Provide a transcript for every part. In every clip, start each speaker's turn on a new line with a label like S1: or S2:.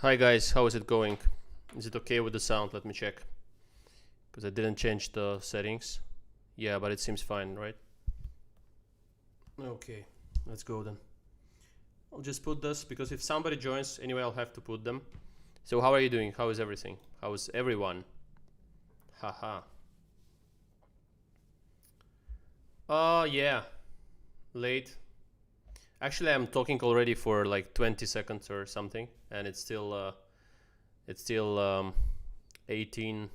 S1: Hi guys, how is it going? Is it okay with the sound? Let me check. Because I didn't change the settings. Yeah, but it seems fine, right? Okay, let's go then. I'll just put this because if somebody joins, anyway, I'll have to put them. So how are you doing? How is everything? How is everyone? Haha. Yeah. Late. Actually, I'm talking already for like 20 seconds or something, and it's still 18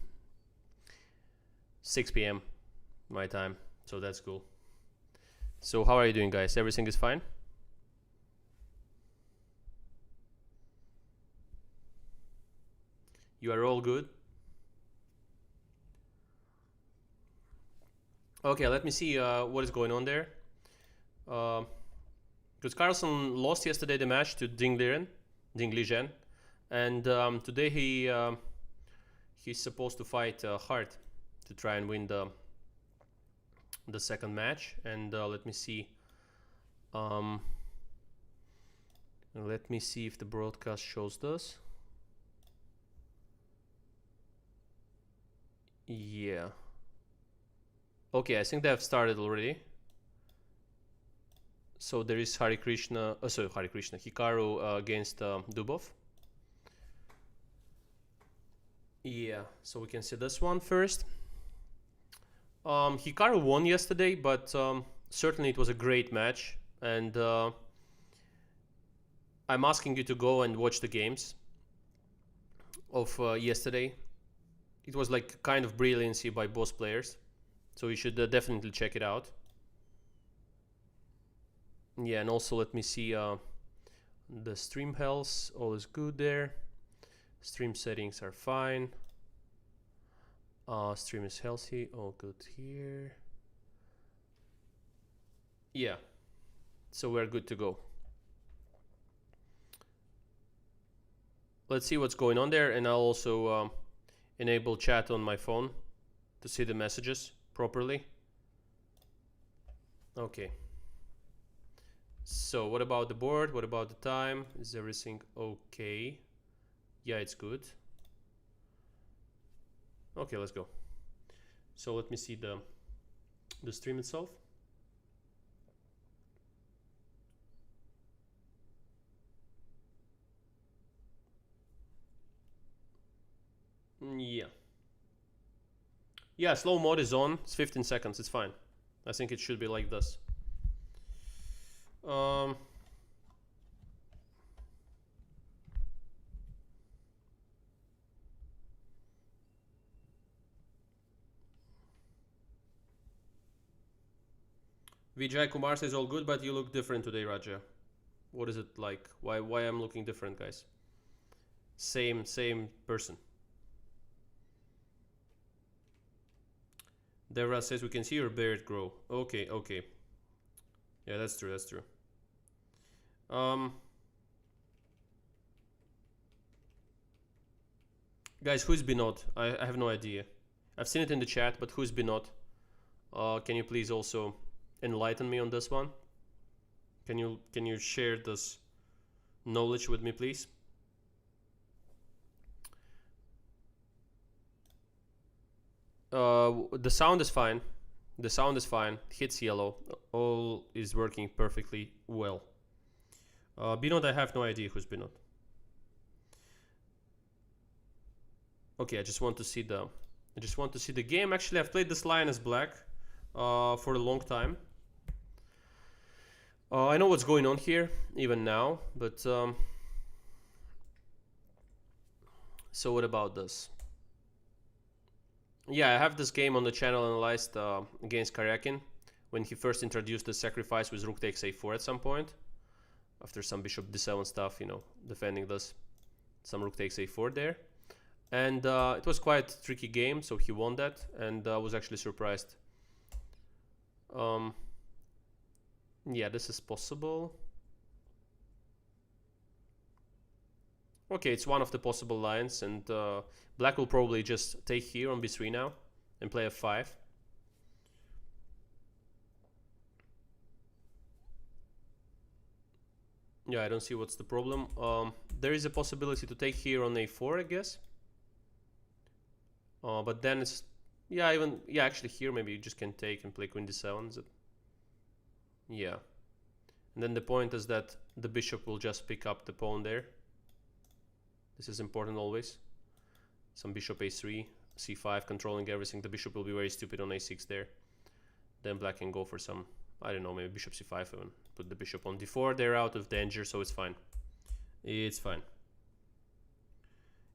S1: 6 p.m. my time, so that's cool. So how are you doing, guys? Everything is fine? You are all good? Okay, let me see what is going on there. Because Carlsen lost yesterday the match to Dingliren, and today he's supposed to fight Hart to try and win the second match. And let me see. Let me see if the broadcast shows this. Yeah. Okay, I think they have started already. So there is Hare Krishna, Hikaru against Dubov. Yeah, so we can see this one first. Hikaru won yesterday, but certainly it was a great match, and I'm asking you to go and watch the games of yesterday. It was like kind of brilliancy by both players, so you should definitely check it out. Yeah, and also let me see the stream health. All is good there. Stream settings are fine. Stream is healthy. All good here. Yeah, so we're good to go. Let's see what's going on there, and I'll also enable chat on my phone to see the messages properly. Okay. So what about the board? What about the time? Is everything okay? Yeah, it's good. Okay, let's go. So let me see the stream itself. Yeah. Yeah, slow mode is on. It's 15 seconds. It's fine. I think it should be like this. Vijay Kumar says all good, but you look different today, Raja. What is it like? Why I'm looking different, guys? Same person. Devra says we can see your beard grow. Okay. Yeah, that's true. Guys, who's Binod? I have no idea. I've seen it in the chat, but who's Binod? Can you please also enlighten me on this one? Can you share this knowledge with me, please? The sound is fine. The sound is fine. Hits yellow. All is working perfectly well. Binod, I have no idea who's Binod. Okay, I just want to see the game. Actually, I've played this Lion as Black for a long time. I know what's going on here, even now, but so what about this? Yeah, I have this game on the channel analyzed against Karyakin when he first introduced the sacrifice with rook takes a4 at some point. After some bishop d7 stuff, defending this. Some rook takes a4 there. And it was quite a tricky game, so he won that, and I was actually surprised. Yeah, this is possible. Okay, it's one of the possible lines, and black will probably just take here on b3 now and play f5. Yeah, I don't see what's the problem. There is a possibility to take here on a4, I guess. But then it's... Yeah, actually here maybe you just can take and play queen d7. Yeah. And then the point is that the bishop will just pick up the pawn there. This is important always. Some bishop a3, c5, controlling everything. The bishop will be very stupid on a6 there. Then black can go for some, I don't know, maybe bishop c5 even. Put the bishop on d4. They're out of danger, so it's fine. It's fine.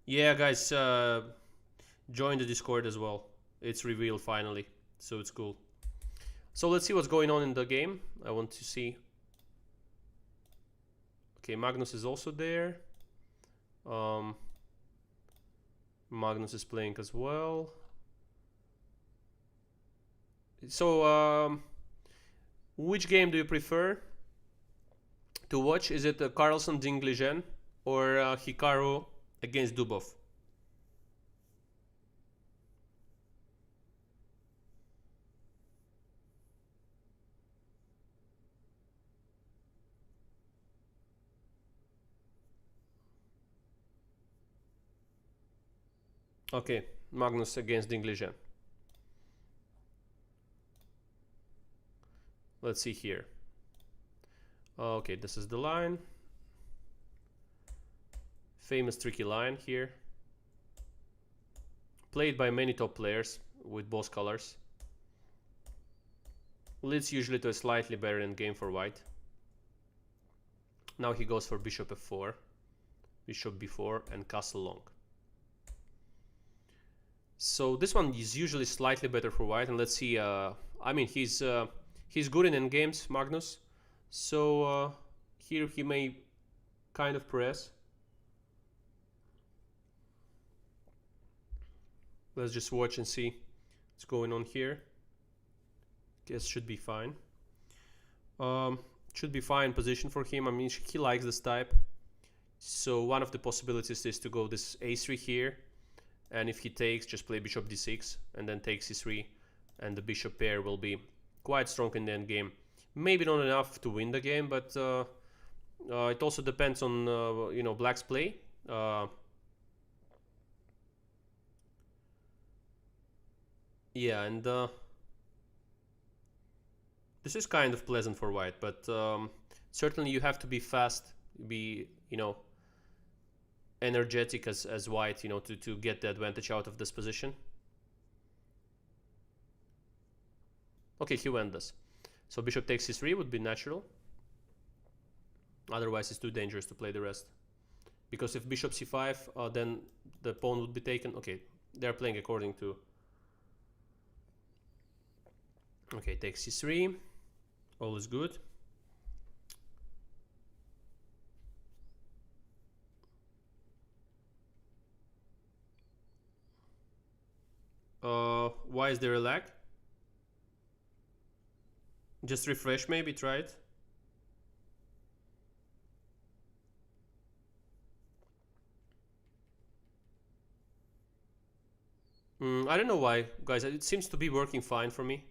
S1: Yeah, guys, join the Discord as well. It's revealed finally, so it's cool. So let's see what's going on in the game. I want to see. Okay, Magnus is also there. Magnus is playing as well. So, which game do you prefer to watch? Is it Carlsen Dingligen or Hikaru against Dubov? Okay, Magnus against Dingligen. Let's see here. Okay, this is the line. Famous tricky line here. Played by many top players with both colors. Leads usually to a slightly better endgame for white. Now he goes for bishop f4, bishop b4, and castle long. So this one is usually slightly better for white, and let's see. I mean, he's good in endgames, Magnus. So here he may kind of press. Let's just watch and see what's going on here. Guess should be fine. Should be fine position for him. I mean, he likes this type. So one of the possibilities is to go this a3 here. And if he takes, just play bishop d6 and then take c3, and the bishop pair will be quite strong in the end game. Maybe not enough to win the game, but it also depends on you know, black's play. Yeah, and this is kind of pleasant for white, but certainly you have to be fast, be, you know, energetic as white, you know, to get the advantage out of this position. Okay, he went this. So bishop takes c3 would be natural. Otherwise it's too dangerous to play the rest. Because if bishop c5, then the pawn would be taken. Okay, they're playing according to... Okay, takes c3. All is good. Why is there a lag? Just refresh, maybe, try it. I don't know why, guys. It seems to be working fine for me.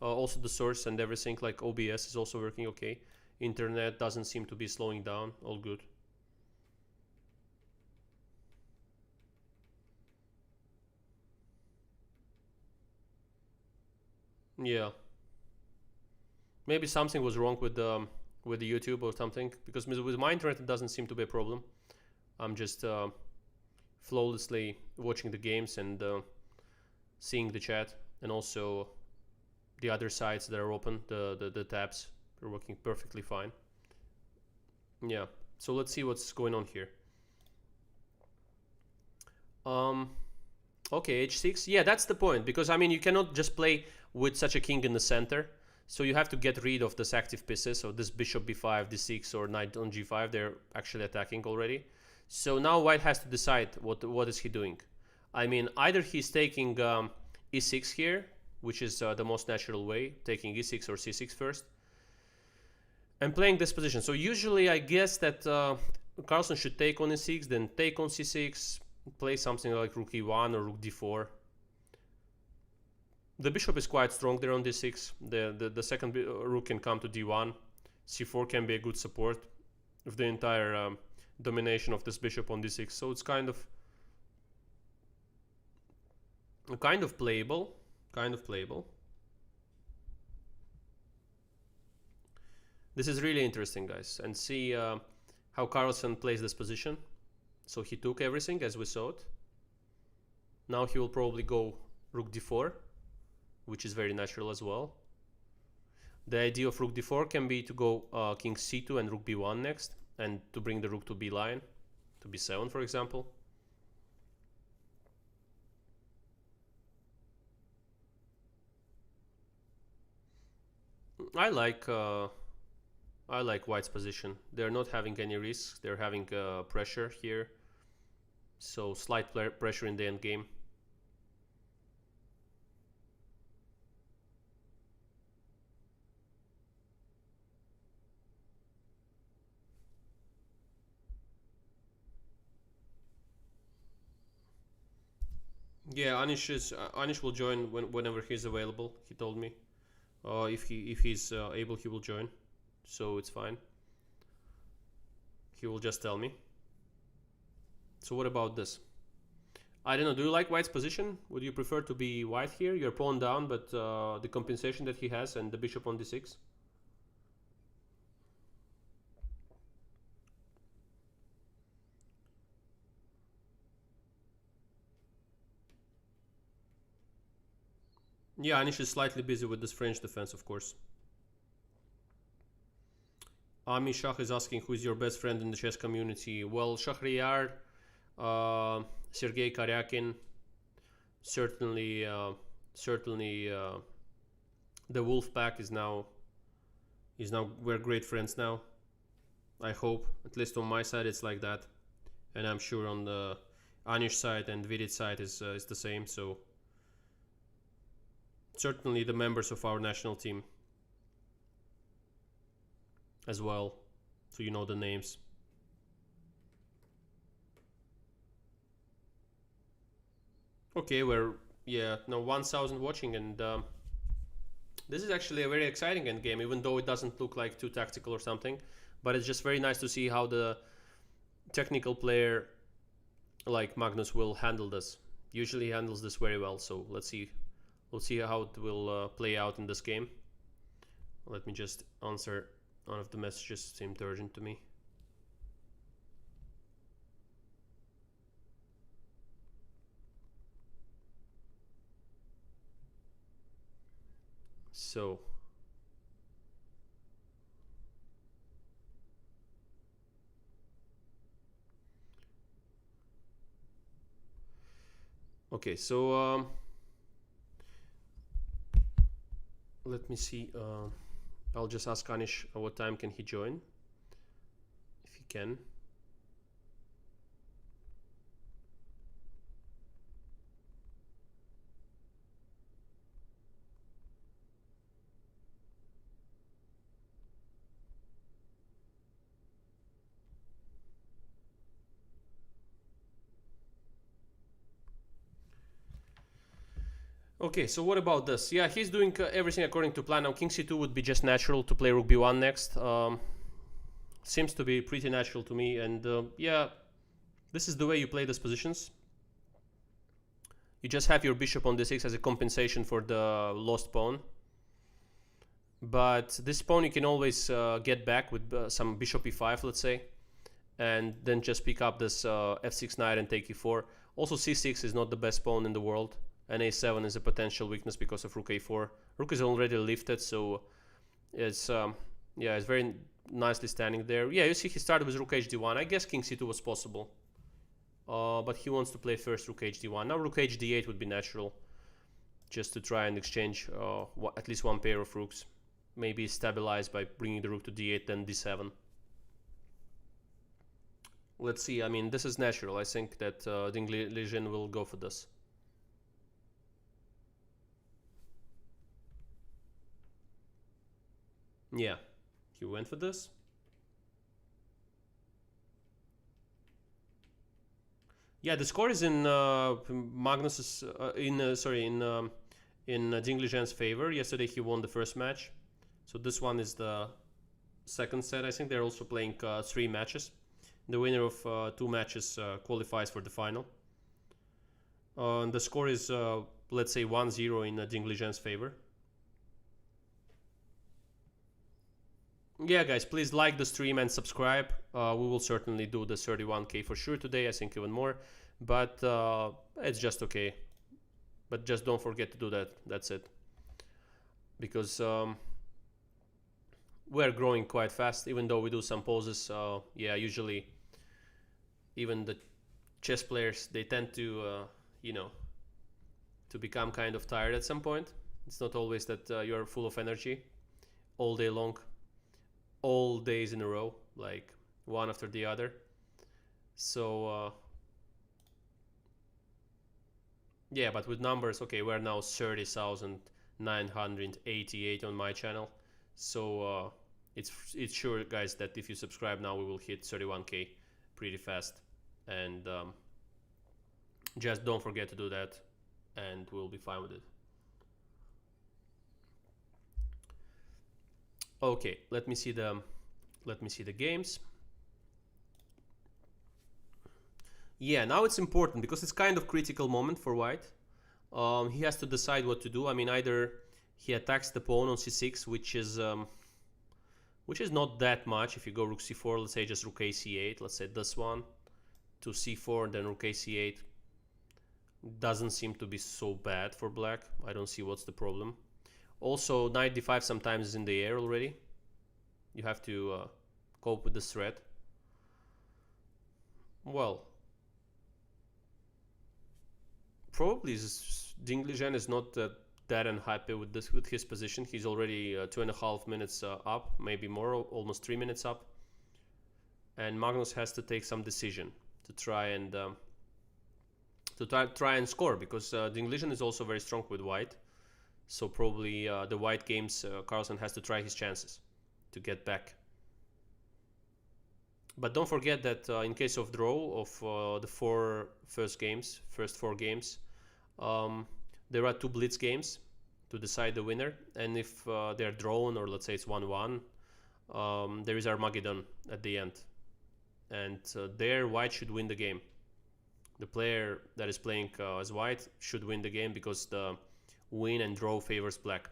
S1: Also the source and everything, like OBS, is also working okay. Internet doesn't seem to be slowing down. All good. Yeah. Maybe something was wrong with the YouTube or something, because with my internet it doesn't seem to be a problem. I'm just flawlessly watching the games and seeing the chat, and also the other sites that are open, the tabs are working perfectly fine. Yeah, so let's see what's going on here. Okay, h6. Yeah, that's the point, because I mean you cannot just play with such a king in the center, so you have to get rid of this active pieces. So this bishop b5, d6, or knight on g5, they're actually attacking already. So now white has to decide what is he doing. I mean, either he's taking e6 here, which is the most natural way, taking e6 or c6 first, and playing this position. So usually I guess that Carlsen should take on e6, then take on c6, play something like rook e1 or rook d4. The bishop is quite strong there on d6. The second rook can come to d1. c4 can be a good support. of the entire domination of this bishop on d6. So it's kind of playable, This is really interesting, guys, and see how Carlsen plays this position. So he took everything as we saw it. Now he will probably go rook d4, which is very natural as well. The idea of rook d4 can be to go king c2 and rook b1 next, and to bring the rook to b line, to b7 for example. I like White's position. They're not having any risks. They're having pressure here, so slight pressure in the end game. Yeah, Anish will join whenever he's available. He told me. If he's able, he will join. So it's fine. He will just tell me. So what about this? I don't know. Do you like White's position? Would you prefer to be White here? You're pawn down, but the compensation that he has and the bishop on d6. Yeah, Anish is slightly busy with this French defense, of course. Ami Shah is asking who's your best friend in the chess community. Well, Shahryar, Sergei Karyakin, certainly the Wolf Pack is now we're great friends now. I hope, at least on my side, it's like that, and I'm sure on the Anish side and Vidit side is the same. So certainly the members of our national team as well, so you know the names. Okay, we're 1000 watching, and this is actually a very exciting endgame, even though it doesn't look like too tactical or something, but it's just very nice to see how the technical player like Magnus will handle this. Usually he handles this very well, so let's see how it will play out in this game. Let me just answer one of the messages, seemed urgent to me. So okay, so let me see. I'll just ask Anish what time can he join, if he can. Okay, so what about this? Yeah, he's doing everything according to plan. Now king c2 would be just natural to play rook b1 next. Seems to be pretty natural to me, and yeah, this is the way you play these positions. You just have your bishop on d6 as a compensation for the lost pawn. But this pawn you can always get back with some bishop e5, let's say, and then just pick up this f6 knight and take e4. Also c6 is not the best pawn in the world, and a7 is a potential weakness because of rook a4. Rook is already lifted, so it's yeah, it's very nicely standing there. Yeah, you see he started with rook hd1. I guess king c2 was possible, but he wants to play first rook hd1. Now rook hd8 would be natural, just to try and exchange at least one pair of rooks. Maybe stabilize by bringing the rook to d8, then d7. Let's see. I mean, this is natural. I think that Ding Lijin will go for this. Yeah, he went for this. Yeah, the score is in Magnus's in Ding Lijin's favor. Yesterday he won the first match, so this one is the second set. I think they're also playing 3 matches. The winner of 2 matches qualifies for the final. The score is, let's say, 1-0 in Dingligen's favor. Yeah, guys, please like the stream and subscribe. We will certainly do the 31k for sure today. I think even more, but it's just okay. But just don't forget to do that. That's it. Because we're growing quite fast, even though we do some pauses. Yeah, usually even the chess players, they tend to, you know, to become kind of tired at some point. It's not always that you're full of energy all day long, all days in a row, like one after the other. So yeah, but with numbers, okay, we're now 30,988 on my channel. So it's sure, guys, that if you subscribe now, we will hit 31k pretty fast. And just don't forget to do that, and we'll be fine with it. Okay, let me see the games. Yeah, now it's important because it's kind of critical moment for white. He has to decide what to do. I mean, either he attacks the pawn on c6, which is not that much. If you go rook c4, let's say just rook a c8, let's say this one, to c4, then rook a c8, doesn't seem to be so bad for black. I don't see what's the problem. Also, knight d5 sometimes is in the air already. You have to cope with this threat. Well, probably Dingligen is not that unhappy with his position. He's already 2.5 minutes up, maybe more, almost 3 minutes up. And Magnus has to take some decision to try and score, because Dingligen is also very strong with white. So probably the white games, Carlsen has to try his chances to get back. But don't forget that in case of draw of the first 4 games, there are 2 blitz games to decide the winner. And if they're drawn, or let's say it's 1-1, there is Armageddon at the end. And there white should win the game. The player that is playing as white should win the game, because the win and draw favors black.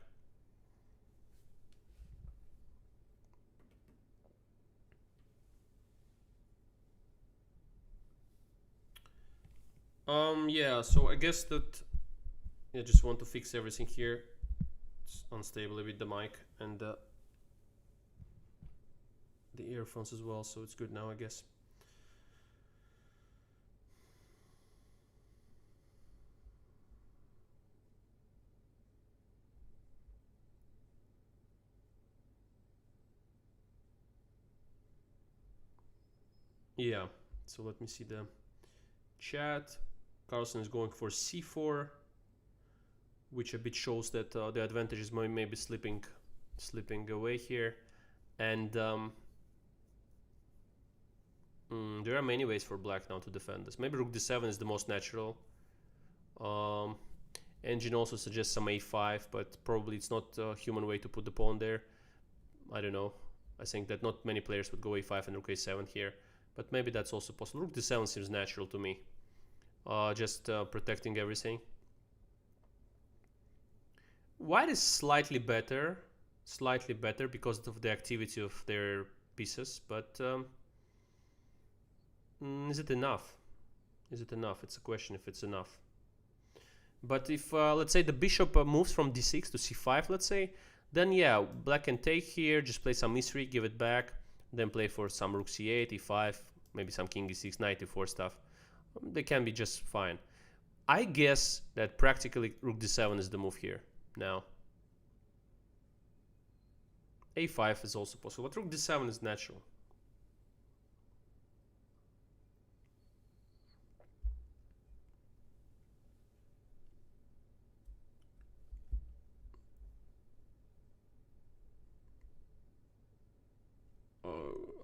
S1: Yeah, so I guess that I just want to fix everything here. It's unstable with the mic and the earphones as well, so it's good now, I guess. Yeah, so let me see the chat. Carlsen is going for c4, which a bit shows that the advantage is maybe slipping away here. And there are many ways for black now to defend this. Maybe rook d7 is the most natural. Engine also suggests some a5, but probably it's not a human way to put the pawn there. I don't know. I think that not many players would go a5 and rook a7 here, but maybe that's also possible. Rook d7 seems natural to me. Just protecting everything. White is slightly better because of the activity of their pieces, but is it enough? Is it enough? It's a question if it's enough. But if, let's say, the bishop moves from d6 to c5, let's say, then yeah, black can take here, just play some e3, give it back, then play for some rook c8, e5, maybe some king e6, knight e4 stuff. They can be just fine. I guess that practically rook d7 is the move here now. a5 is also possible, but rook d7 is natural.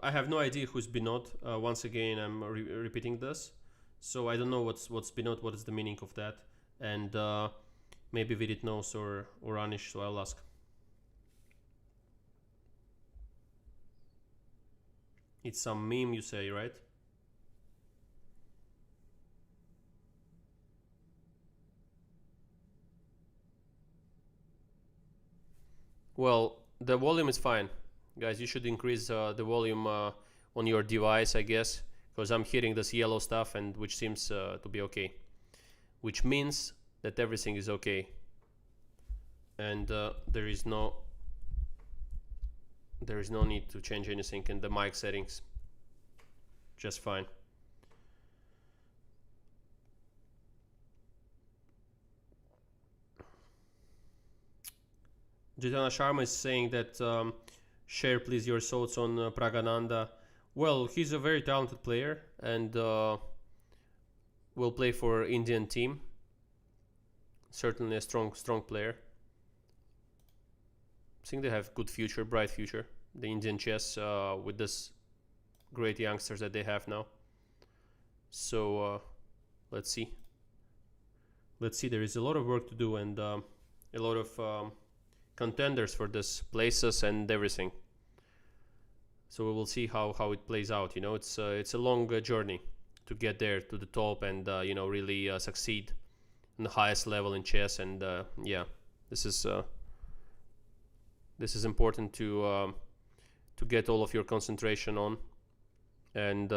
S1: I have no idea who's Binod. Once again, I'm repeating this, so I don't know what's Binod, what is the meaning of that, and maybe Vidit knows or Anish, so I'll ask. It's some meme, you say, right? Well, the volume is fine. Guys, you should increase the volume on your device, I guess, because I'm hearing this yellow stuff, and which seems to be okay. Which means that everything is okay. And there is no need to change anything in the mic settings. Just fine. Jitana Sharma is saying that share please your thoughts on Pragananda. Well, he's a very talented player and will play for Indian team. Certainly a strong player. I think they have good future, bright future. The Indian chess with this great youngsters that they have now. So let's see. There is a lot of work to do and a lot of contenders for this places and everything. So we will see how it plays out. You know, it's a long journey to get there to the top and you know, really succeed in the highest level in chess. And yeah, this is important to get all of your concentration on and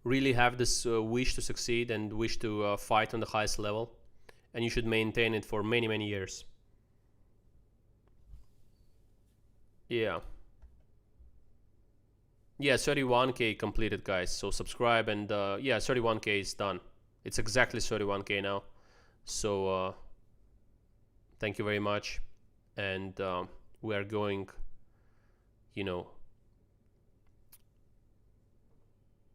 S1: really have this wish to succeed and wish to fight on the highest level, and you should maintain it for many years. Yeah, 31k completed, guys, so subscribe. And yeah, 31k is done. It's exactly 31k now, so thank you very much. And we are going, you know,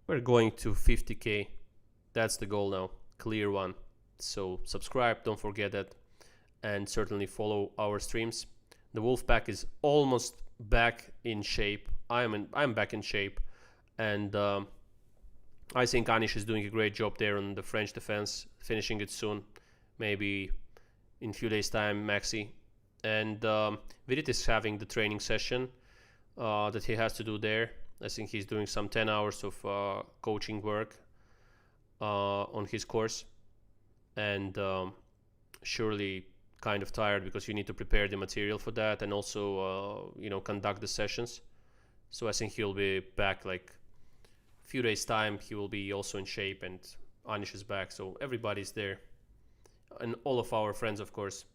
S1: we're going to 50k. That's the goal now, clear one. So subscribe, don't forget that, and certainly follow our streams. The Wolfpack is almost back in shape. I'm back in shape, and I think Anish is doing a great job there on the French defense, finishing it soon, maybe in a few days time, Maxi. And Vidit is having the training session that he has to do there. I think he's doing some 10 hours of coaching work on his course, and surely kind of tired because you need to prepare the material for that and also you know, conduct the sessions. So I think he'll be back like a few days time. He will be also in shape, and Anish is back, so everybody's there, and all of our friends, of course.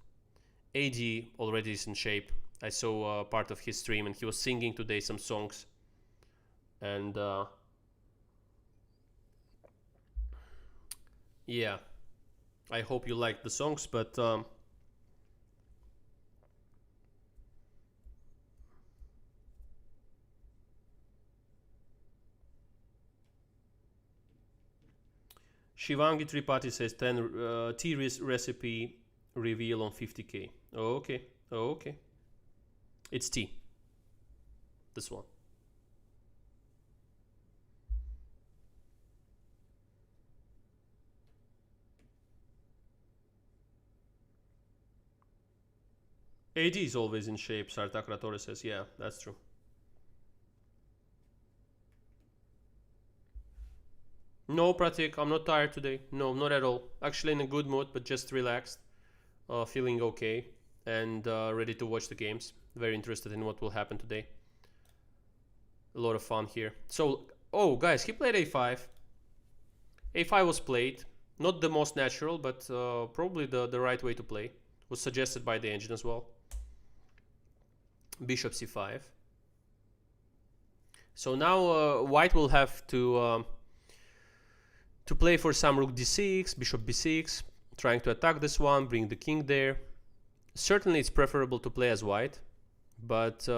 S1: AD already is in shape. I saw part of his stream and he was singing today some songs, and yeah, I hope you like the songs. But Shivangi Tripathi says 10 tea recipe reveal on 50k. Oh, okay. Oh, okay. It's tea. This one. AD is always in shape, Sartak Ratore says. Yeah, that's true. No, Pratik, I'm not tired today. No, not at all. Actually in a good mood, but just relaxed. Feeling okay. And ready to watch the games. Very interested in what will happen today. A lot of fun here. So, oh, guys, he played a5. a5 was played. Not the most natural, but probably the right way to play. Was suggested by the engine as well. Bishop c5. So now white will have to play for some rook d6, bishop b6, trying to attack this one, bring the king there. Certainly it's preferable to play as white, but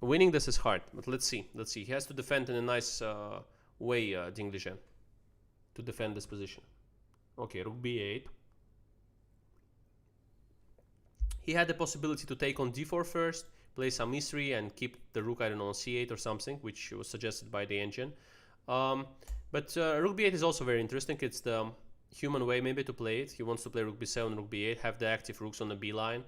S1: winning this is hard. But let's see. He has to defend in a nice way, Dinglijan, to defend this position. Okay, rook b8. He had the possibility to take on d4 first, play some e3 and keep the rook, I don't know, on c8 or something, which was suggested by the engine. But rook b8 is also very interesting. It's the human way maybe to play it. He wants to play rook b7, rook b8, have the active rooks on the b line.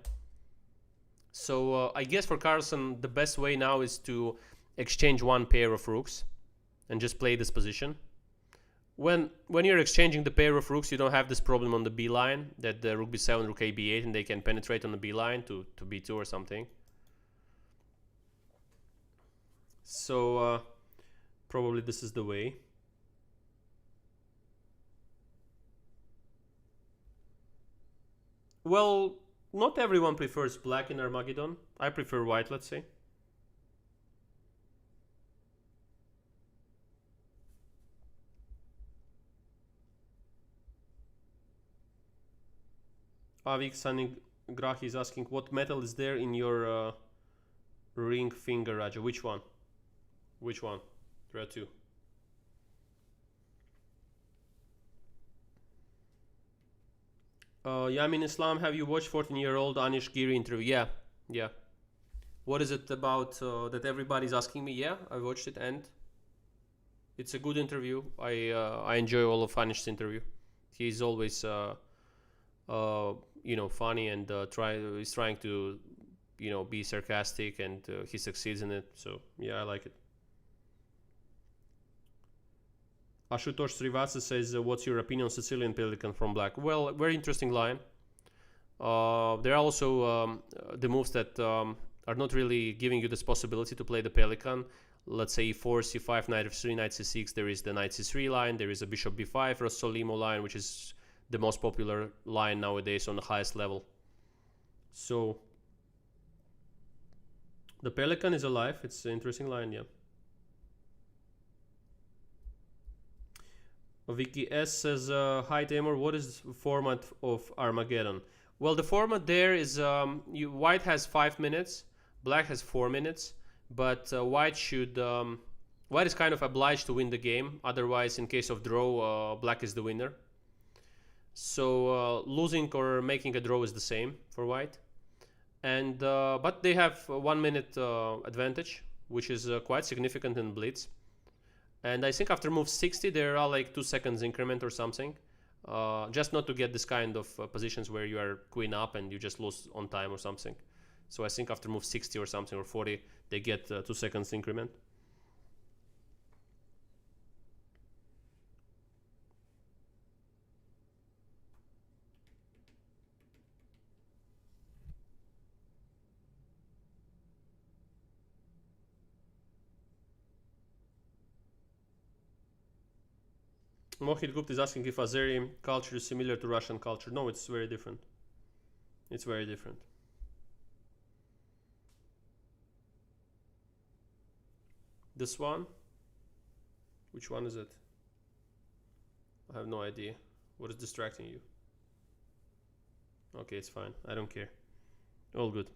S1: So I guess for Carlsen, the best way now is to exchange one pair of rooks and just play this position. When you're exchanging the pair of rooks, you don't have this problem on the B line that the rook b7, rook a b8, and they can penetrate on the B line to b2 or something. So probably this is the way. Well, not everyone prefers black in Armageddon. I prefer white, let's say. Avik Sanigrahi is asking, what metal is there in your ring finger, Raja? Which one? Which one? There are two. Yamin Islam, have you watched 14-year-old Anish Giri interview? Yeah, yeah. What is it about that everybody's asking me? Yeah, I watched it and it's a good interview. I enjoy all of Anish's interview. He's always funny and he's trying to be sarcastic, and he succeeds in it. So yeah, I like it. Ashutosh Srivastava says, what's your opinion on Sicilian Pelican from black? Well, very interesting line. There are also the moves that are not really giving you this possibility to play the Pelican. Let's say e4, c5, knight f3, knight c6. There is the knight c3 line. There is a bishop b5, Rossolimo line, which is the most popular line nowadays on the highest level. So the Pelican is alive. It's an interesting line, yeah. Vicky S says, hi Taimur, what is the format of Armageddon? Well, the format there is white has 5 minutes, black has 4 minutes, but white is kind of obliged to win the game. Otherwise, in case of draw, black is the winner. So losing or making a draw is the same for white. And but they have a 1 minute advantage, which is quite significant in blitz. And I think after move 60, there are like 2 seconds increment or something. Just not to get this kind of positions where you are queen up and you just lose on time or something. So I think after move 60 or something, or 40, they get 2 seconds increment. Mohit Gupta is asking if Azeri culture is similar to Russian culture. No, it's very different. It's very different. This one? Which one is it? I have no idea. What is distracting you? Okay, it's fine. I don't care. All good.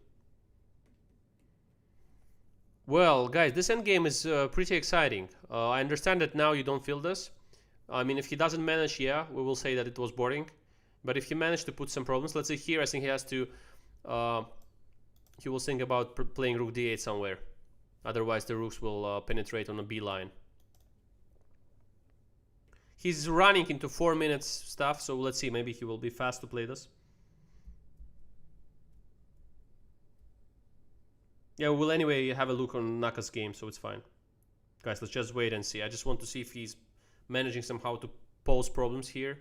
S1: Well, guys, this endgame is pretty exciting. I understand that now you don't feel this. I mean, if he doesn't manage, yeah, we will say that it was boring. But if he managed to put some problems, let's say here, I think he has to, he will think about playing rook d8 somewhere. Otherwise, the rooks will penetrate on the B line. He's running into 4 minutes stuff, so let's see, maybe he will be fast to play this. Yeah, we will anyway have a look on Naka's game, so it's fine. Guys, let's just wait and see. I just want to see if he's managing somehow to pose problems here.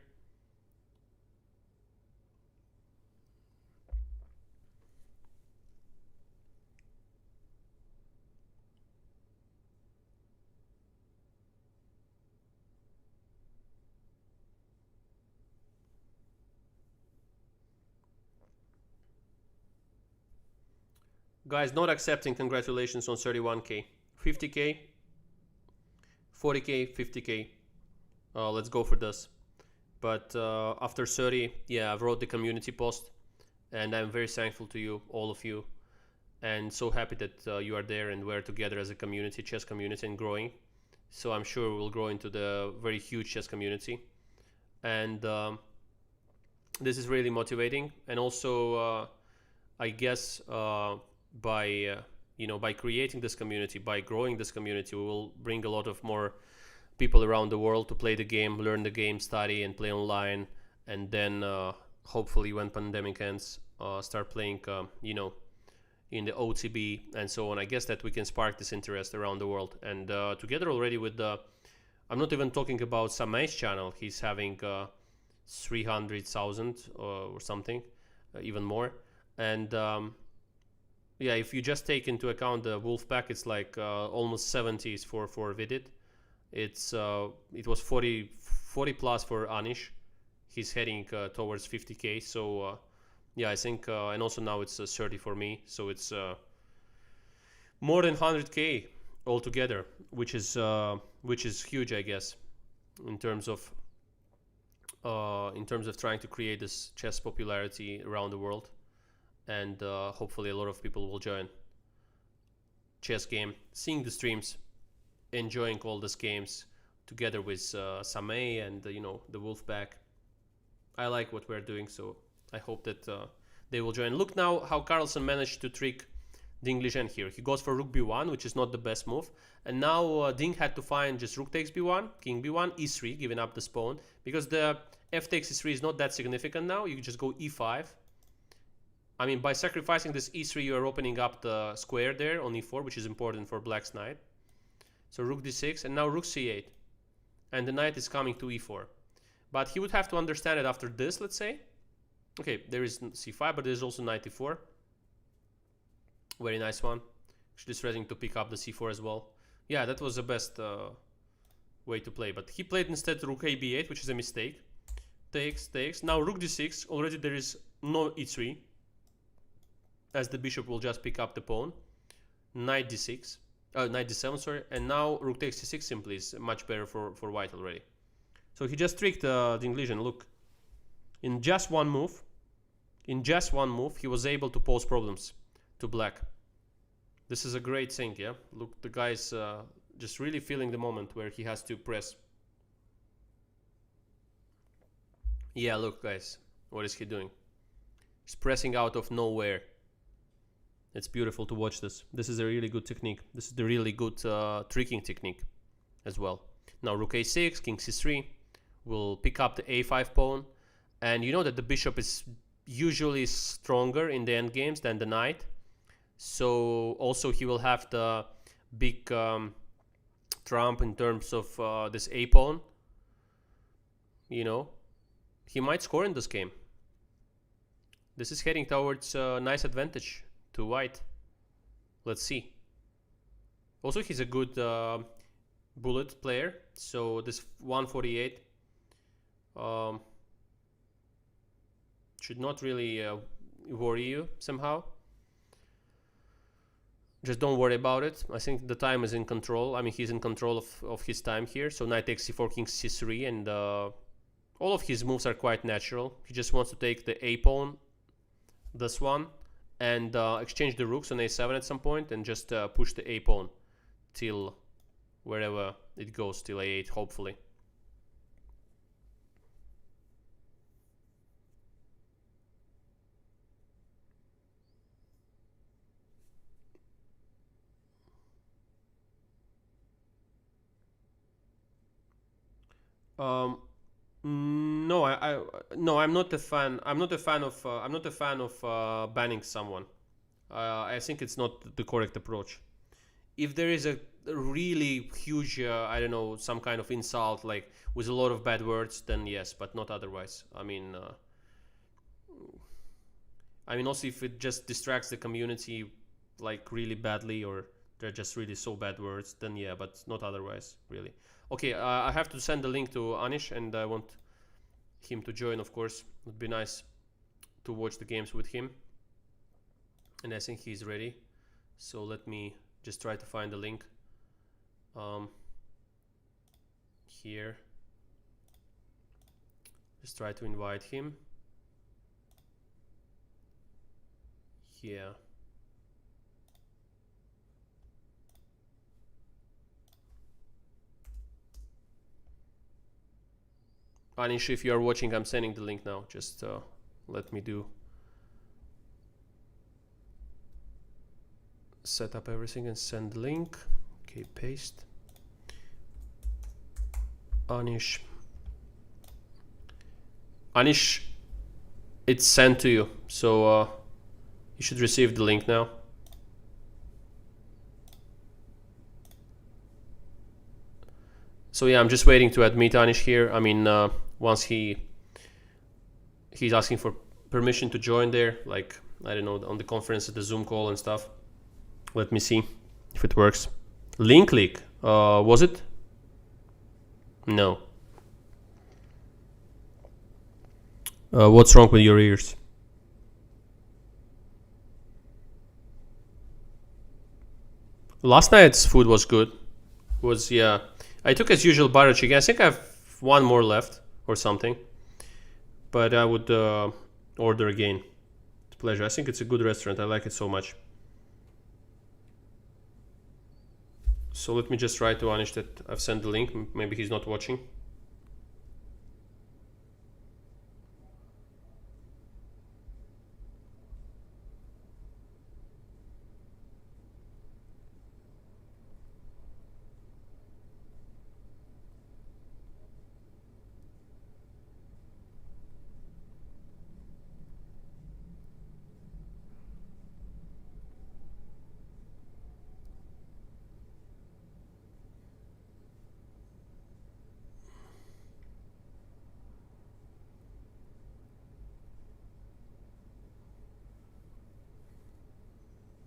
S1: Guys, not accepting congratulations on 31k. 50k, 40k, 50k. Let's go for this. But after 30, yeah, I've wrote the community post, and I'm very thankful to you, all of you, and so happy that you are there and we're together as a community, chess community, and growing. So I'm sure we'll grow into the very huge chess community, and this is really motivating. And also, I guess by by creating this community, by growing this community, we will bring a lot of more people around the world to play the game, learn the game, study, and play online, and then hopefully when pandemic ends, start playing in the OTB and so on. I guess that we can spark this interest around the world. And together already with the, I'm not even talking about Samei's channel. He's having 300,000 or something, even more. And yeah, if you just take into account the wolf pack, it's like almost 70 is for Vidit. It was 40 plus for Anish. He's heading towards 50k. So yeah, I think, and also now it's 30 for me. So it's more than 100k altogether, which is huge, I guess, in terms of trying to create this chess popularity around the world. And hopefully a lot of people will join chess game, seeing the streams, enjoying all these games together with Samei and the Wolfpack. I like what we're doing, so I hope that they will join. Look now how Carlsen managed to trick Ding Liren here. He goes for rook b1, which is not the best move, and now Ding had to find just rook takes b1, king b1, e3, giving up the pawn, because the f takes e3 is not that significant now. You just go e5. I mean, by sacrificing this e3, you are opening up the square there on e4, which is important for black's knight. So rook d6, and now rook c8. And the knight is coming to e4. But he would have to understand it after this, let's say. Okay, there is c5, but there's also knight e4. Very nice one. Actually threatening to pick up the c4 as well. Yeah, that was the best way to play. But he played instead rook a b8, which is a mistake. Takes. Now rook d6. Already there is no e3, as the bishop will just pick up the pawn. Knight d6, knight d7, sorry, and now rook takes c6 simply is much better for white already. So he just tricked Ding Liren. Look, in just one move, he was able to pose problems to black. This is a great thing, yeah. Look, the guy's just really feeling the moment where he has to press. Yeah, look, guys, what is he doing? He's pressing out of nowhere. It's beautiful to watch this. This is a really good technique. This is the really good tricking technique as well. Now rook a6, king c3 will pick up the a5 pawn. And you know that the bishop is usually stronger in the endgames than the knight. So also he will have the big trump in terms of this a pawn. You know, he might score in this game. This is heading towards a nice advantage to white. Let's see. Also, he's a good bullet player, so this 148 should not really worry you somehow. Just don't worry about it. I think the time is in control. I mean, he's in control of his time here. So knight takes c4, king c3, and all of his moves are quite natural. He just wants to take the a pawn, this one, and exchange the rooks on a7 at some point, and just push the a pawn till wherever it goes, till a8 hopefully. No, I'm not a fan. I'm not a fan of banning someone. I think it's not the correct approach. If there is a really huge, I don't know, some kind of insult, like with a lot of bad words, then yes, but not otherwise. I mean, also if it just distracts the community, like really badly, or they're just really so bad words, then yeah, but not otherwise, really. Okay, I have to send the link to Anish, and I want him to join, of course. It would be nice to watch the games with him. And I think he's ready. So let me just try to find the link. Here. Just try to invite him. Yeah. Anish, if you are watching, I'm sending the link now. Just let me set up everything and send the link. Okay, paste. Anish, it's sent to you, so you should receive the link now. So yeah, I'm just waiting to admit Anish here. I mean, once he's asking for permission to join there, like, I don't know, on the conference, the Zoom call and stuff. Let me see if it works. Link click, was it? No. What's wrong with your ears? Last night's food was good. Yeah. I took as usual butter chicken. I think I have one more left or something. But I would order again. It's a pleasure. I think it's a good restaurant. I like it so much. So let me just write to Anish that I've sent the link. Maybe he's not watching.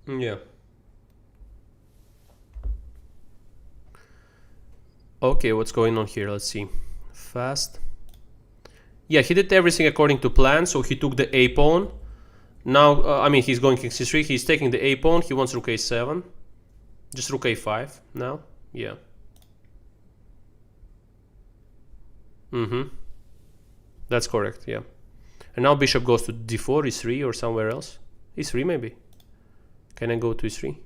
S1: Yeah. Okay, what's going on here? Let's see. Fast. Yeah, he did everything according to plan. So he took the A pawn. Now, I mean, he's going king c3. He's taking the A pawn. He wants rook a7. Just rook a5 now. Yeah. That's correct, yeah. And now bishop goes to d4, e3, or somewhere else. e3 maybe. Can I go to e3?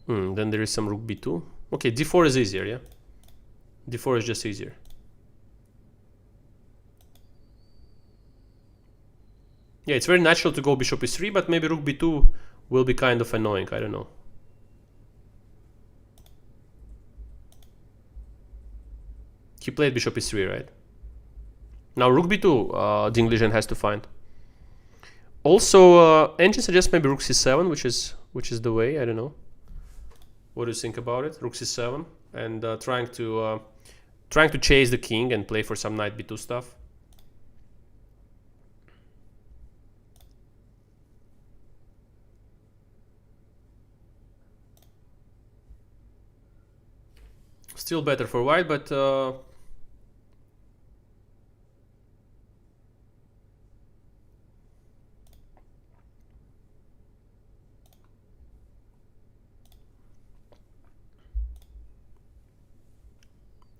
S1: Then there is some rook b2. Okay, d4 is easier, yeah? d4 is just easier. Yeah, it's very natural to go bishop e3, but maybe rook b2 will be kind of annoying. I don't know. He played bishop e3, right? Now rook b2, Ding Lijian has to find. Also, engine suggests maybe rook c7, which is the way. I don't know. What do you think about it? Rook c7 and trying to chase the king and play for some knight b2 stuff. Still better for white, but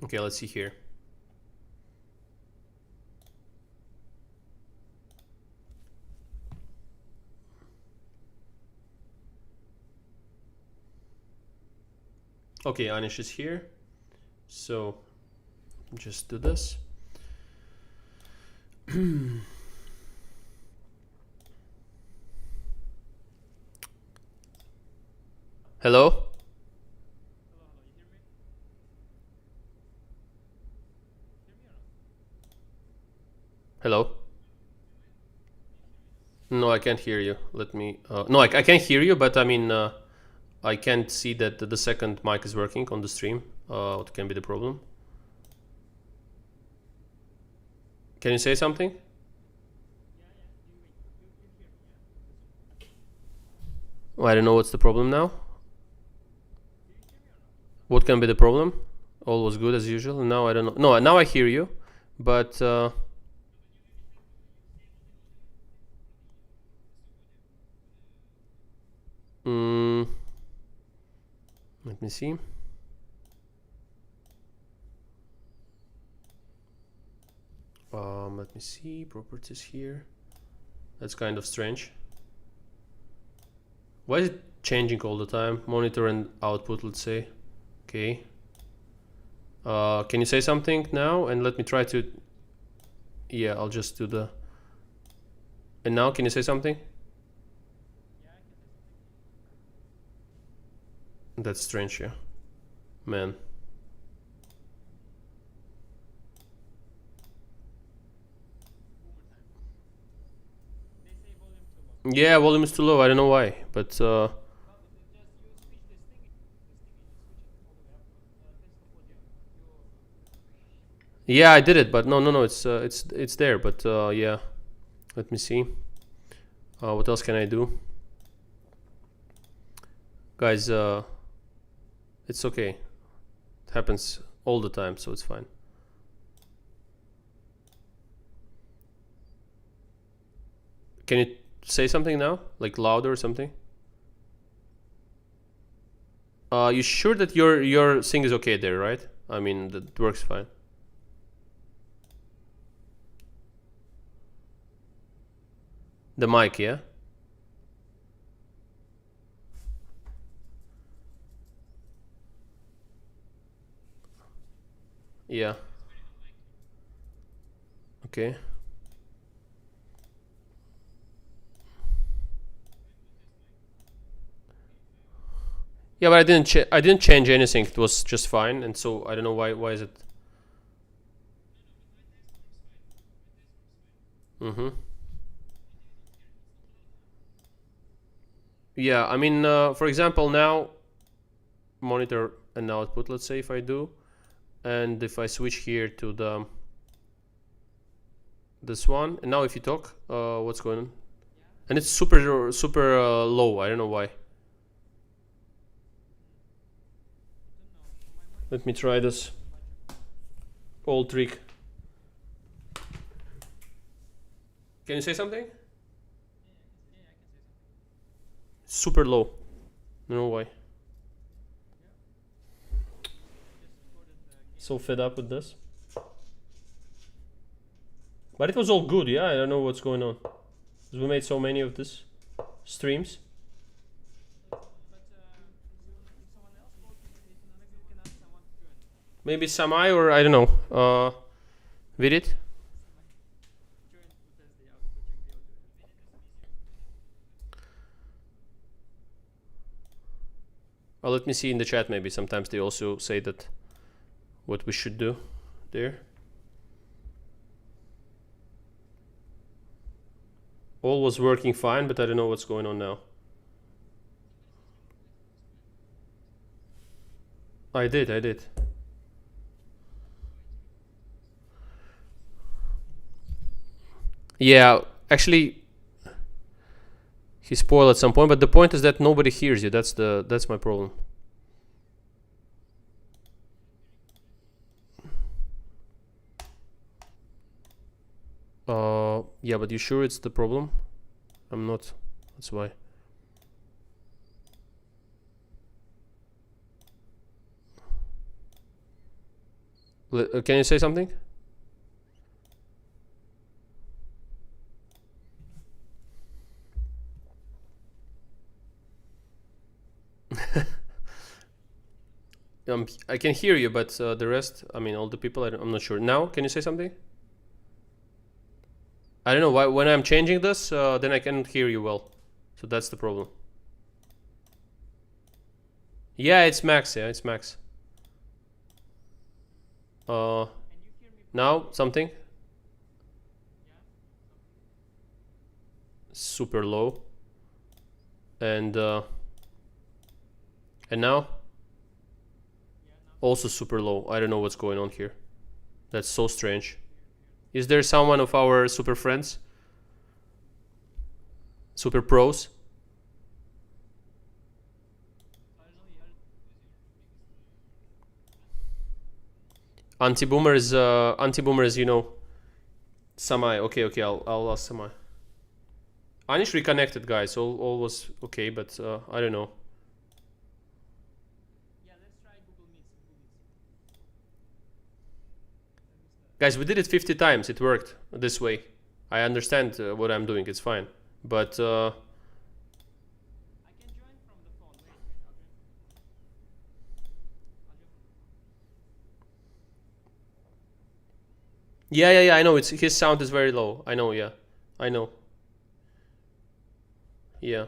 S1: okay, let's see here. Okay, Anish is here. So just do this. Hello? Hello? No, I can't hear you. Let me... no, I can't hear you, but I mean, I can't see that the second mic is working on the stream. What can be the problem? Can you say something? Oh, I don't know what's the problem now. What can be the problem? All was good as usual. Now I don't know. No, now I hear you, but... let me see. Let me see, properties here. That's kind of strange. Why is it changing all the time? Monitor and output, let's say. Okay. Can you say something now? And let me try to... Yeah, I'll just do the... And now, can you say something? That's strange, yeah. Man. Yeah, volume is too low. I don't know why, but Yeah, I did it, but no, it's there. But yeah, let me see. What else can I do, guys? It's okay. It happens all the time, so it's fine. Can you say something now, like louder or something? You sure that your thing is okay there, right? I mean, that works fine. The mic, yeah. Yeah. Okay. Yeah, but I didn't change anything. It was just fine, and so I don't know why is it. Mm-hmm. Yeah, I mean, for example, now monitor and output. Let's say if I do, and if I switch here to the this one, and now if you talk, what's going on? And it's super low. I don't know why. Let me try this old trick. Can you say something? Super low. I don't know why. So fed up with this. But it was all good, yeah. I don't know what's going on. We made so many of this streams. Maybe Samai or I don't know. Vidit? Let me see in the chat. Maybe sometimes they also say that what we should do there. All was working fine, but I don't know what's going on now. I did. Yeah, actually, he spoiled at some point, but the point is that nobody hears you. That's my problem. Yeah, but you sure it's the problem? I'm not. That's why. Can you say something? I can hear you, but the rest, I mean, all the people, I'm not sure. Now, can you say something? I don't know why. When I'm changing this, then I cannot hear you well. So that's the problem. Yeah, it's max. Yeah, it's max. Now something. Super low. And now also super low. I don't know what's going on here. That's so strange. Is there someone of our super friends? Super pros? Anti-boomer is, you know, Samai. Okay, I'll ask Samai. Anish reconnected, guys. All was okay, but I don't know. Guys, we did it 50 times. It worked this way. I understand what I'm doing. It's fine. But yeah. I know. It's his sound is very low. I know. Yeah, I know. Yeah.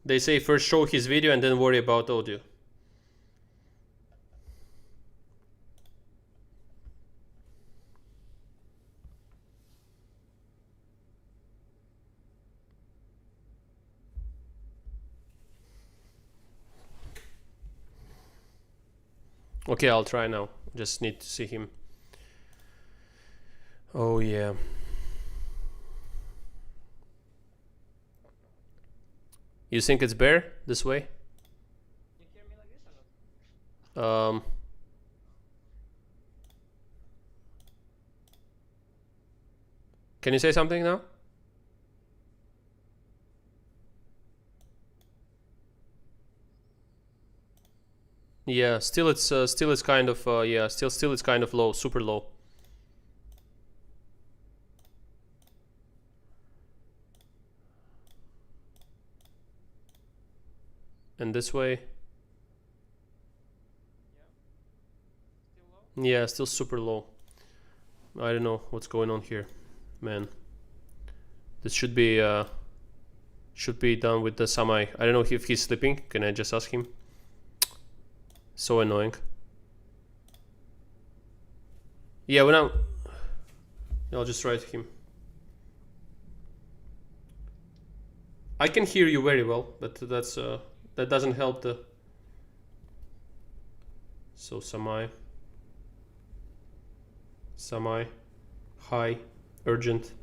S1: They say first show his video and then worry about audio. Okay, I'll try now. Just need to see him. Oh yeah. You think it's bear this way?
S2: You hear me like this or not?
S1: Can you say something now? Yeah, still it's kind of yeah, still it's kind of low, super low. And this way,
S2: Still low?
S1: yeah, still super low. I don't know what's going on here, man. This should be done with the semi. I don't know if he's sleeping. Can I just ask him? So annoying. Yeah, when I'll just write to him. I can hear you very well, but that's that doesn't help the. So semi, high, urgent.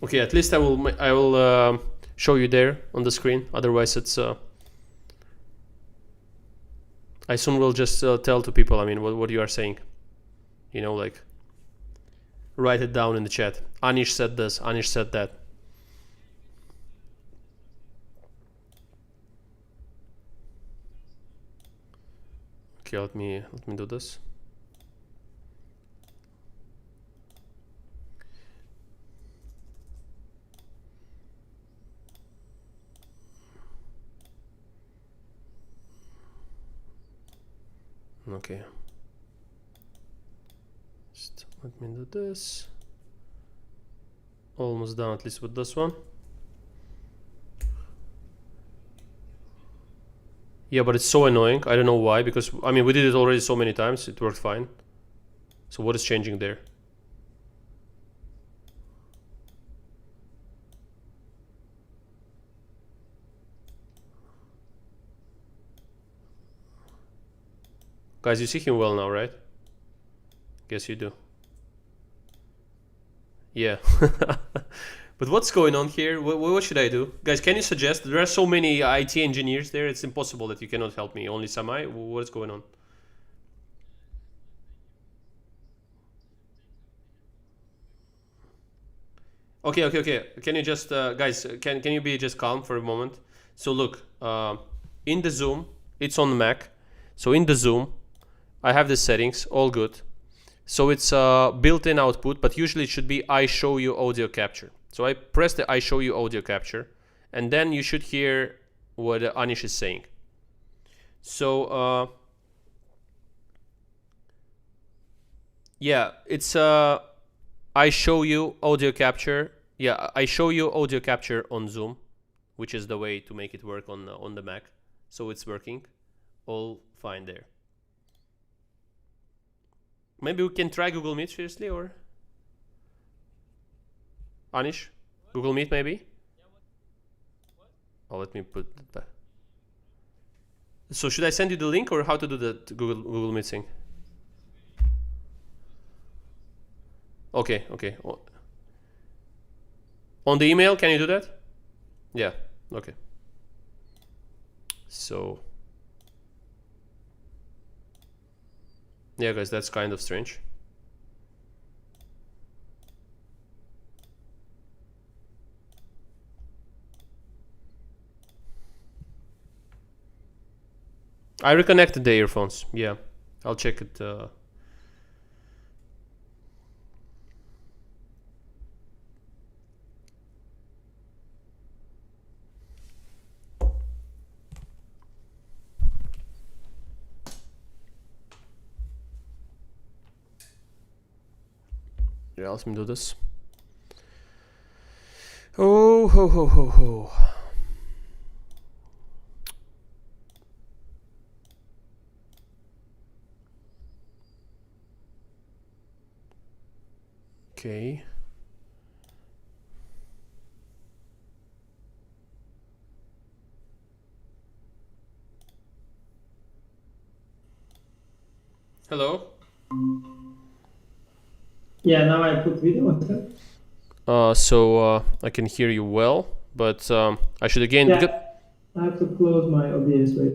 S1: Okay, at least I will show you there on the screen. Otherwise, it's I soon will just tell to people. I mean, what you are saying. You know, like write it down in the chat. Anish said this. Anish said that. Okay, let me do this. Okay. Just let me do this. Almost done, at least with this one. Yeah, but it's so annoying. I don't know why, because I mean we did it already so many times. It worked fine. So what is changing there? Guys, you see him well now, right? Guess you do. Yeah. But what's going on here? What should I do? Guys, can you suggest? There are so many IT engineers there. It's impossible that you cannot help me. Only Samai? What is going on? Okay. Can you just, guys, can you be just calm for a moment? So look, in the Zoom, it's on Mac. So in the Zoom, I have the settings, all good. So it's built-in output, but usually it should be I show you audio capture. So I press the I show you audio capture, and then you should hear what Anish is saying. So yeah, it's I show you audio capture. Yeah, I show you audio capture on Zoom, which is the way to make it work on the Mac. So it's working, all fine there. Maybe we can try Google Meet seriously, or Anish, Google Meet maybe.
S2: Yeah, what?
S1: Oh, let me put it back. So should I send you the link, or how to do the Google Meet thing? Okay. On the email, can you do that? Yeah. Okay. So yeah, guys, that's kind of strange. I reconnected the earphones. Yeah, I'll check it. Yeah, let me do this. Oh ho. Okay. Hello?
S3: Yeah, now I put video on that.
S1: So I can hear you well, but I should again...
S3: Yeah, I have to close my OBS, wait.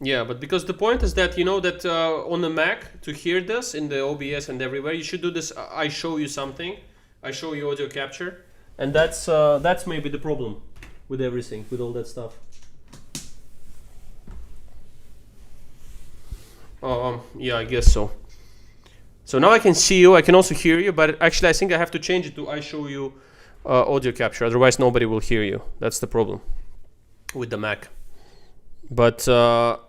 S1: Yeah, but because the point is that, you know, that on the Mac, to hear this in the OBS and everywhere, you should do this, I show you something, I show you audio capture, and that's maybe the problem with everything, with all that stuff. Yeah, I guess so. So now I can see you, I can also hear you, but actually I think I have to change it to I show you audio capture, otherwise nobody will hear you. That's the problem with the Mac. But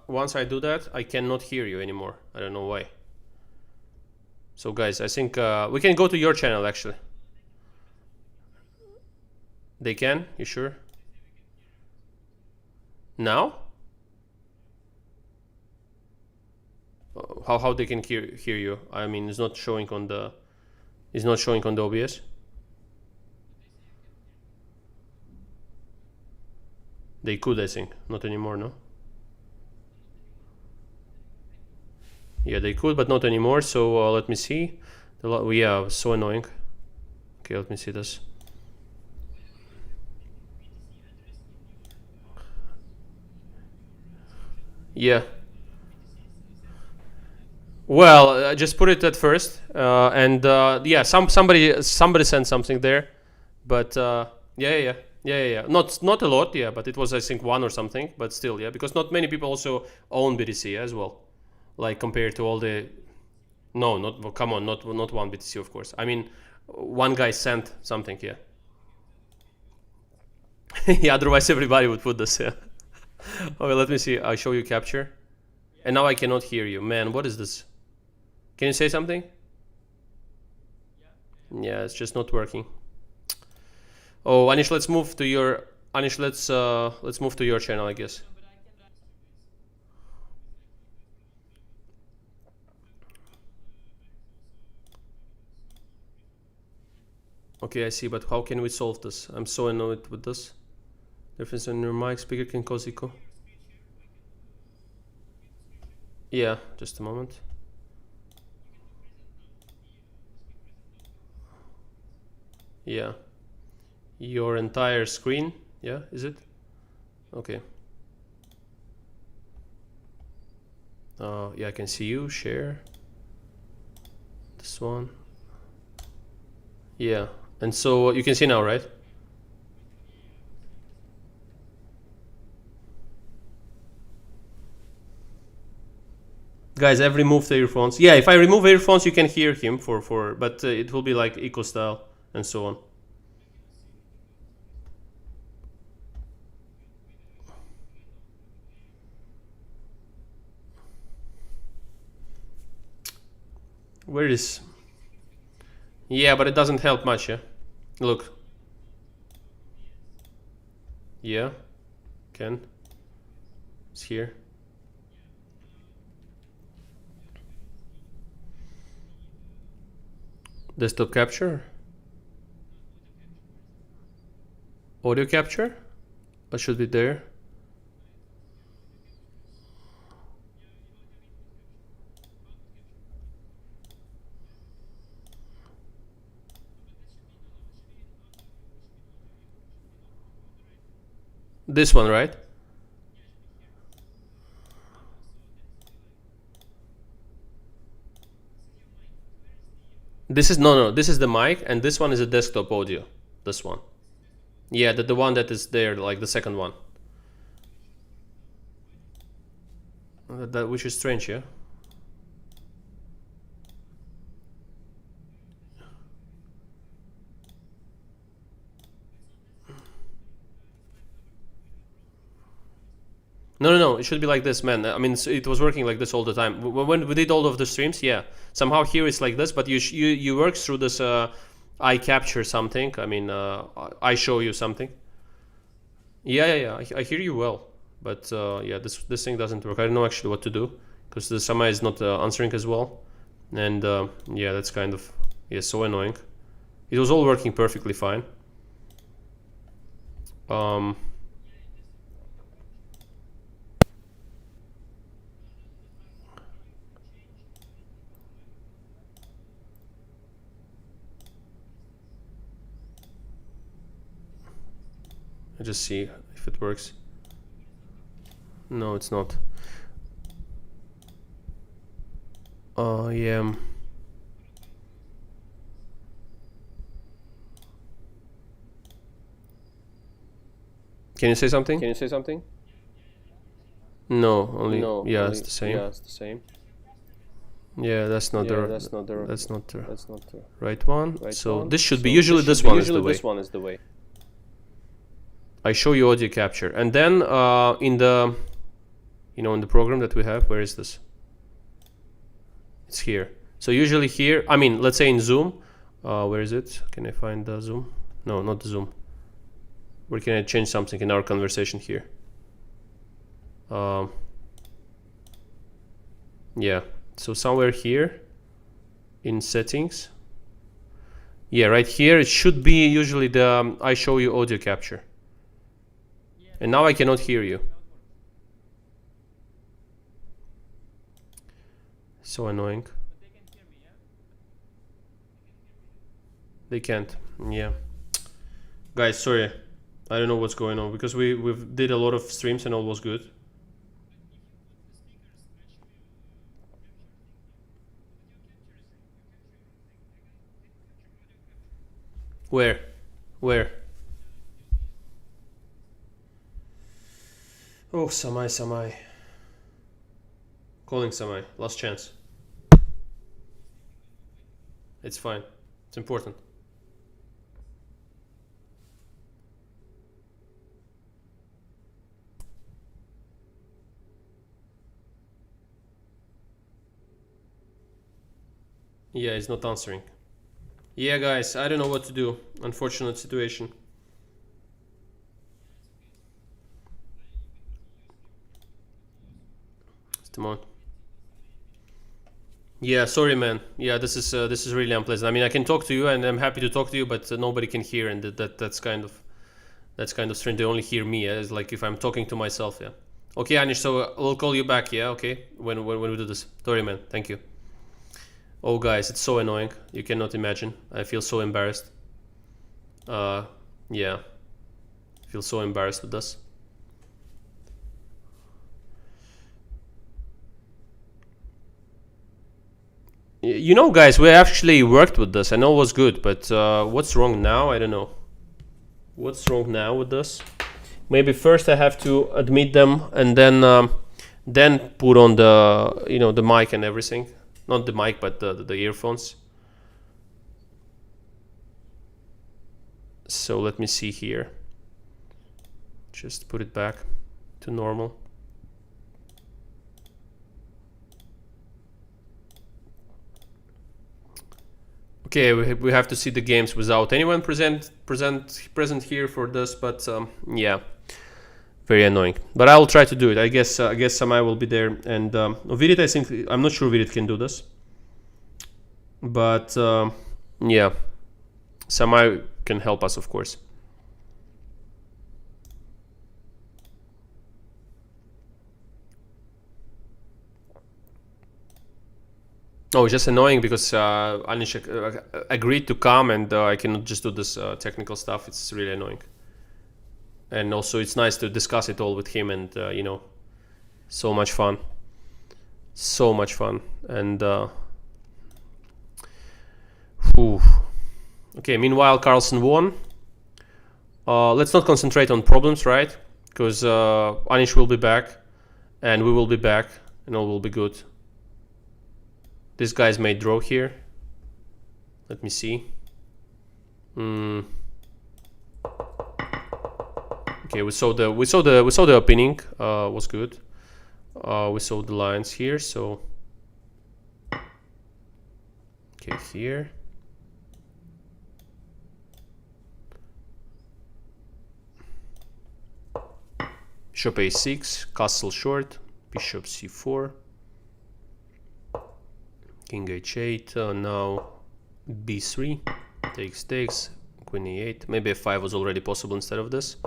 S1: once I do that, I cannot hear you anymore. I don't know why. So guys, I think we can go to your channel actually. They can? You sure? Now? How they can hear you? I mean, it's not showing on the OBS. They could, I think, not anymore, no? Yeah, they could, but not anymore. So let me see. Yeah, so annoying. Okay, let me see this. Yeah. Well, just put it at first, and yeah, somebody sent something there, but yeah. Not a lot, yeah, but it was I think one or something, but still, yeah, because not many people also own BTC as well, like compared to all the. No, not well, come on, not one BTC, of course. I mean, one guy sent something, yeah. Yeah, otherwise everybody would put this, yeah. Okay, let me see. I show you capture, and now I cannot hear you. Man, what is this? Can you say something? Yeah, it's just not working. Oh, Anish, let's move to your let's move to your channel, I guess. Okay, I see, but how can we solve this? I'm so annoyed with this. Difference in your mic speaker can cause echo. Yeah, just a moment. Yeah. Your entire screen, yeah, is it? Okay. Yeah, I can see you, share. This one. Yeah, and so you can see now, right? Guys, I've removed the earphones. Yeah, if I remove earphones, you can hear him but it will be like echo style and so on. Where is? Yeah, but it doesn't help much, yeah? Look. Yeah. Can. It's here. Desktop capture? Audio capture? That should be there. This one, right? This is no, this is the mic, and this one is a desktop audio. This one. Yeah, the one that is there, like the second one. Which is strange, yeah? No, it should be like this, man. I mean, it was working like this all the time. When we did all of the streams, yeah. Somehow here it's like this, but you work through this I capture something. I mean, I show you something. Yeah. I hear you well. But yeah, this thing doesn't work. I don't know actually what to do because the Samai is not answering as well, and yeah, that's kind of so annoying. It was all working perfectly fine. I just see if it works. No, it's not. Yeah. Can you say something?
S4: Can you say something?
S1: No, only
S4: No.
S1: yeah,
S4: only,
S1: it's the same.
S4: Yeah, it's the same.
S1: Yeah, that's not the
S4: That's not the
S1: right one.
S4: right
S1: so
S4: one.
S1: this should
S4: So
S1: be usually this one is the way.
S4: This one is the way.
S1: I show you audio capture, and then in the in the program that we have, where is this? It's here. So usually here, I mean, let's say in Zoom, where is it? Can I find the Zoom? No, not the Zoom. Where can I change something in our conversation here? Yeah, so somewhere here in settings. Yeah, right here it should be usually the I show you audio capture. And now I cannot hear you. So annoying. They can't. Yeah. Guys, sorry. I don't know what's going on because we've did a lot of streams and all was good. Where? Oh, Samai. Calling Samai. Last chance. It's fine. It's important. Yeah, he's not answering. Yeah, guys, I don't know what to do. Unfortunate situation. Timon. Yeah, sorry, man. Yeah, this is really unpleasant. I mean, I can talk to you, and I'm happy to talk to you, but nobody can hear, and that's kind of strange. They only hear me. It's like if I'm talking to myself. Yeah. Okay, Anish. So we'll call you back. Yeah. Okay. When we do this. Sorry, man. Thank you. Oh, guys, it's so annoying. You cannot imagine. I feel so embarrassed. Yeah. I feel so embarrassed with this. You know, guys, we actually worked with this. I know it was good, but what's wrong now? I don't know. What's wrong now with this? Maybe first I have to admit them, and then put on the the mic and everything. Not the mic, but the earphones. So let me see here. Just put it back to normal. Okay, we have to see the games without anyone present here for this, but yeah, very annoying. But I will try to do it. I guess Samai will be there, and Virit, I think I'm not sure Virit can do this, but yeah, Samai can help us, of course. Oh, it's just annoying because Anish agreed to come, and I cannot just do this technical stuff. It's really annoying. And also, it's nice to discuss it all with him, and so much fun. So much fun. And okay, meanwhile, Carlsen won. Let's not concentrate on problems, right? Because Anish will be back, and we will be back, and all will be good. This guy's made draw here. Let me see. Okay, we saw the opening. Was good. We saw the lines here. So okay, here. bishop a6, castle short, bishop c4, king h8, now b3, takes, queen e8, maybe f5 was already possible instead of this.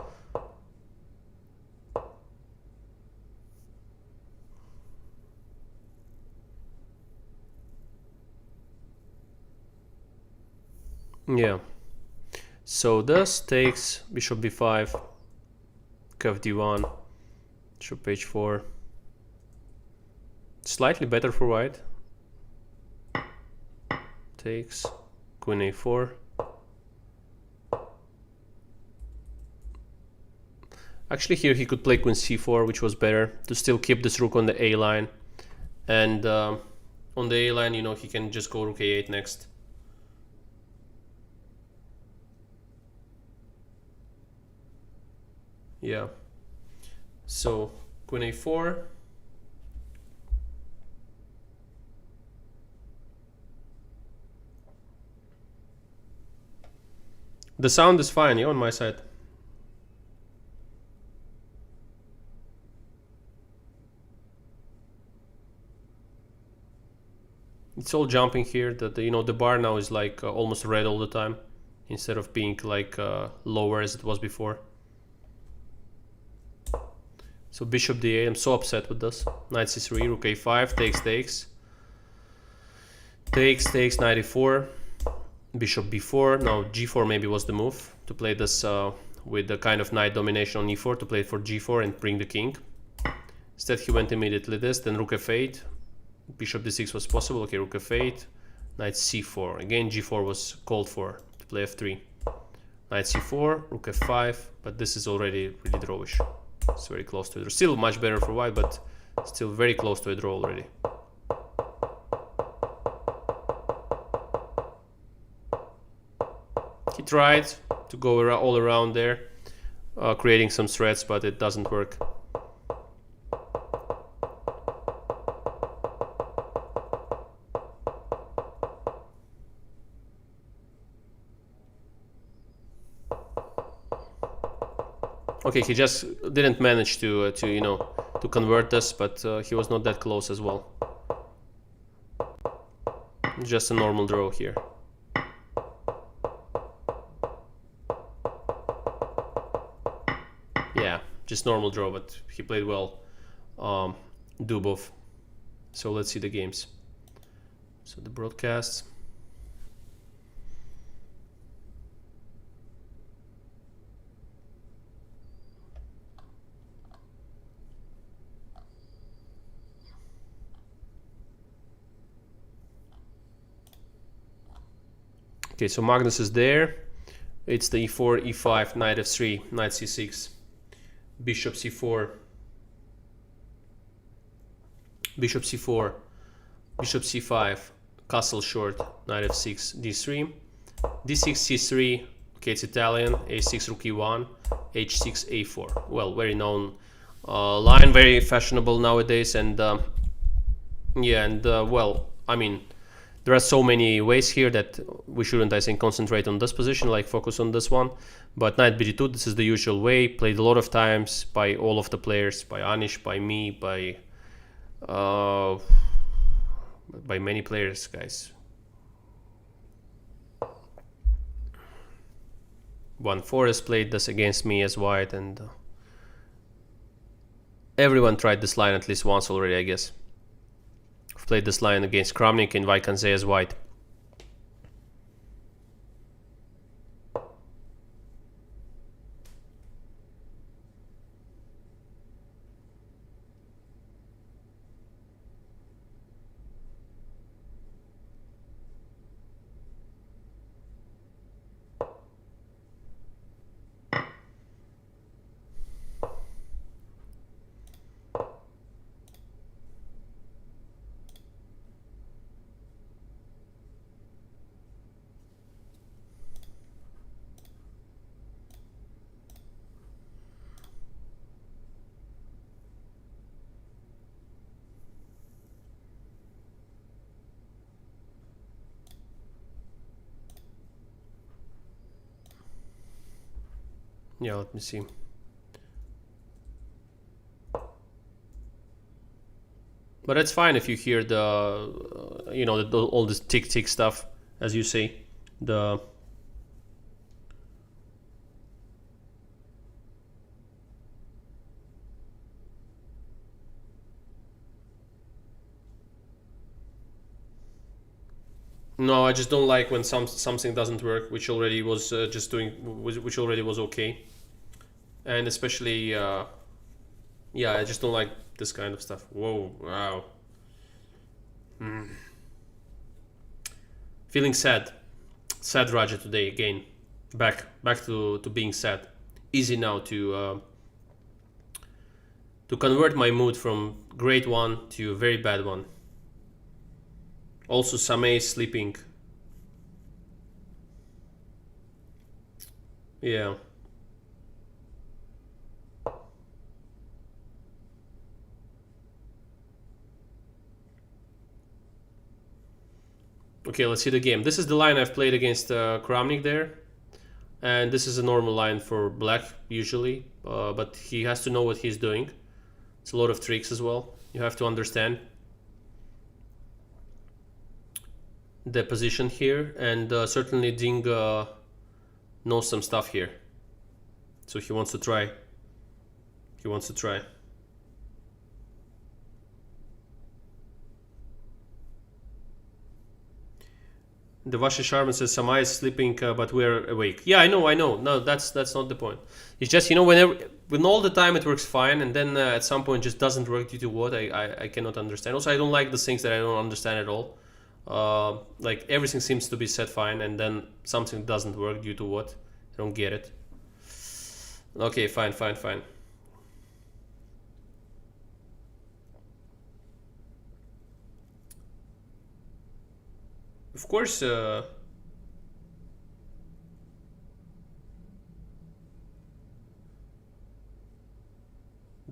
S1: Yeah, so this takes, bishop b5, kf d1, bishop h4, slightly better for white, takes, queen a4, actually here he could play queen c4, which was better to still keep this rook on the a line, and on the a line, you know, he can just go rook a8 next. Yeah, so queen a4, the sound is fine, yeah, on my side. It's all jumping here, that you know, the bar now is like almost red all the time instead of being like lower as it was before. So bishop d8, I'm so upset with this. Knight c3, rook a5, takes, knight e4, bishop b4. Now g4 maybe was the move to play this with the kind of knight domination on e4, to play for g4 and bring the king. Instead he went immediately this, then rook f8, bishop d6 was possible, okay, rook f8, knight c4. Again g4 was called for to play f3. Knight c4, rook f5, but this is already really drawish. It's very close to it. Still much better for white, but still very close to a draw already. He tried to go all around there, creating some threats, but it doesn't work. Okay, he just didn't manage to you know, to convert this, but he was not that close as well. Just a normal draw here. Yeah, just normal draw, but he played well. Dubov. So let's see the games. So the broadcasts. Okay, so Magnus is there. It's the e4, e5, knight f3, knight c6, bishop c4, bishop c4, bishop c5, castle short, knight f6, d3, d6, c3, okay, it's Italian, a6, rook e1, h6, a4. Well, very known line, very fashionable nowadays, and yeah, and well, I mean, there are so many ways here that we shouldn't, I think, concentrate on this position, like focus on this one. But knight bd2, this is the usual way, played a lot of times by all of the players, by Anish, by me, by many players, guys. 1-4 has played this against me as white, and everyone tried this line at least once already, I guess. I've played this line against Kramnik and Vaikanze as white. Yeah, let me see. But it's fine if you hear the, you know, all this tick tick stuff, as you say. The no, I just don't like when something doesn't work, which already was which already was okay, and especially yeah, I just don't like this kind of stuff. Whoa, wow. Feeling sad, Raja today again. Back to being sad. Easy now to convert my mood from great one to a very bad one. Also, Sameh is sleeping. Yeah. Okay, let's see the game. This is the line I've played against Kramnik there. And this is a normal line for black, usually. But he has to know what he's doing. It's a lot of tricks as well. You have to understand the position here. And certainly Ding knows some stuff here. So he wants to try. He wants to try. The Vashi Sharma says Samai is sleeping, but we're awake. Yeah, I know. No, that's not the point. It's just, you know, when all the time it works fine, and then at some point it just doesn't work due to what I cannot understand. Also, I don't like the things that I don't understand at all. Like everything seems to be set fine, and then something doesn't work due to what? I don't get it. Okay, fine. Of course, the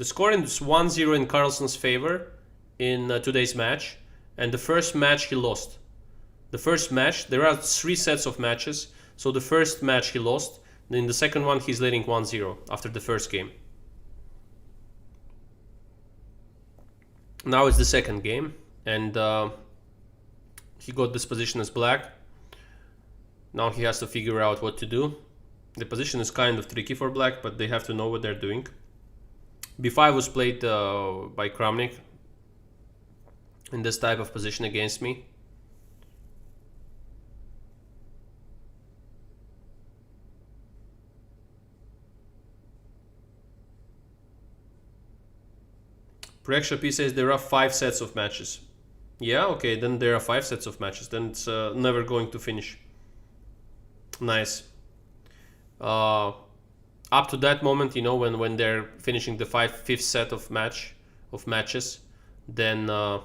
S1: score is 1-0 in Carlsen's favor in today's match, and the first match he lost. The first match, there are 3 sets of matches, so the first match he lost, in the second one he's leading 1-0 after the first game. Now it's the second game, and he got this position as black. Now he has to figure out what to do. The position is kind of tricky for black, but they have to know what they're doing. b5 was played by Kramnik in this type of position against me. Preksha P says there are 5 sets of matches. Yeah, okay, then there are 5 sets of matches. Then it's never going to finish. Nice. Up to that moment, you know, when they're finishing the 5th set of matches, then I'll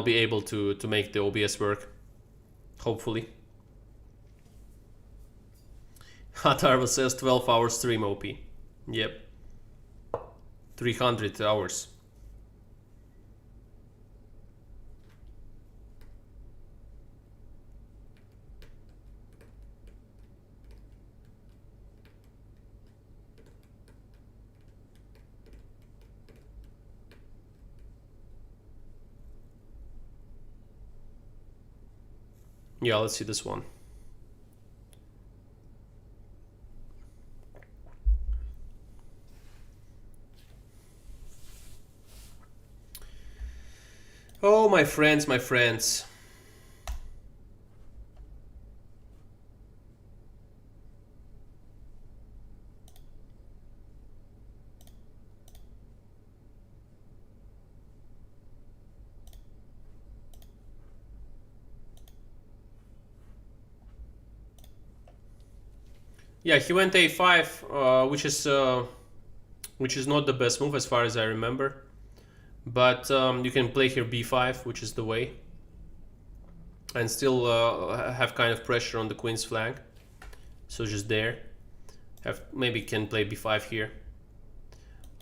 S1: be able to make the OBS work. Hopefully. Hatarva says 12 hours stream OP. Yep. 300 hours. Yeah, let's see this one. Oh, my friends, my friends. Yeah, he went a5, which is not the best move as far as I remember. But you can play here b5, which is the way, and still have kind of pressure on the queen's flank. So just there, maybe can play b5 here.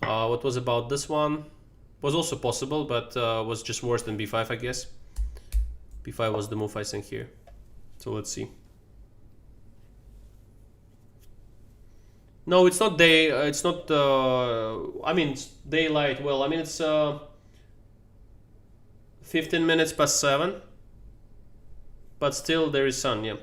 S1: What was about this one? Was also possible, but was just worse than b5, I guess. b5 was the move I think here. So let's see. No, it's not day. It's not. I mean, it's daylight. Well, I mean, it's 15 minutes past 7. But still there is sun, yeah.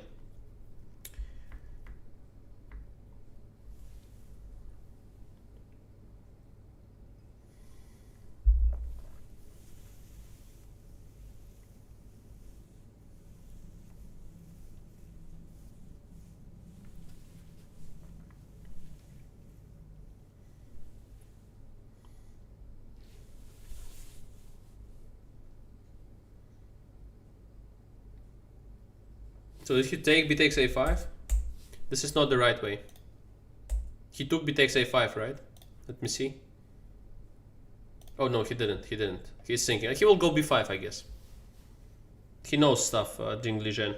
S1: So if you take b takes a5, this is not the right way. He took b takes a5, right? Let me see. Oh no, he didn't. He's thinking. He will go b5, I guess. He knows stuff, Dingligen.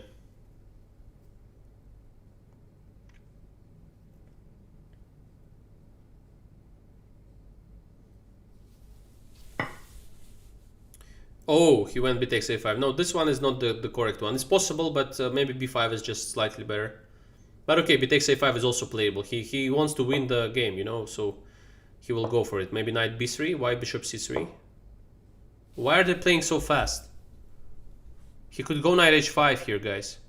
S1: Oh, he went b takes a5. No, this one is not the correct one. It's possible, but maybe b5 is just slightly better. But okay, b takes a5 is also playable. He wants to win the game, you know, so he will go for it. Maybe knight b3. Why bishop c3? Why are they playing so fast? He could go knight h5 here, guys.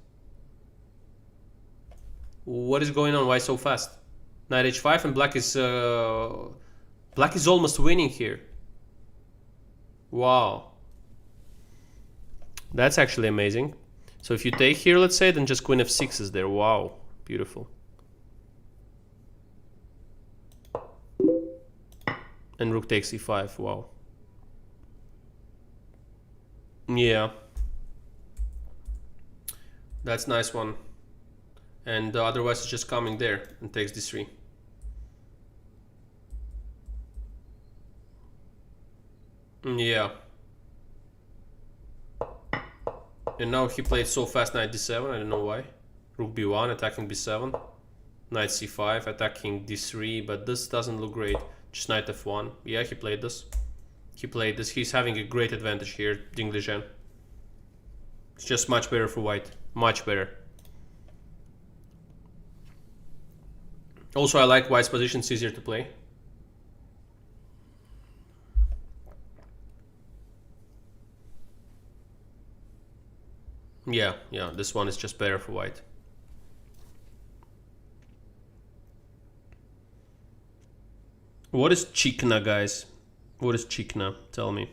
S1: What is going on? Why so fast? Knight h5 and black is almost winning here. Wow. That's actually amazing. So if you take here, let's say, then just queen f6 is there. Wow, beautiful. And rook takes e5. Wow. Yeah. That's nice one. And otherwise it's just coming there and takes d3. Yeah. And now he played so fast knight d7, I don't know why. Rook b1, attacking b7. Knight c5, attacking d3, but this doesn't look great. Just knight f1. Yeah, he played this. He's having a great advantage here, Dingligen. It's just much better for white. Much better. Also, I like white's position, it's easier to play. Yeah, this one is just better for white. What is Chikna, guys? What is Chikna? Tell me.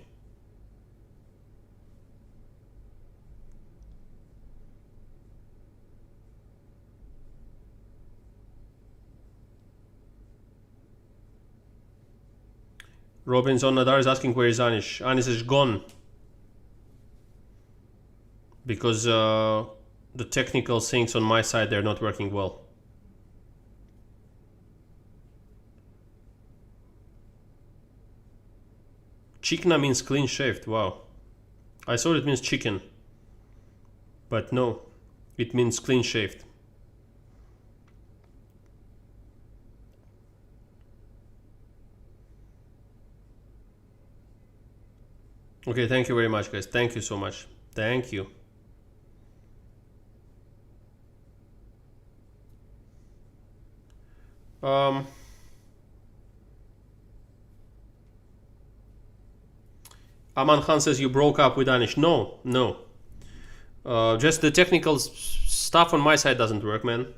S1: Robinson Nadar is asking where is Anish. Anish is gone. Because the technical things on my side, they're not working well. Chikna means clean shaved. Wow. I thought it means chicken. But no, it means clean shaved. Okay, thank you very much, guys. Thank you so much. Thank you. Aman Khan says you broke up with Anish. No. Just the technical stuff on my side doesn't work, man.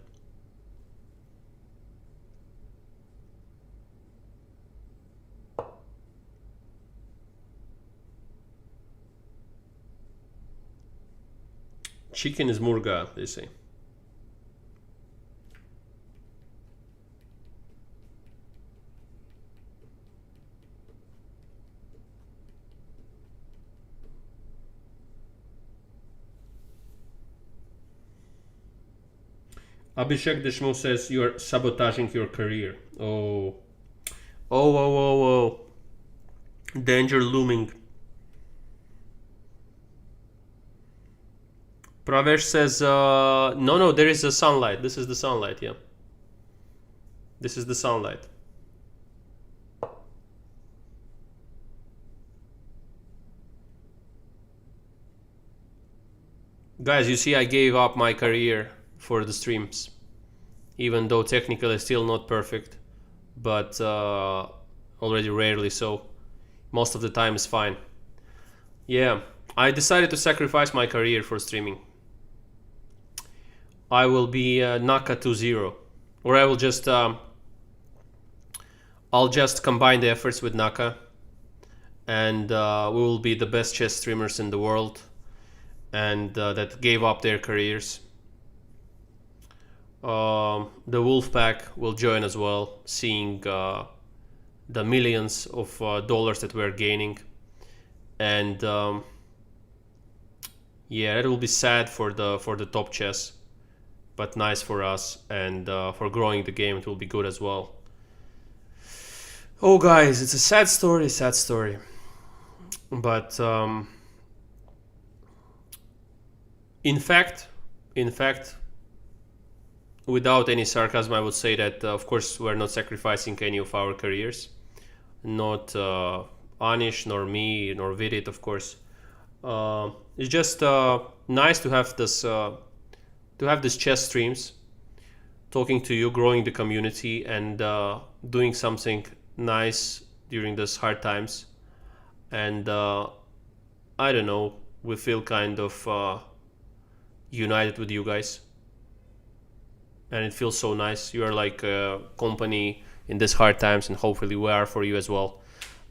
S1: Chicken is murga, they say. Abhishek Deshmo says you're sabotaging your career. Oh. Danger looming. Pravesh says, no, there is a sunlight. This is the sunlight, yeah. This is the sunlight. Guys, you see, I gave up my career for the streams. Even though technically still not perfect. But already rarely so. Most of the time is fine. Yeah. I decided to sacrifice my career for streaming. I will be Naka 2-0, or I will just I'll just combine the efforts with Naka, and we will be the best chess streamers in the world, and that gave up their careers. The Wolfpack will join as well, seeing the millions of dollars that we're gaining, and yeah, it will be sad for the top chess, but nice for us, and for growing the game it will be good as well. Oh guys, it's a sad story, but in fact, without any sarcasm, I would say that of course we're not sacrificing any of our careers, not Anish, nor me, nor Vidit, of course. It's just nice to have this chess streams, talking to you, growing the community, and doing something nice during these hard times. And I don't know, we feel kind of united with you guys, and it feels so nice. You are like a company in these hard times, and hopefully we are for you as well.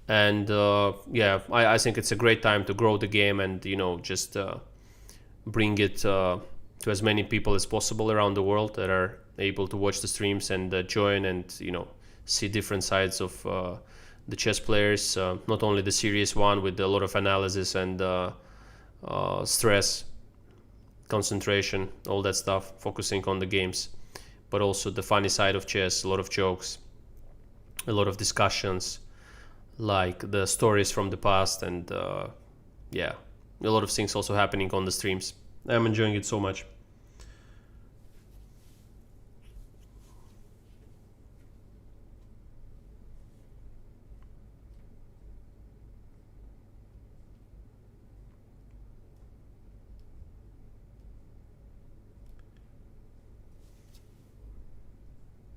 S1: And yeah, I think it's a great time to grow the game, and just bring it to as many people as possible around the world that are able to watch the streams and join, and see different sides of the chess players, not only the serious one with a lot of analysis and stress, concentration, all that stuff, focusing on the games, but also the funny side of chess, a lot of jokes, a lot of discussions, like the stories from the past, and yeah, a lot of things also happening on the streams. I'm enjoying it so much.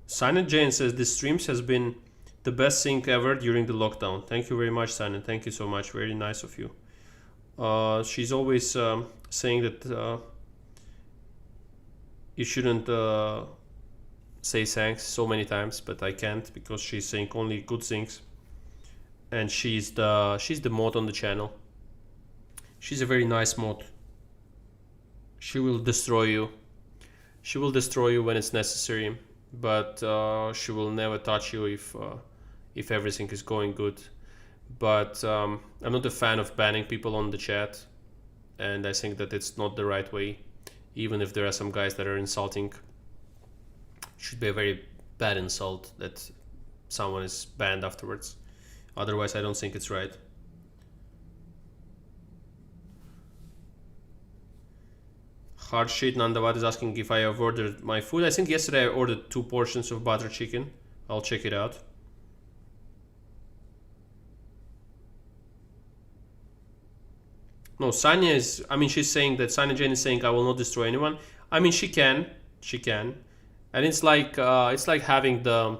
S1: Silent Jane says the streams has been the best thing ever during the lockdown. Thank you very much, Silent. Thank you so much. Very nice of you. She's always saying that you shouldn't say thanks so many times, but I can't, because she's saying only good things. And she's the mod on the channel. She's a very nice mod. She will destroy you. She will destroy you when it's necessary, but she will never touch you if everything is going good. But I'm not a fan of banning people on the chat, and I think that it's not the right way. Even if there are some guys that are insulting, it should be a very bad insult that someone is banned afterwards. Otherwise, I don't think it's right. Hard shit. Nandavat is asking if I have ordered my food. I think yesterday I ordered 2 portions of butter chicken. I'll check it out. No, Sanya is, she's saying that Sanya Jane is saying I will not destroy anyone. She can, and it's like having the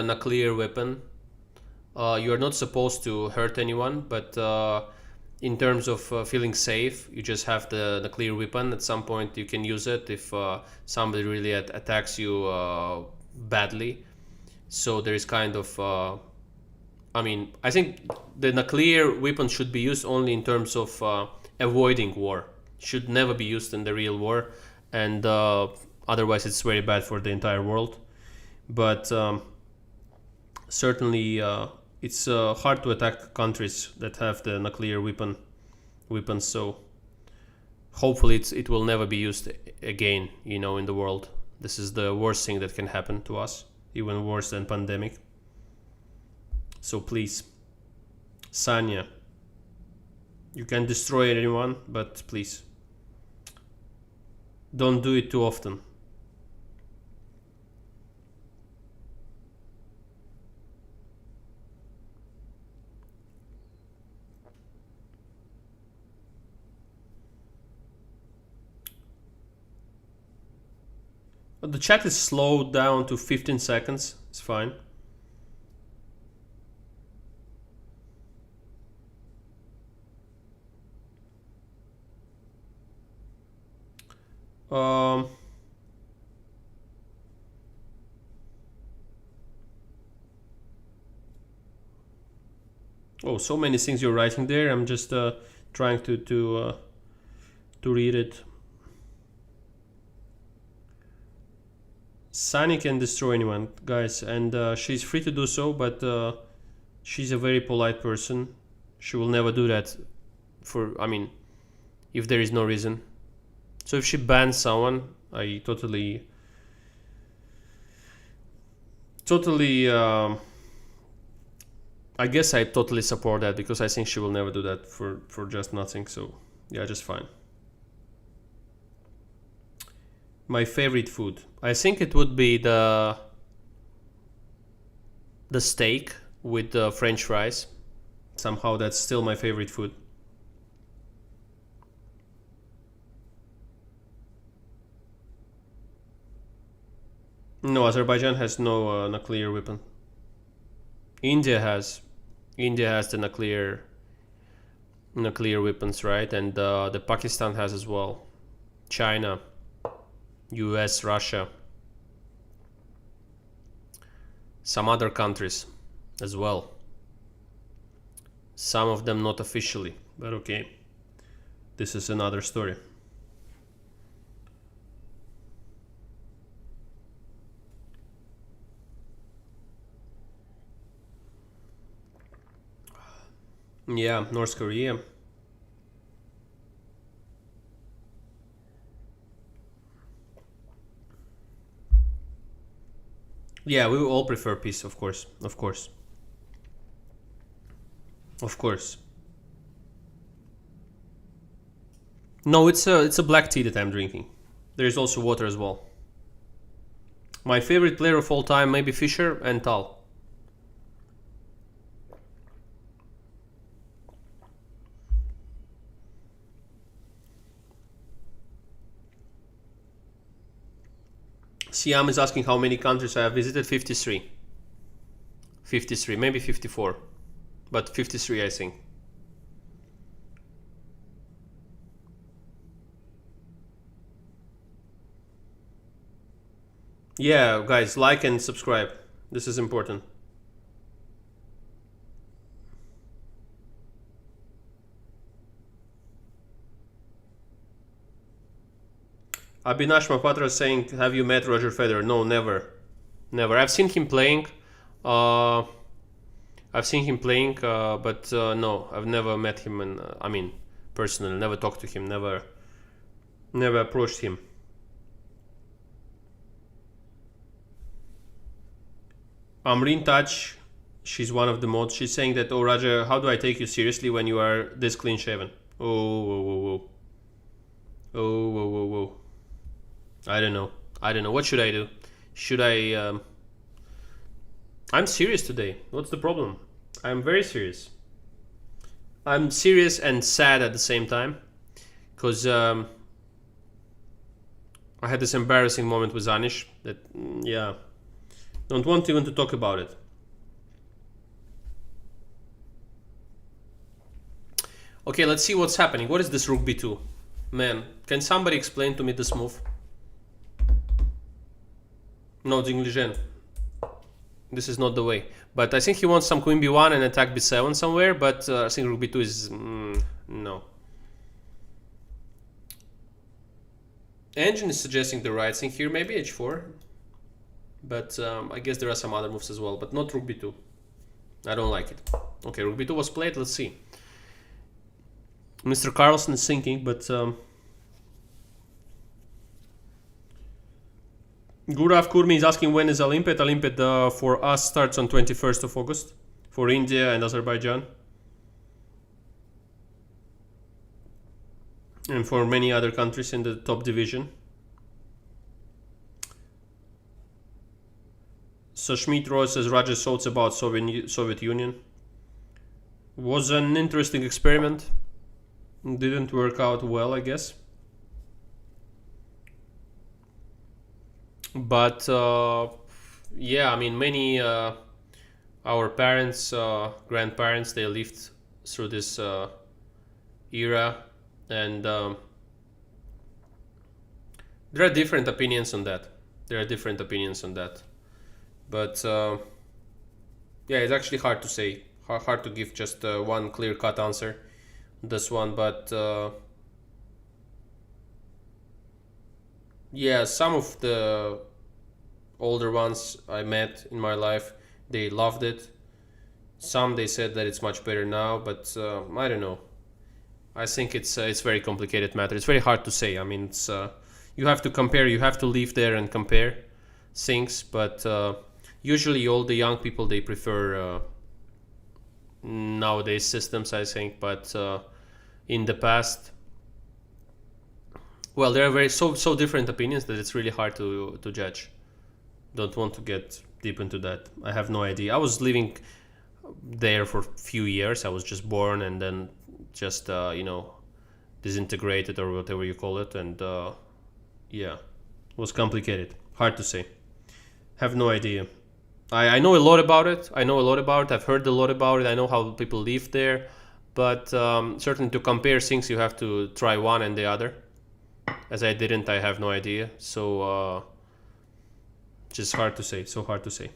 S1: nuclear weapon. You are not supposed to hurt anyone, but in terms of feeling safe, you just have the nuclear weapon. At some point you can use it if somebody really attacks you badly. So there is kind of I think the nuclear weapon should be used only in terms of avoiding war. Should never be used in the real war, and otherwise it's very bad for the entire world. But certainly it's hard to attack countries that have the nuclear weapons. So hopefully it will never be used again, in the world. This is the worst thing that can happen to us, even worse than pandemic. So please, Sanya, you can destroy anyone, but please don't do it too often. The chat is slowed down to 15 seconds. It's fine. Um, oh, so many things you're writing there. I'm just trying to read it. Sunny can destroy anyone, guys, and she's free to do so, but she's a very polite person. She will never do that if there is no reason. So if she bans someone, I totally I guess I totally support that, because I think she will never do that for just nothing. So yeah, just fine. My favorite food, I think it would be the steak with the French fries. Somehow that's still my favorite food. No, Azerbaijan has no nuclear weapon. India has the nuclear weapons, right? And the Pakistan has as well. China, US, Russia, some other countries as well. Some of them not officially, but okay. This is another story. Yeah, North Korea. Yeah, we all prefer peace, of course. Of course. Of course. No, it's a black tea that I'm drinking. There is also water as well. My favorite player of all time, maybe Fischer and Tal. Siam is asking how many countries I have visited. 53. 53, maybe 54. But 53, I think. Yeah, guys, like and subscribe. This is important. Abhinash Mahapatra is saying, have you met Roger Federer? No, never. Never. I've seen him playing. But no, I've never met him, and personally, never talked to him, never approached him. Amrin Taj, she's one of the mods. She's saying that, oh Raja, how do I take you seriously when you are this clean shaven? Oh, whoa, whoa, whoa. Oh, whoa, whoa, whoa. I don't know. What should I do? Should I... I'm serious today. What's the problem? I'm very serious. I'm serious and sad at the same time. Because I had this embarrassing moment with Anish that, yeah... Don't want even to talk about it. Okay, let's see what's happening. What is this Rook B2? Man, can somebody explain to me this move? No, Dingligen. This is not the way. But I think he wants some Queen B1 and attack B7 somewhere, but I think Rook B2 is... no. Engine is suggesting the right thing here, maybe H4. But I guess there are some other moves as well, but not Rook B2. I don't like it. Okay, Rook B2 was played, let's see. Mr. Carlsen is thinking, but... Gurav Kurmi is asking when is Olympiad. Olympiad for us starts on 21st of August. For India and Azerbaijan. And for many other countries in the top division. So Schmidt Roy says Roger's thoughts about Soviet Union. Was an interesting experiment. Didn't work out well, I guess. But yeah, many our parents, grandparents, they lived through this era, and There are different opinions on that. There are different opinions on that. But yeah, it's actually hard to say. Hard to give just one clear-cut answer. This one, but yeah, some of the older ones I met in my life, they loved it. Some they said that it's much better now, but I don't know. I think it's very complicated matter. It's very hard to say. I mean, it's you have to compare. You have to live there and compare things. But usually, all the young people they prefer nowadays systems, I think. But in the past, well, there are very so different opinions that it's really hard to judge. Don't want to get deep into that. I have no idea. I was living there for a few years. I was just born and then just disintegrated or whatever you call it, and yeah, it was complicated, hard to say. Have no idea. I know a lot about it. I've heard a lot about it. I know how people live there, but certainly to compare things you have to try one and the other. As I didn't, I have no idea. So just hard to say. So hard to say.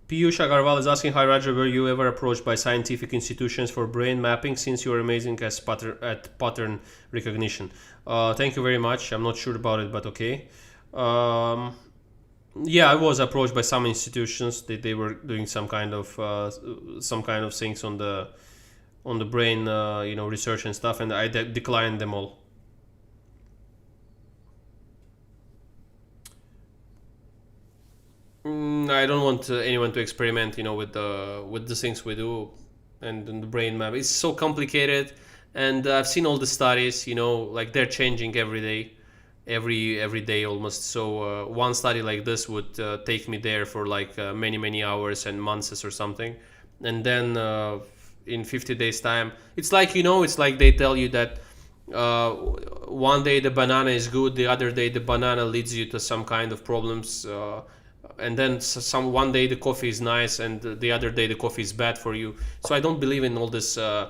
S1: Piyush Agarwal is asking, hi Roger, were you ever approached by scientific institutions for brain mapping since you are amazing at pattern recognition? Thank you very much. I'm not sure about it, but okay. Yeah, I was approached by some institutions. They were doing some kind of things on the brain, research and stuff, and I declined them all. I don't want anyone to experiment, with the things we do, and the brain map. It's so complicated, and I've seen all the studies. Like they're changing every day, every day almost. So one study like this would take me there for like many hours and months or something, and then in 50 days time, it's like it's like they tell you that one day the banana is good, the other day the banana leads you to some kind of problems. And then one day the coffee is nice and the other day the coffee is bad for you. So I don't believe in all this. I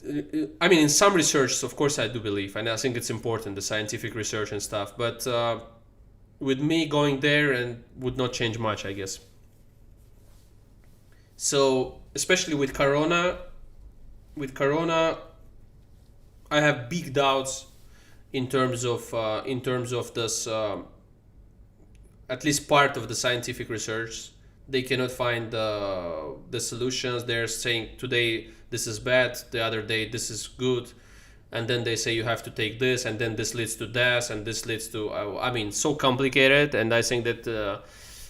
S1: mean, in some research, of course, I do believe, and I think it's important, the scientific research and stuff. But with me going there and would not change much, I guess. So especially with Corona, I have big doubts in terms of this. At least part of the scientific research, they cannot find the solutions. They're saying today this is bad, the other day this is good, and then they say you have to take this, and then this leads to this, and this leads to so complicated. And I think that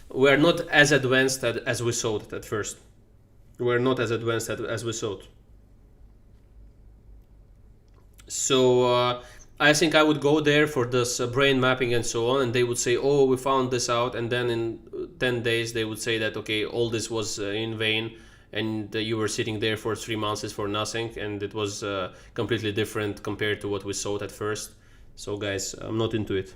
S1: we're not as advanced as we thought at first. We're not as advanced as we thought. So I think I would go there for this brain mapping and so on, and they would say, oh, we found this out, and then in 10 days they would say that, okay, all this was in vain, and you were sitting there for 3 months for nothing, and it was completely different compared to what we thought at first. So guys, I'm not into it.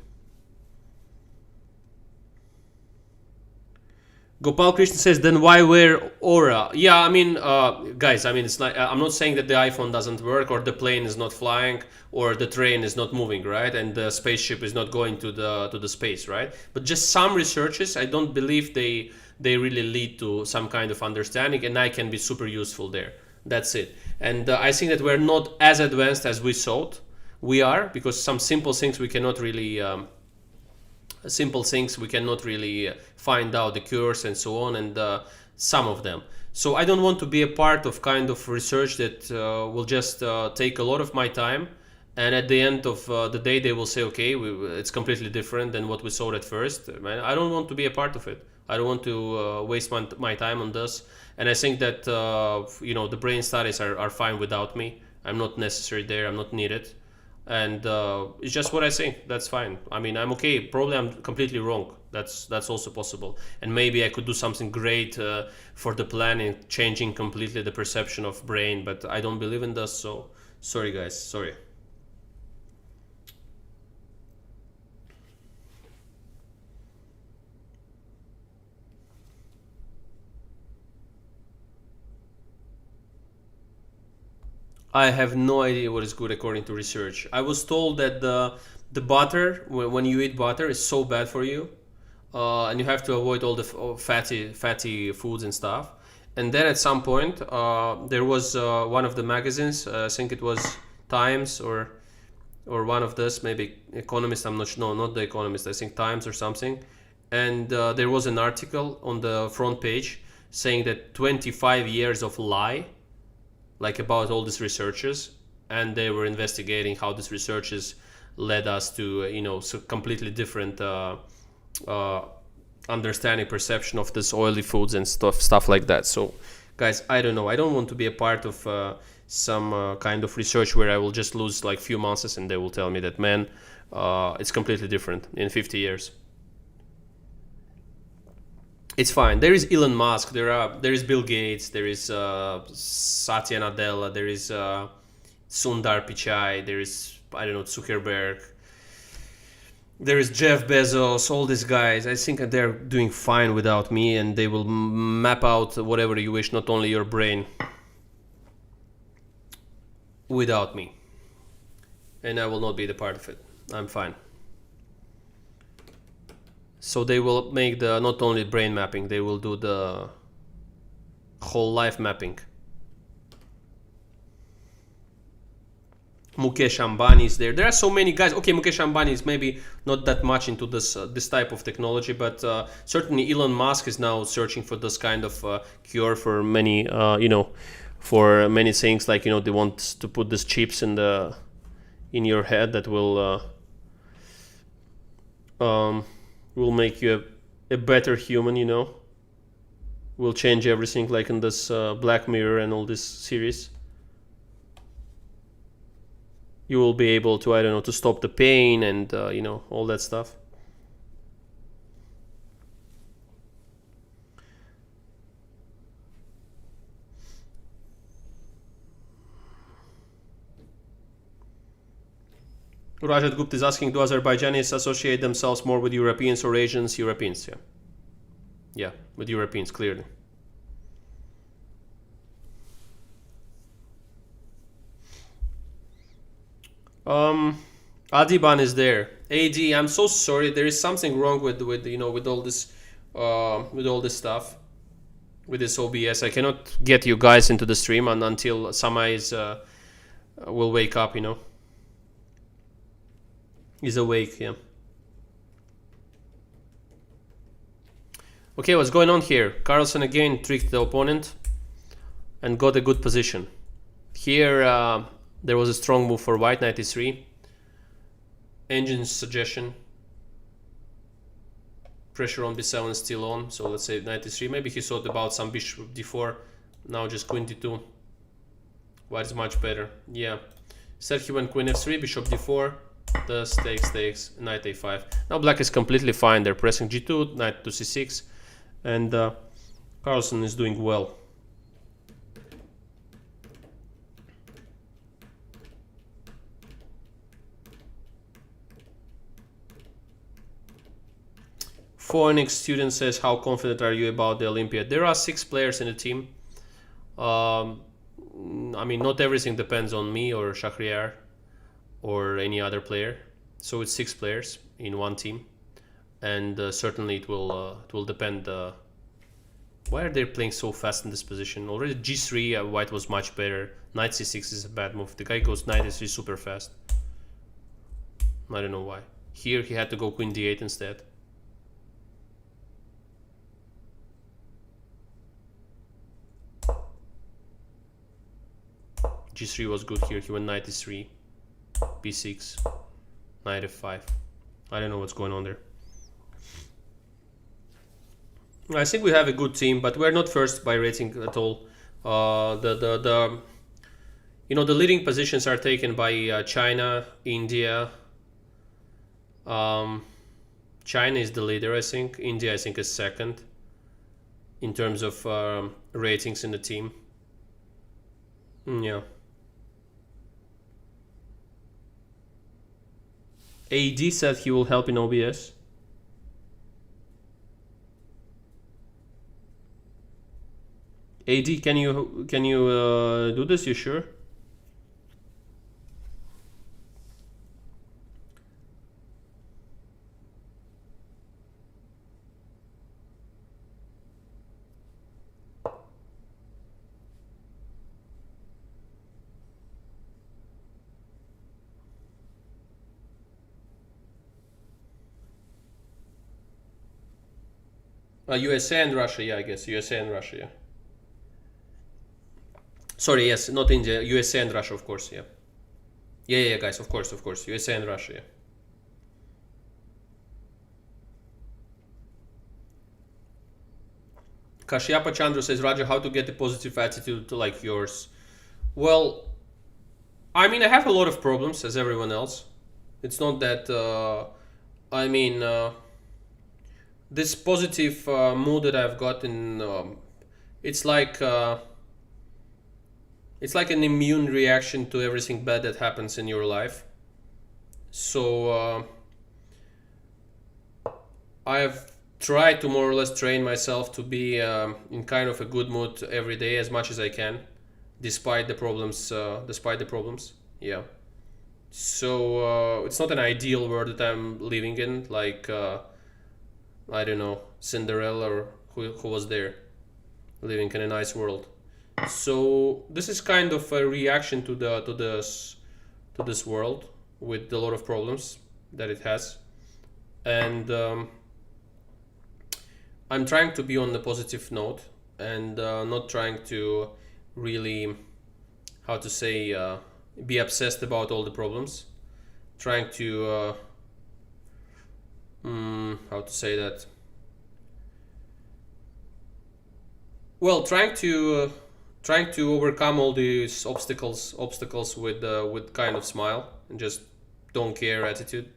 S1: Gopal Krishna says, then why wear Aura? Yeah, I mean, guys, it's like, I'm not saying that the iPhone doesn't work, or the plane is not flying, or the train is not moving, right? And the spaceship is not going to the space, right? But just some researches, I don't believe they really lead to some kind of understanding, and I can be super useful there. That's it. And I think that we're not as advanced as we thought we are, because some simple things we cannot really find out the cures and so on, and some of them. So I don't want to be a part of kind of research that will just take a lot of my time, and at the end of the day they will say, okay, it's completely different than what we saw at first. I don't want to be a part of it. I don't want to waste my time on this. And I think that the brain studies are fine without me. I'm not necessary there. I'm not needed. And it's just what I think. That's fine. I'm okay. Probably I'm completely wrong. That's also possible. And maybe I could do something great for the planet, changing completely the perception of brain. But I don't believe in this. So sorry, guys. Sorry. I have no idea what is good according to research. I was told that the butter, when you eat butter, is so bad for you, and you have to avoid all the fatty foods and stuff. And then at some point, there was one of the magazines, I think it was Times or one of this, maybe Economist. I'm not sure. No, not the Economist. I think Times or something. And there was an article on the front page saying that 25 years of lie, like about all these researchers, and they were investigating how these researchers led us to so completely different understanding, perception of this oily foods and stuff like that. So guys, I don't know, I don't want to be a part of some kind of research where I will just lose like few months and they will tell me that, man, it's completely different in 50 years. It's fine. There is Elon Musk, there is Bill Gates, there is Satya Nadella, there is Sundar Pichai, there is, I don't know, Zuckerberg, there is Jeff Bezos, all these guys. I think they're doing fine without me, and they will map out whatever you wish, not only your brain, without me. And I will not be the part of it. I'm fine. So they will make the not only brain mapping, they will do the whole life mapping. Mukesh Ambani is there. There are so many guys. Okay, Mukesh Ambani is maybe not that much into this type of technology, but certainly Elon Musk is now searching for this kind of cure for many, for many things. Like they want to put these chips in your head that will make you a better human. Will change everything, like in this Black Mirror and all this series. You will be able to, I don't know, to stop the pain and, all that stuff. Rajat Gupta is asking, do Azerbaijanis associate themselves more with Europeans or Asians? Europeans, yeah. Yeah, with Europeans, clearly. Adiban is there. AD, I'm so sorry. There is something wrong with all this stuff, with this OBS. I cannot get you guys into the stream until some eyes will wake up. Is awake, yeah. Okay, what's going on here? Carlsen again tricked the opponent and got a good position. Here there was a strong move for white, 93. Engine's suggestion. Pressure on b7 is still on, so let's say 93. Maybe he thought about some bishop d4. Now just queen d2. White is much better. Yeah. Instead he went queen f3, bishop d4. Thus takes, knight a5. Now black is completely fine. They're pressing g2, knight to c6. And Carlsen is doing well. Phoenix student says, how confident are you about the Olympiad? There are 6 players in the team. I mean, not everything depends on me or Shahriar or any other player. So it's 6 players in one team. And certainly it will depend. Why are they playing so fast in this position? Already g3, white was much better. Knight c6 is a bad move. The guy goes knight s3 super fast. I don't know why. Here he had to go queen d8 instead. g3 was good here. He went knight e3, b6, knight f5. I don't know what's going on there. I think we have a good team, but we're not first by rating at all. The leading positions are taken by China, India. China is the leader, I think. India, I think, is second in terms of ratings in the team. Yeah. AD said he will help in OBS. AD, can you do this? You sure? USA and Russia, yeah, I guess. USA and Russia, yeah. Sorry, yes, not India. USA and Russia, of course, yeah. Yeah, guys, of course. USA and Russia, yeah. Kashyapa Chandra says, Raja, how to get a positive attitude to like yours? Well, I mean, I have a lot of problems as everyone else. It's not that, this positive mood that I've gotten, it's like an immune reaction to everything bad that happens in your life. So I have tried to more or less train myself to be in kind of a good mood every day as much as I can, despite the problems. Yeah. So it's not an ideal world that I'm living in, like I don't know, Cinderella or who was there, living in a nice world. So this is kind of a reaction to this world with a lot of problems that it has, and I'm trying to be on the positive note and not trying to really, how to say, be obsessed about all the problems. Trying to, how to say that? Well, trying to overcome all these obstacles with kind of smile and just don't care attitude.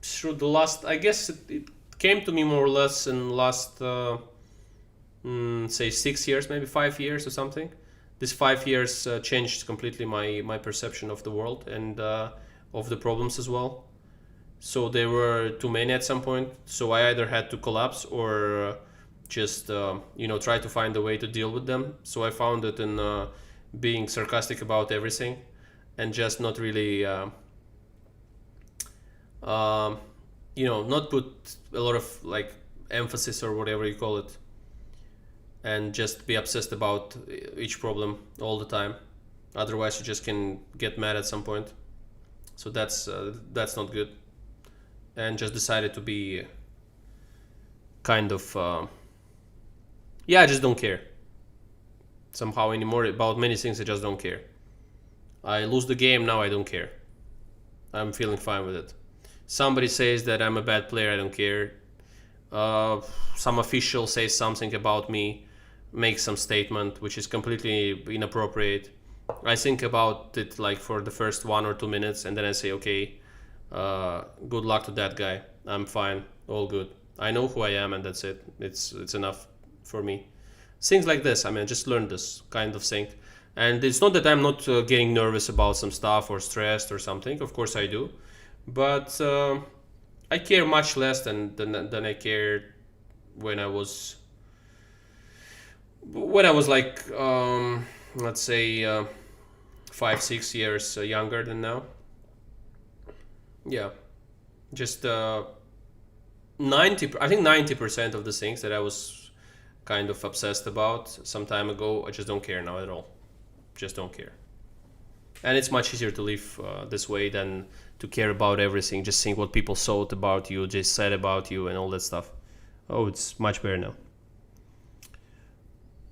S1: Through the last, I guess it came to me more or less in last say 6 years, maybe 5 years or something. This 5 years changed completely my perception of the world and of the problems as well. So there were too many at some point, so I either had to collapse or just try to find a way to deal with them. So I found it in being sarcastic about everything and just not really not put a lot of like emphasis or whatever you call it, and just be obsessed about each problem all the time. Otherwise you just can get mad at some point. So that's not good. And just decided to be kind of I just don't care somehow anymore about many things. I just don't care. I lose the game, now I don't care. I'm feeling fine with it. Somebody says that I'm a bad player, I don't care. Some official says something about me, makes some statement which is completely inappropriate. I think about it like for the first 1 or 2 minutes, and then I say, okay, good luck to that guy. I'm fine, all good. I know who I am, and that's it. It's enough for me. Things like this. I mean, I just learned this kind of thing. And it's not that I'm not getting nervous about some stuff or stressed or something. Of course I do. But I care much less than I cared when I was like let's say 5-6 years younger than now. Yeah, just 90% of the things that I was kind of obsessed about some time ago, I just don't care now at all. Just don't care. And it's much easier to live this way than to care about everything, just think what people thought about you, just said about you and all that stuff. Oh, it's much better now.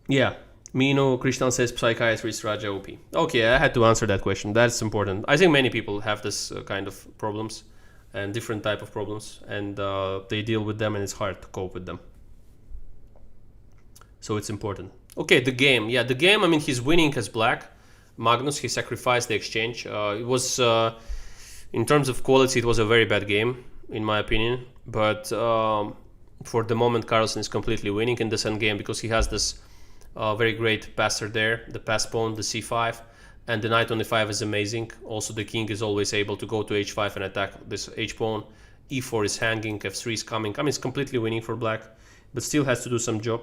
S1: Yeah. Mino Krishnan says psychiatrist Raja OP. Okay, I had to answer that question. That's important. I think many people have this kind of problems and different type of problems, and they deal with them and it's hard to cope with them. So it's important. Okay, the game. Yeah, the game, I mean, he's winning as black. Magnus, he sacrificed the exchange. It was, in terms of quality, it was a very bad game, in my opinion. But for the moment, Carlsen is completely winning in this endgame because he has this very great passer there, the pass pawn, the c5, and the knight on e5 is amazing. Also, the king is always able to go to h5 and attack this h-pawn. e4 is hanging, f3 is coming. I mean, it's completely winning for black, but still has to do some job.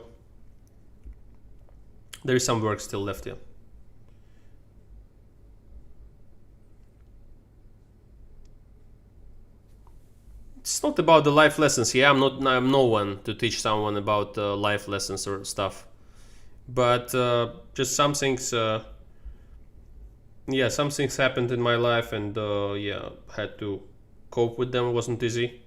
S1: There is some work still left, yeah. It's not about the life lessons. Yeah, I'm no one to teach someone about life lessons or stuff. But just some things, yeah, some things happened in my life, and yeah, had to cope with them. It wasn't easy.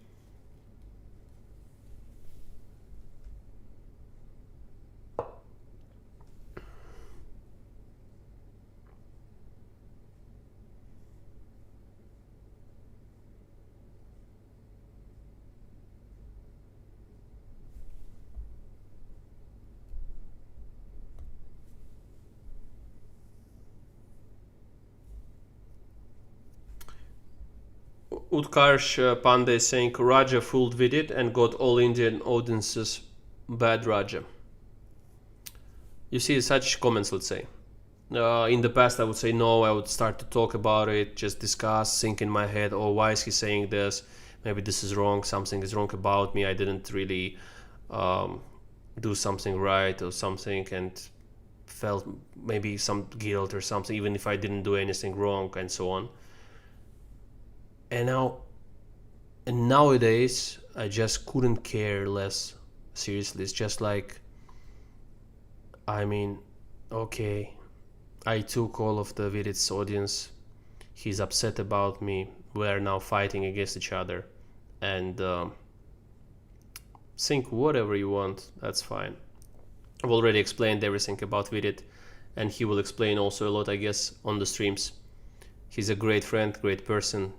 S1: Utkarsh Pandey is saying Raja fooled with it and got all Indian audiences bad Raja. You see such comments, let's say. In the past I would say no, I would start to talk about it, just discuss, think in my head, oh, why is he saying this? Maybe this is wrong, something is wrong about me, I didn't really do something right or something, and felt maybe some guilt or something, even if I didn't do anything wrong, and so on. And nowadays I just couldn't care less. Seriously, it's just like, I mean, okay, I took all of the Vidit's audience, he's upset about me, we're now fighting against each other, and think whatever you want, that's fine. I've already explained everything about Vidit, and he will explain also a lot, I guess, on the streams. He's a great friend, great person,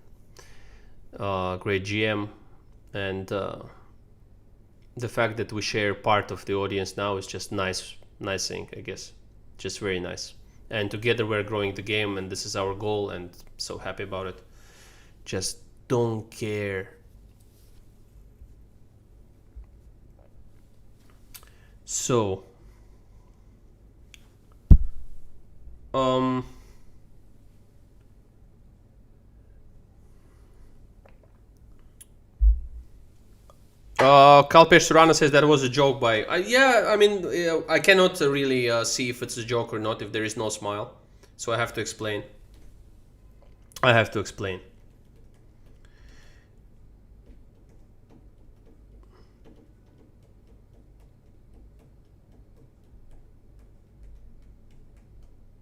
S1: great GM, and the fact that we share part of the audience now is just nice thing, I guess, just very nice. And together we're growing the game, and this is our goal, and so happy about it. Just don't care. So Kalpesh Surana says that was a joke by... yeah, I mean, I cannot really see if it's a joke or not if there is no smile. So I have to explain.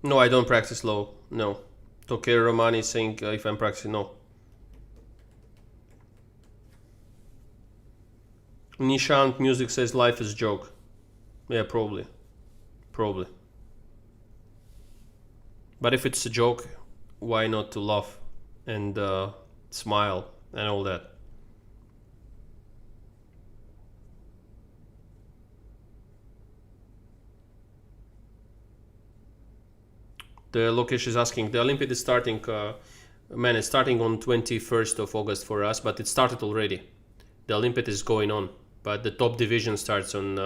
S1: No, I don't practice law. No. Tokyo Romani saying if I'm practicing, no. Nishant Music says life is joke. Yeah, probably. But if it's a joke, why not to laugh and smile and all that? The Lokesh is asking, the Olympiad is starting, it's starting on 21st of August for us, but it started already. The Olympiad is going on, but the top division starts on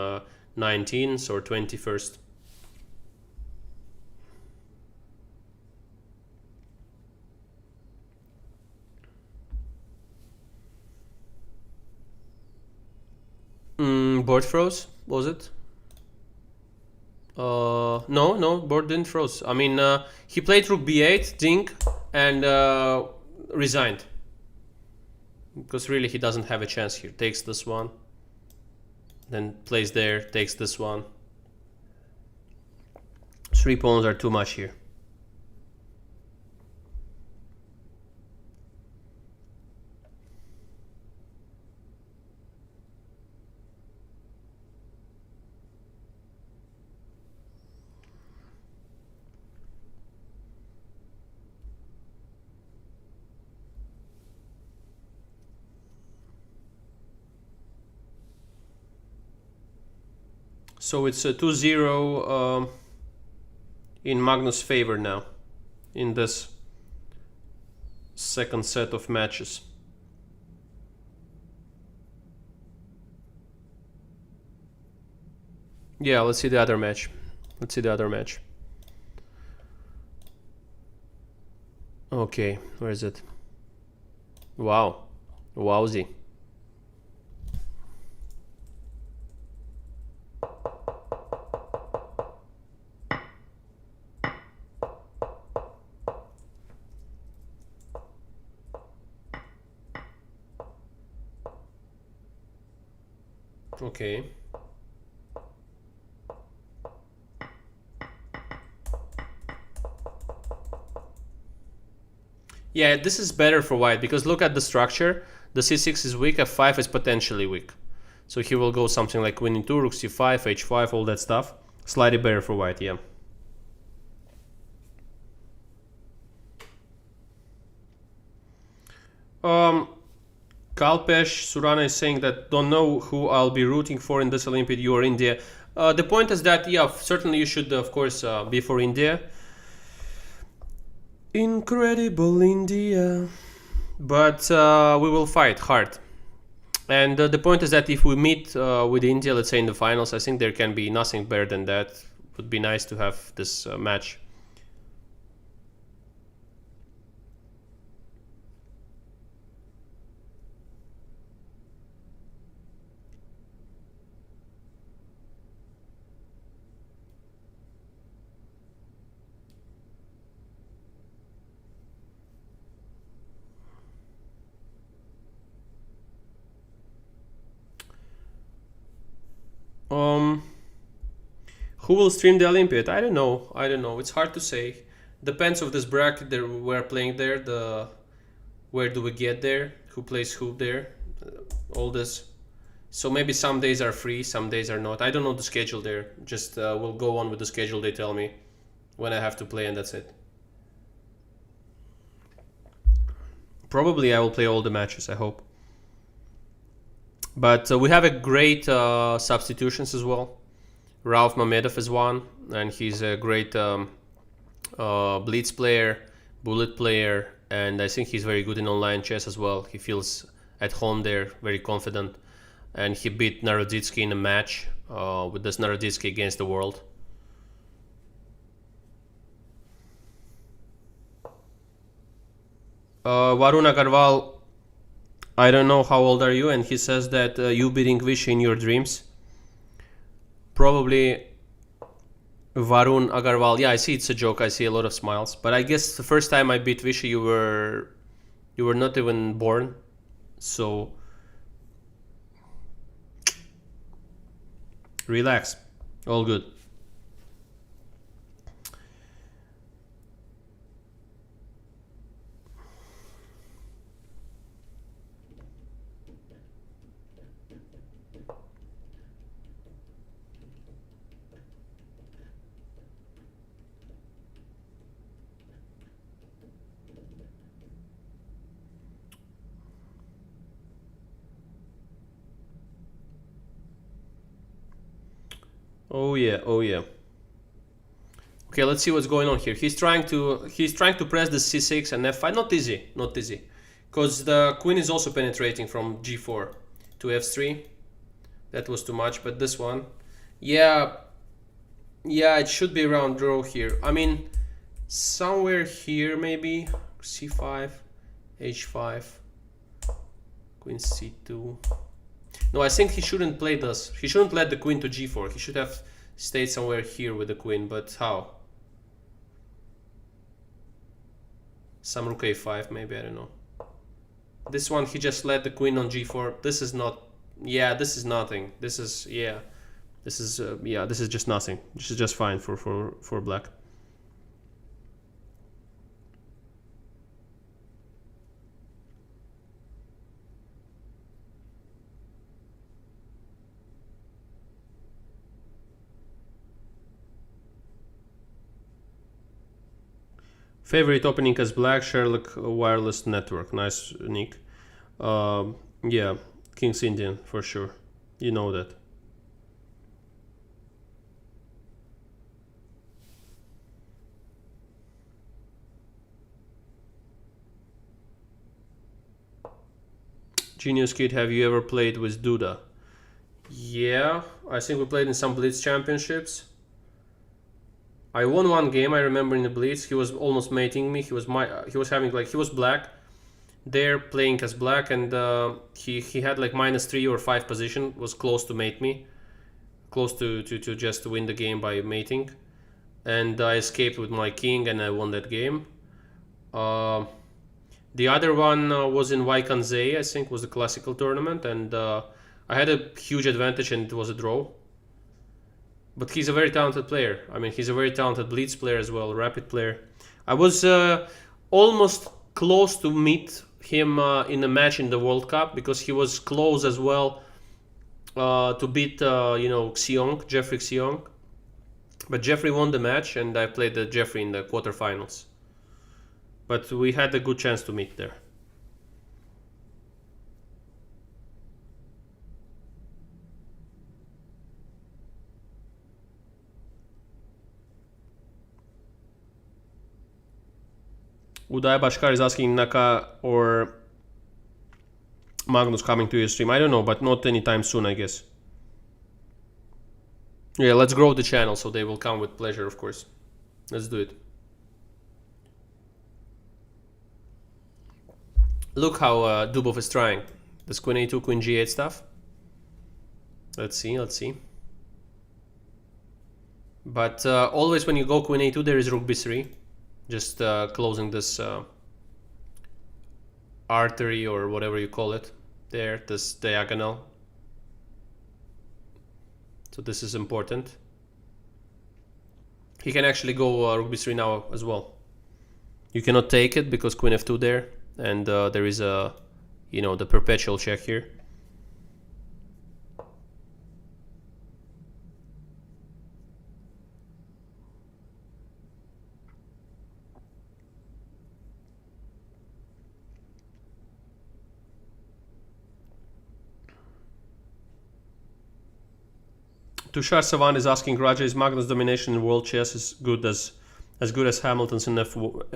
S1: 19th or 21st. Board froze, was it? No, board didn't froze. I mean, he played rook b8, ding, and resigned. Because really he doesn't have a chance here. Takes this one, then plays there, takes this one. 3 pawns are too much here. So it's a 2-0 in Magnus' favor now in this second set of matches. Yeah, let's see the other match. Okay, where is it? Wow. Wowzy. Okay. Yeah, this is better for white because look at the structure. The c6 is weak, f5 is potentially weak. So he will go something like queen e2, rook c5, h5, all that stuff. Slightly better for white, yeah. Kalpesh Surana is saying that don't know who I'll be rooting for in this Olympiad. You are India. The point is that, yeah, certainly you should, of course, be for India. Incredible India. But we will fight hard. And the point is that if we meet with India, let's say in the finals, I think there can be nothing better than that. It would be nice to have this match. Who will stream the Olympiad? I don't know. It's hard to say. Depends of this bracket that we're playing there. Where do we get there? Who plays who there? All this. So maybe some days are free, some days are not. I don't know the schedule there. Just we'll go on with the schedule they tell me when I have to play, and that's it. Probably I will play all the matches, I hope. But we have a great substitutions as well. Rauf Mamedov is one, and he's a great blitz player, bullet player, and I think he's very good in online chess as well. He feels at home there, very confident, and he beat Naroditsky in a match with this Naroditsky against the world. Varun Agarwal, I don't know how old are you, and he says that you beating Vishy in your dreams. Probably Varun Agarwal. Yeah, I see it's a joke. I see a lot of smiles. But I guess the first time I beat Vishy, you were not even born. So relax. All good. Oh yeah, oh yeah. Okay, let's see what's going on here. He's trying to press the c6 and f5. Not easy, not easy, because the queen is also penetrating from g4 to f3. That was too much, but this one, yeah, it should be around draw here. I mean, somewhere here maybe c5, h5, queen c2. No, I think he shouldn't play this. He shouldn't let the queen to g4. He should have stayed somewhere here with the queen, but how? Some rook a5 maybe, I don't know. This one, he just let the queen on g4. This is not, yeah, this is nothing. This is, yeah, this is, yeah, this is just nothing. This is just fine for black. Favorite opening as black, Sherlock Wireless Network. Nice, Nick. Yeah, King's Indian for sure. You know that. Genius Kid, have you ever played with Duda? Yeah, I think we played in some Blitz championships. I won one game, I remember, in the Blitz. He was almost mating me. He was having like, he was black there playing as black, and he had like -3 or 5 position, was close to mate me, close to just win the game by mating, and I escaped with my king and I won that game. The other one was in Vaikanzei, I think, was the classical tournament, and I had a huge advantage and it was a draw. But he's a very talented player. I mean, he's a very talented blitz player as well, rapid player. I was almost close to meet him in a match in the World Cup, because he was close as well to beat, Xiong, Jeffrey Xiong. But Jeffrey won the match, and I played Jeffrey in the quarterfinals. But we had a good chance to meet there. Uday Bashkar is asking Naka or Magnus coming to your stream. I don't know, but not anytime soon, I guess. Yeah, let's grow the channel so they will come with pleasure, of course. Let's do it. Look how Dubov is trying. This queen a2, queen g8 stuff. Let's see, let's see. But always when you go queen a2, there is rook b3. Just closing this artery or whatever you call it. There, this diagonal. So this is important. He can actually go rook b3 now as well. You cannot take it because queen f2 there. And there is a, you know, the perpetual check here. Tushar Savan is asking, Raja, is Magnus' domination in world chess as good as Hamilton's in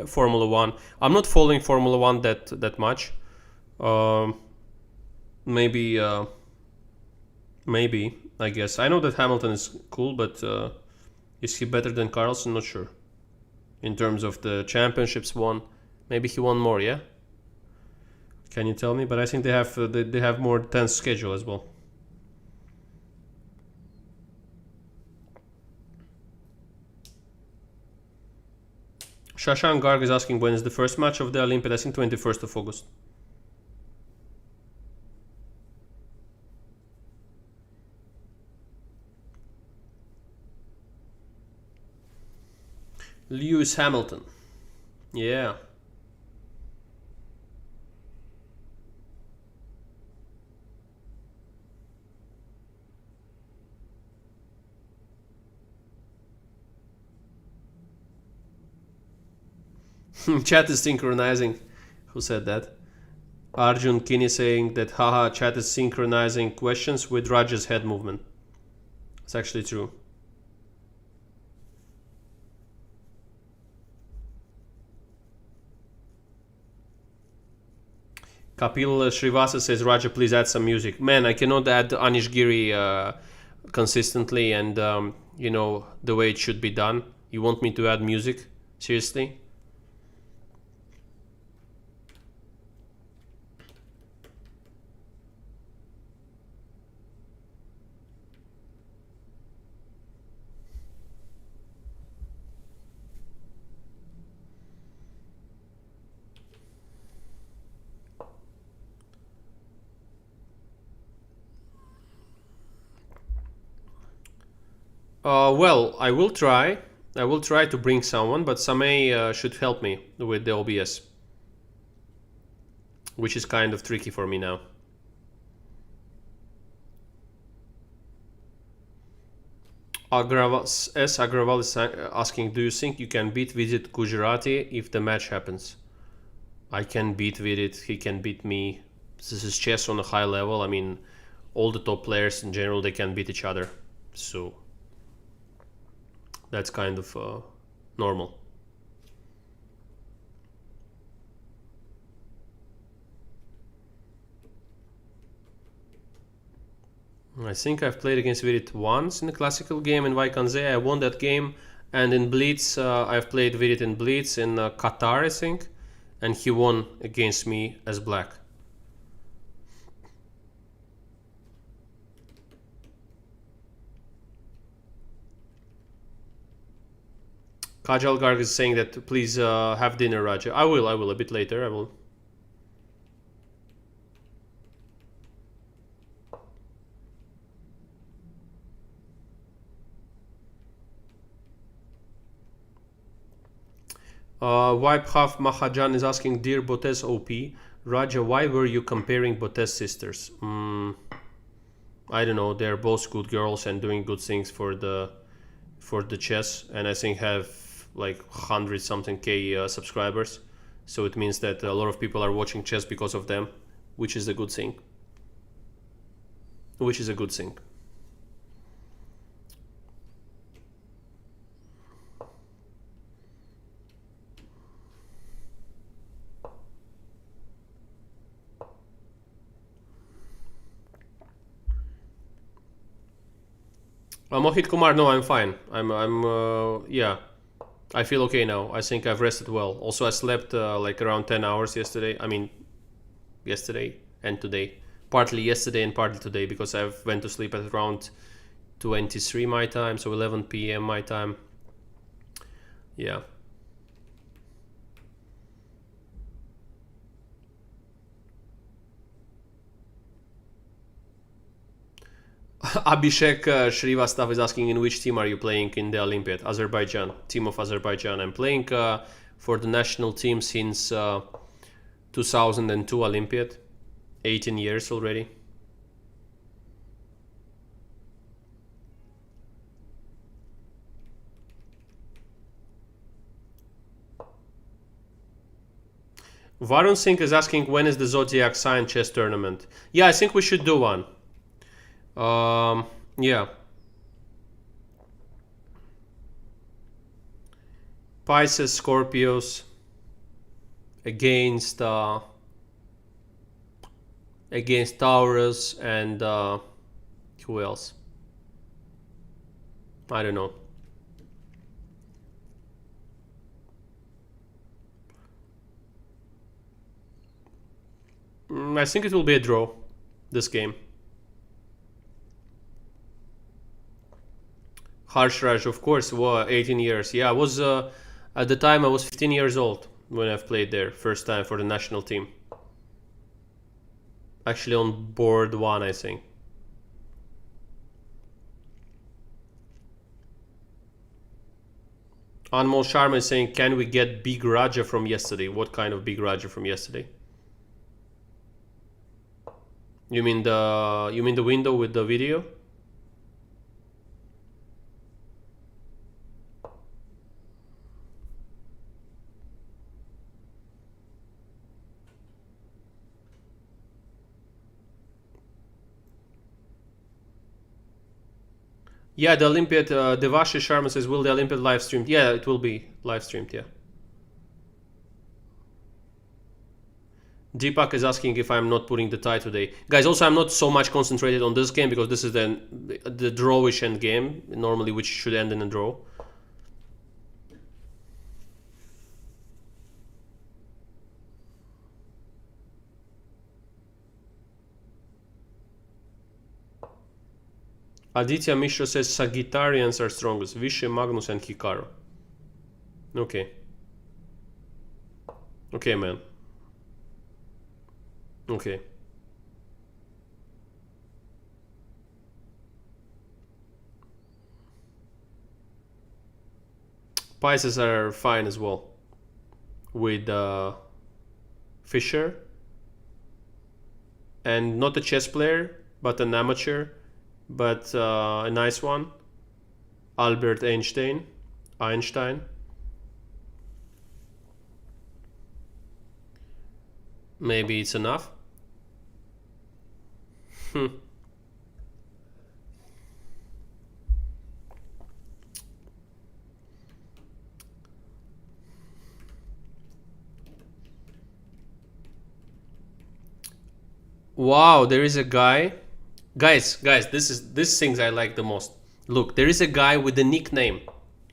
S1: Formula 1? I'm not following Formula 1 that much. Maybe, I guess. I know that Hamilton is cool, but is he better than Carlsen? Not sure. In terms of the championships won, maybe he won more, yeah? Can you tell me? But I think they have more tense schedule as well. Shashank Garg is asking, when is the first match of the Olympiad? I think 21st of August. Lewis Hamilton. Yeah. Chat is synchronizing. Who said that? Arjun Kini saying that haha, chat is synchronizing questions with Raja's head movement. It's actually true. Kapil Srivasa says, Raja, please add some music. Man, I cannot add Anish Giri consistently and you know, the way it should be done. You want me to add music? Seriously? Well, I will try. I will try to bring someone, but Samay should help me with the OBS, which is kind of tricky for me now. Agraval is asking, do you think you can beat Vidit Gujarati if the match happens? I can beat Vidit, he can beat me. This is chess on a high level. I mean, all the top players in general, they can beat each other. So that's kind of normal. I think I've played against Vidit once in a classical game in Vaikanze. I won that game, and in Blitz, I've played Vidit in Blitz in Qatar, I think, and he won against me as black. Kajal Garg is saying that please have dinner, Raja. I will a bit later. I will. Wipe Half Mahajan is asking, dear Botez OP, Raja, why were you comparing Botez sisters? I don't know. They're both good girls and doing good things for the chess, and I think have like 100-something K subscribers. So it means that a lot of people are watching chess because of them, which is a good thing. Which is a good thing. Mohit Kumar, no, I'm fine. Yeah. I feel okay now. I think I've rested well. Also, I slept like around 10 hours yesterday. I mean, yesterday and today. Partly yesterday and partly today, because I went to sleep at around 23 my time, so 11 p.m. my time. Yeah. Abhishek Srivastav is asking, in which team are you playing in the Olympiad? Azerbaijan, team of Azerbaijan. I'm playing for the national team since 2002 Olympiad, 18 years already. Varun Singh is asking, when is the Zodiac Sign chess tournament? Yeah, I think we should do one. Yeah. Pisces, Scorpios against Taurus and who else? I don't know. I think it will be a draw, this game. Harshraj, of course, 18 years. Yeah, I was at the time I was 15 years old when I've played there first time for the national team. Actually on board 1, I think. Anmol Sharma is saying, can we get Big Raja from yesterday? What kind of Big Raja from yesterday? You mean the window with the video? Yeah, the Olympiad, Devashi Sharma says, will the Olympiad live streamed? Yeah, it will be live streamed, yeah. Deepak is asking if I'm not putting the tie today. Guys, also I'm not so much concentrated on this game because this is the drawish end game, normally, which should end in a draw. Aditya Mishra says Sagittarians are strongest. Vishy, Magnus and Hikaru. Okay. Okay, man. Okay. Pisces are fine as well. With Fischer. And not a chess player, but an amateur. But a nice one. Albert Einstein. Maybe it's enough. Wow, there is a guy. Guys, this things I like the most. Look, there is a guy with a nickname.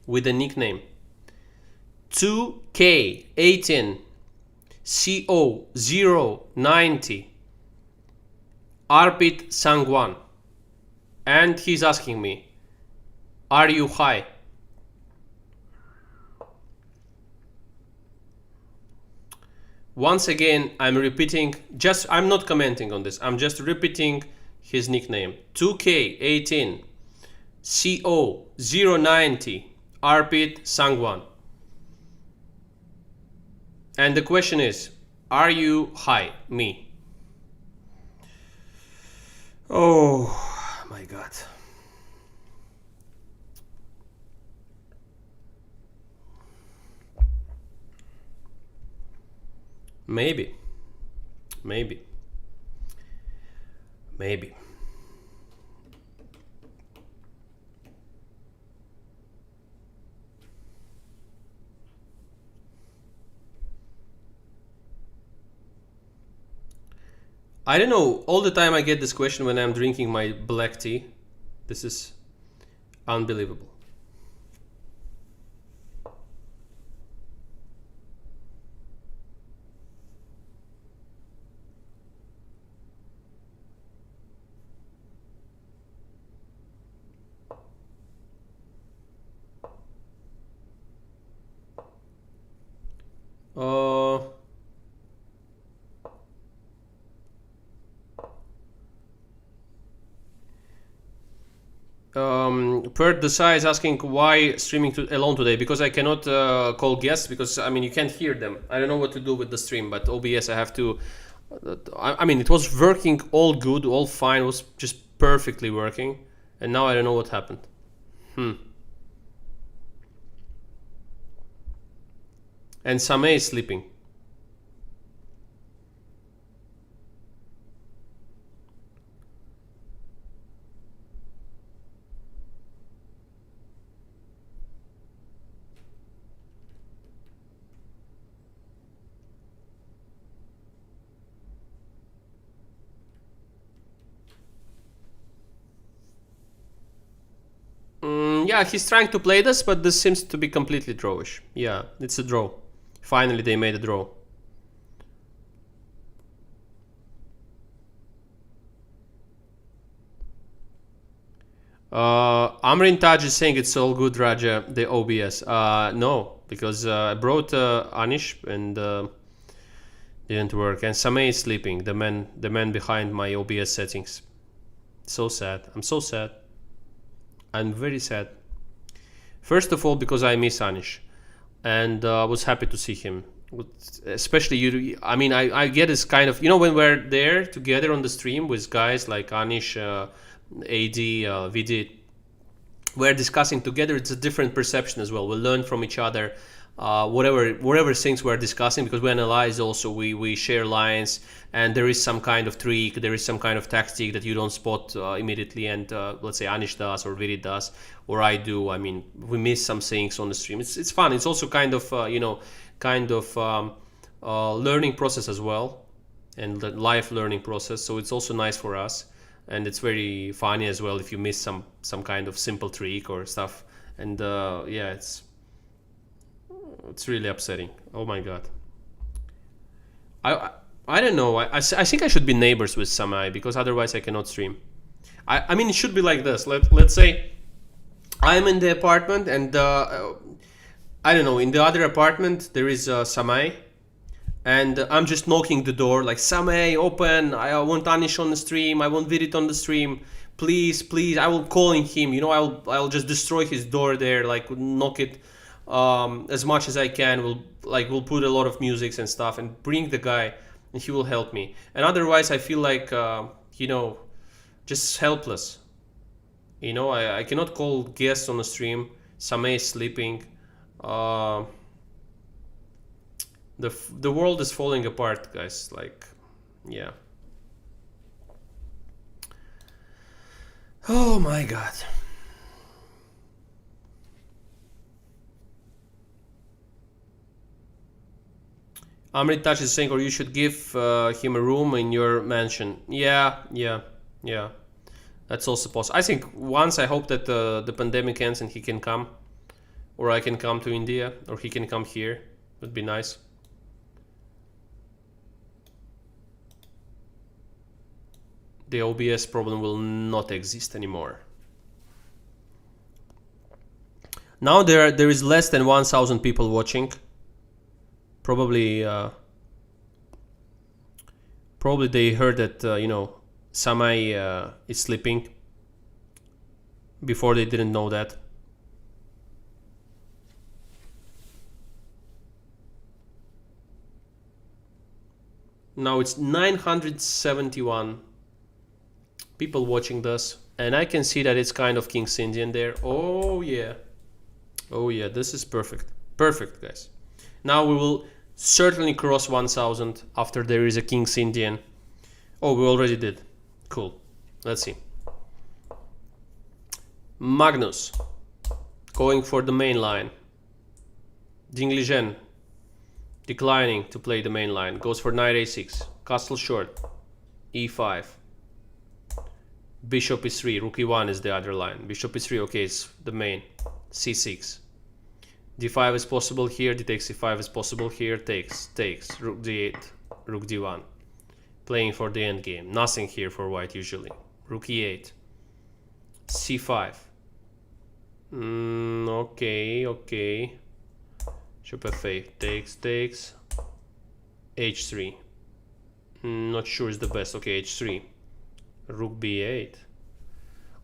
S1: 2K18 CO090 Arpit Sangwan. And he's asking me, are you high? Once again, I'm repeating, I'm not commenting on this, I'm just repeating his nickname. 2K18 CO090 Arpit Sangwan. And the question is, are you high? Me. Oh my God. Maybe. I don't know, all the time I get this question when I'm drinking my black tea. Unbelievable. Pert Desai is asking why streaming alone today, because I cannot call guests, because I mean you can't hear them. I don't know what to do with the stream, but OBS I have to. I mean it was working all good, all fine, it was just perfectly working, and now I don't know what happened. And Sameh is sleeping. Yeah, he's trying to play this, but this seems to be completely drawish. Yeah, it's a draw. Finally, they made a draw. Amrin Taj is saying it's all good, Raja, the OBS. No, because I brought Anish and didn't work. And Sameh is sleeping, the man behind my OBS settings. So sad. I'm so sad. I'm very sad. First of all, because I miss Anish, and I was happy to see him. Especially you. I mean, I get this kind of, you know, when we're there together on the stream with guys like Anish, AD, VD, we're discussing together. It's a different perception as well. We learn from each other. Whatever things we're discussing, because we analyze also, we share lines, and there is some kind of trick, there is some kind of tactic that you don't spot immediately, and let's say Anish does or Virit does or I do. I mean, we miss some things on the stream. It's fun. It's also kind of learning process as well, and the life learning process. So it's also nice for us, and it's very funny as well if you miss some kind of simple trick or stuff. And yeah, it's really upsetting. Oh my god. I don't know. I think I should be neighbors with Samai, because otherwise I cannot stream. I mean, it should be like this. Let's say I'm in the apartment, and I don't know, in the other apartment there is Samai, and I'm just knocking the door like, Samai, open. I want Anish on the stream. I want Virit on the stream. Please, please. I will calling him. You know, I'll just destroy his door there. Like, knock it as much as I can. We'll put a lot of music and stuff and bring the guy, and he will help me. And otherwise I feel like just helpless. You know, I cannot call guests on the stream. Sameh is sleeping. The world is falling apart, guys. Like, yeah. Oh my god. Amrit Touch is saying, or you should give him a room in your mansion. Yeah. That's also possible. I think once, I hope that the pandemic ends and he can come, or I can come to India, or he can come here. Would be nice. The OBS problem will not exist anymore. Now there is less than 1,000 people watching. Probably they heard that Samai is sleeping. Before they didn't know that. Now it's 971 people watching this, and I can see that it's kind of King's Indian there. Oh yeah, this is perfect, guys. Now we will certainly cross 1,000 after there is a King's Indian. Oh, we already did. Cool. Let's see. Magnus going for the main line. Dingligen declining to play the main line. Goes for knight a6. Castle short. e5. Bishop is 3, rook e1 is the other line. Bishop is 3, okay, it's the main. c6. d5 is possible here, d takes c5 is possible here, takes, rook d8, rook d1. Playing for the endgame. Nothing here for white usually. Rook e8. c5. Okay. Bishop f8, takes. h3. Not sure is the best. Okay, h3. Rook b8.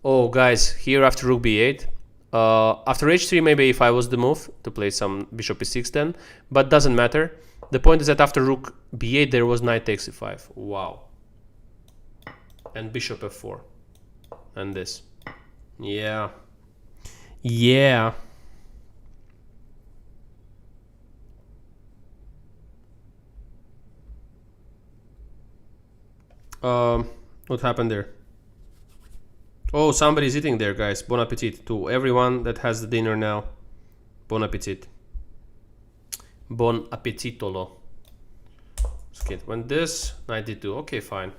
S1: Oh, guys, here after rook b8. After h3, maybe if I was the move to play some bishop e6 then, but doesn't matter. The point is that after rook b8, there was knight takes e5. Wow. And bishop f4. And this. Yeah. What happened there? Oh, somebody's eating there, guys. Bon appetit to everyone that has the dinner now. Bon appetit. Bon appetitolo. Okay, when this knight d2. Okay, fine.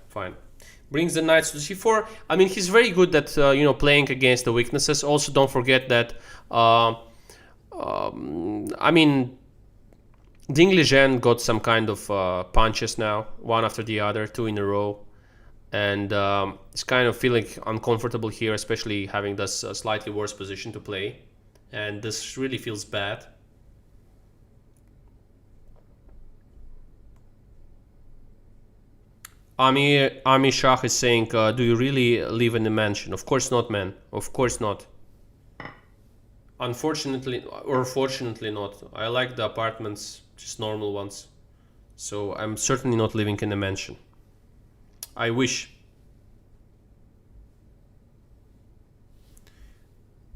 S1: Brings the knights to c4. I mean, he's very good at playing against the weaknesses. Also, don't forget that. I mean, Dingligen got some kind of punches now, one after the other, 2 in a row. And it's kind of feeling uncomfortable here, especially having this slightly worse position to play. And this really feels bad. Ami Shah is saying, do you really live in a mansion? Of course not, man. Of course not. Unfortunately, or fortunately not. I like the apartments, just normal ones. So I'm certainly not living in a mansion. I wish.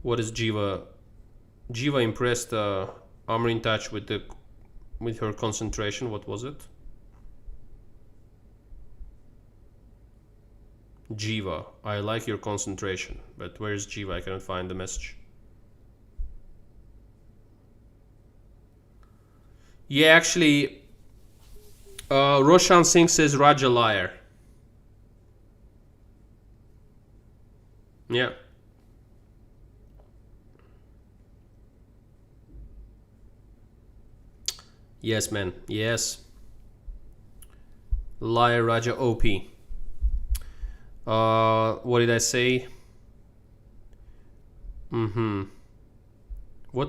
S1: What is Jiva? Jiva impressed Amrin Touch with her concentration. What was it? Jiva, I like your concentration. But where is Jiva? I cannot find the message. Yeah, actually, Roshan Singh says Raja liar. Yeah. Yes, man. Yes. Liar Raja OP. What did I say? What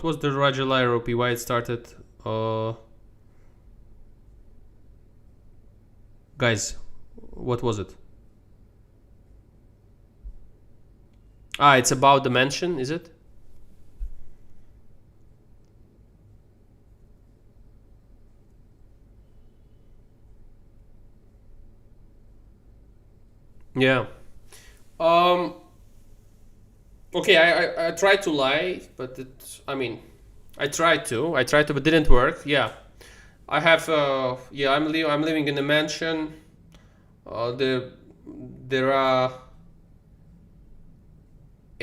S1: was the Raja liar OP? Why it started? Guys, what was it? It's about the mansion, is it? Yeah. Okay, I tried to lie, but I tried to, but didn't work. Yeah. I have I'm living in a mansion. There are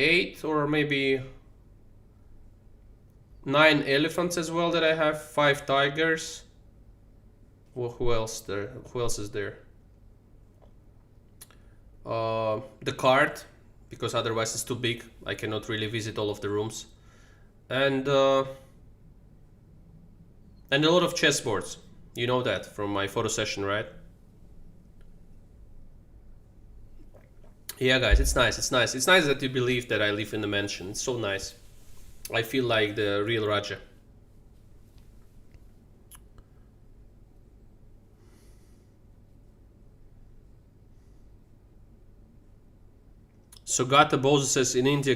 S1: 8 or maybe 9 elephants as well that I have, 5 tigers. Well, who else is there? The cart, because otherwise it's too big. I cannot really visit all of the rooms. And a lot of chessboards. You know that from my photo session, right? Yeah, guys, it's nice. It's nice that you believe that I live in a mansion. It's so nice. I feel like the real Raja. Sugata Bose says in India,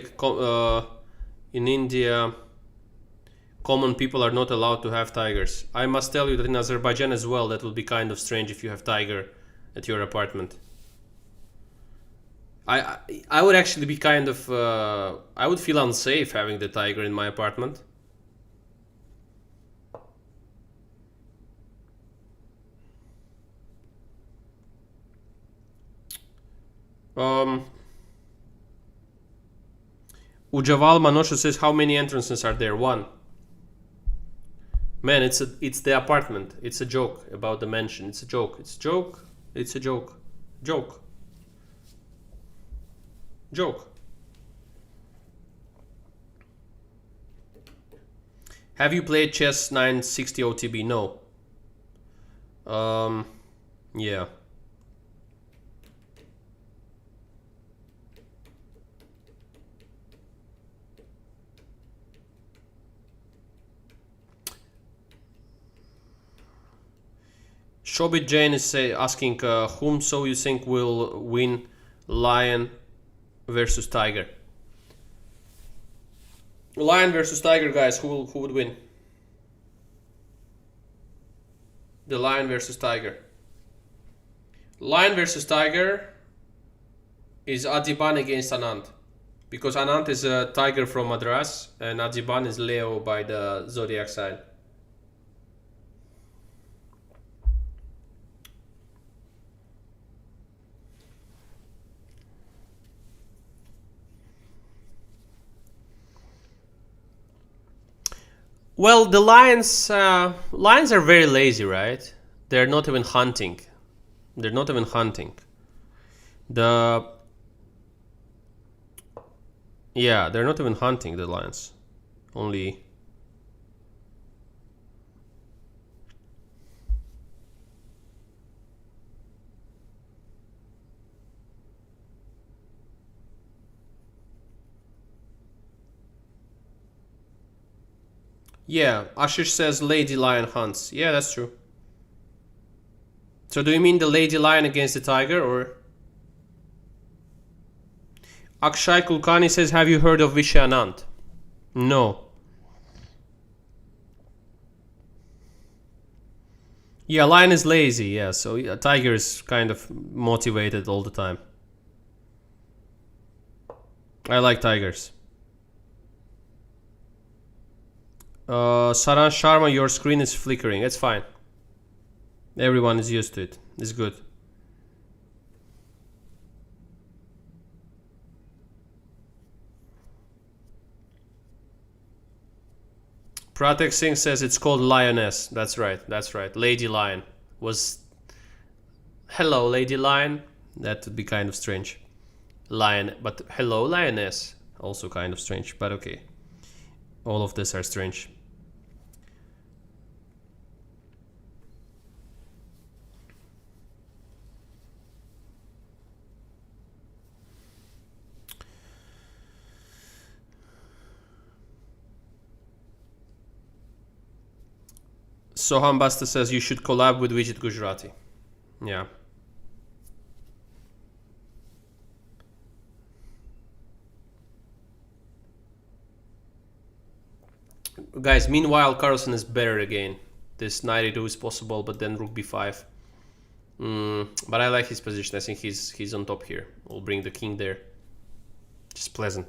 S1: common people are not allowed to have tigers. I must tell you that in Azerbaijan as well, that will be kind of strange if you have tiger at your apartment. I would actually be kind of I would feel unsafe having the tiger in my apartment. Ujaval Manosha says, how many entrances are there? 1. Man, it's the apartment. It's a joke about the mansion. It's a joke. It's a joke. It's a joke. Joke. Joke. Have you played chess 960 OTB? No. Yeah. Shobit Jain is asking whom so you think will win lion versus tiger? Lion versus tiger, guys. Who would win? The lion versus tiger. Lion versus tiger is Adiban against Anand, because Anand is a tiger from Madras and Adiban is Leo by the zodiac sign. Well, the lions are very lazy, right? They're not even hunting. They're not even hunting. Yeah, they're not even hunting, the lions. Only... Yeah, Ashish says Lady Lion hunts. Yeah, that's true. So do you mean the Lady Lion against the tiger, or? Akshay Kulkarni says, have you heard of Vishay Anand? No. Yeah, lion is lazy, yeah, so yeah, tiger is kind of motivated all the time. I like tigers. Saran Sharma, your screen is flickering. It's fine. Everyone is used to it. It's good. Pratek Singh says it's called lioness. That's right. That's right. Lady Lion was... Hello, Lady Lion. That would be kind of strange. Lion, but hello, lioness. Also kind of strange, but okay. All of this are strange. Soham Basta says you should collab with Vijit Gujarati. Yeah. Guys, meanwhile, Carlsen is better again. This knight e2 is possible, but then rook b5. But I like his position. I think he's on top here. We'll bring the king there. Just pleasant.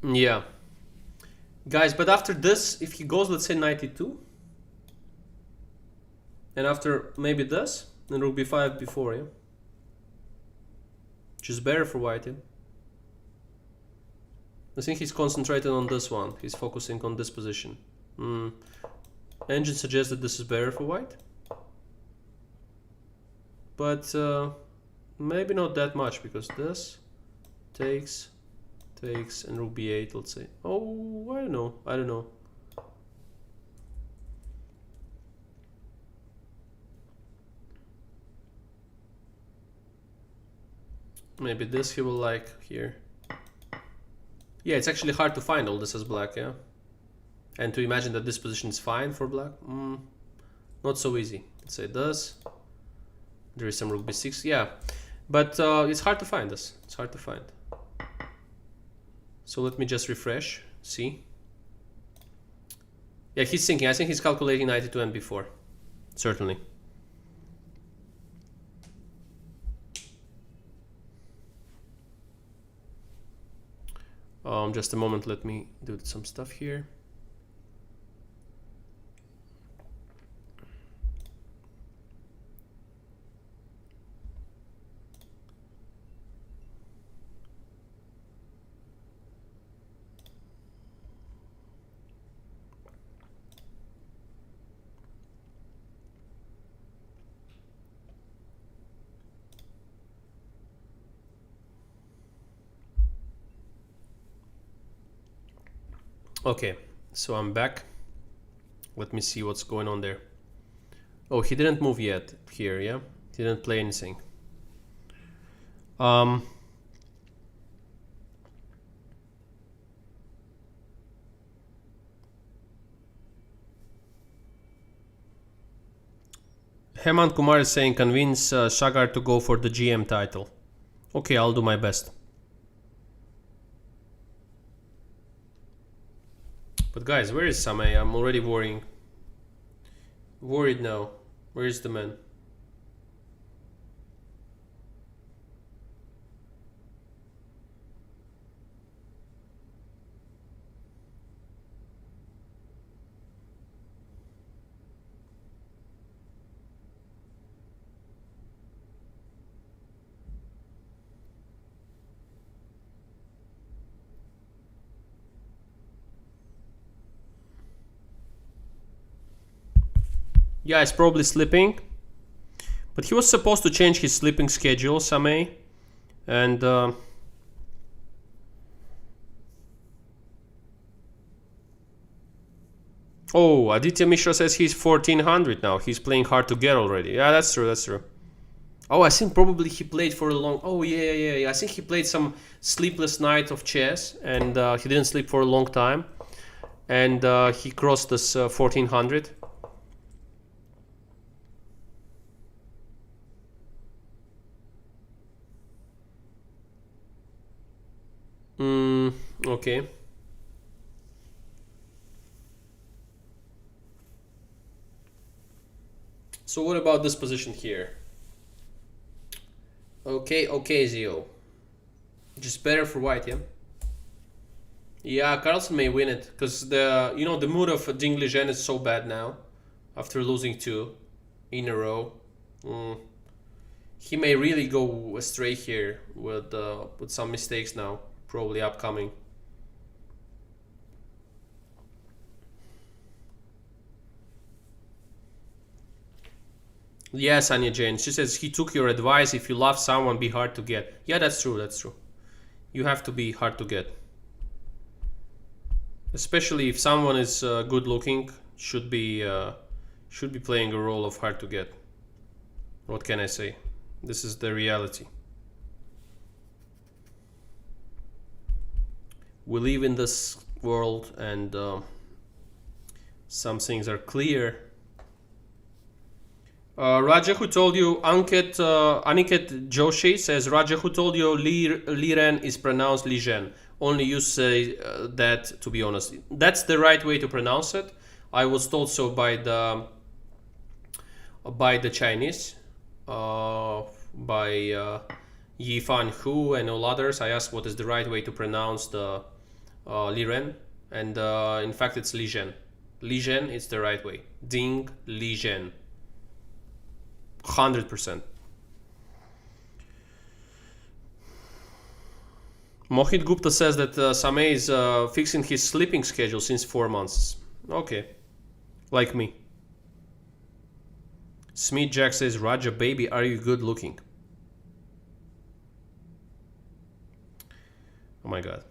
S1: Yeah. Guys, but after this, if he goes, let's say 92, and after maybe this, then rook b5 before, yeah? Which is better for white, yeah? I think he's concentrated on this one. He's focusing on this position. Engine suggests that this is better for white. But maybe not that much, because this takes, and rook b8, let's say. Oh, I don't know. Maybe this he will like here. Yeah, it's actually hard to find all this as black, yeah? And to imagine that this position is fine for black, not so easy. Let's say this. There is some rook b6, yeah. But it's hard to find this. It's hard to find. So let me just refresh, see. Yeah, he's thinking. I think he's calculating 92 and before. Certainly. Just a moment, let me do some stuff here. Okay, so I'm back. Let me see what's going on there. Oh, he didn't move yet here, yeah? He didn't play anything. Hemant Kumar is saying convince Sagar to go for the GM title. Okay, I'll do my best. But guys, where is Samay? I'm already worrying. Worried now. Where is the man? Yeah, he's probably sleeping. But he was supposed to change his sleeping schedule, Samay. And oh, Aditya Mishra says he's 1400 now. He's playing hard to get already. Yeah, that's true, that's true. Oh, I think probably he played for a long... Oh, yeah. I think he played some sleepless night of chess. And he didn't sleep for a long time. And he crossed this 1400. Okay. So what about this position here? Okay, Zio. Just better for white, yeah? Yeah, Carlsen may win it, because the mood of Ding Lijian is so bad now, after losing 2 in a row. He may really go astray here with some mistakes now, probably upcoming. Yes, Anya Jane. She says he took your advice. If you love someone, be hard to get. Yeah, that's true. That's true. You have to be hard to get. Especially if someone is good looking, should be playing a role of hard to get. What can I say? This is the reality. We live in this world, and some things are clear. Raja, who told you? Aniket Joshi says, Raja, who told you Liren is pronounced Lijian? Only you say that, to be honest. That's the right way to pronounce it. I was told so by the Chinese, by Yifan Hu and all others. I asked what is the right way to pronounce the Liren, and in fact it's Lijian. Lijian is the right way. Ding Lijian. 100%. Mohit Gupta says that Samay is fixing his sleeping schedule since 4 months. Okay. Like me. Smith Jack says, Raja, baby, are you good looking? Oh my god.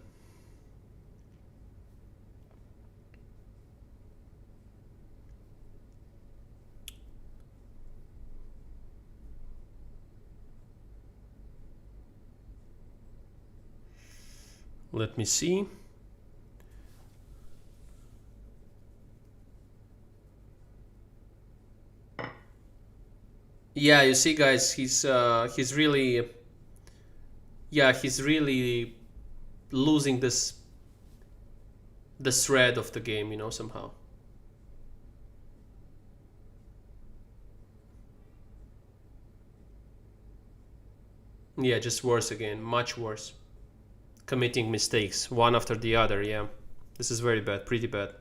S1: Let me see. Yeah, you see, guys, he's really, yeah, he's really losing the thread of the game, somehow. Yeah, just worse again, much worse. committing mistakes one after the other. Yeah, this is very bad, pretty bad.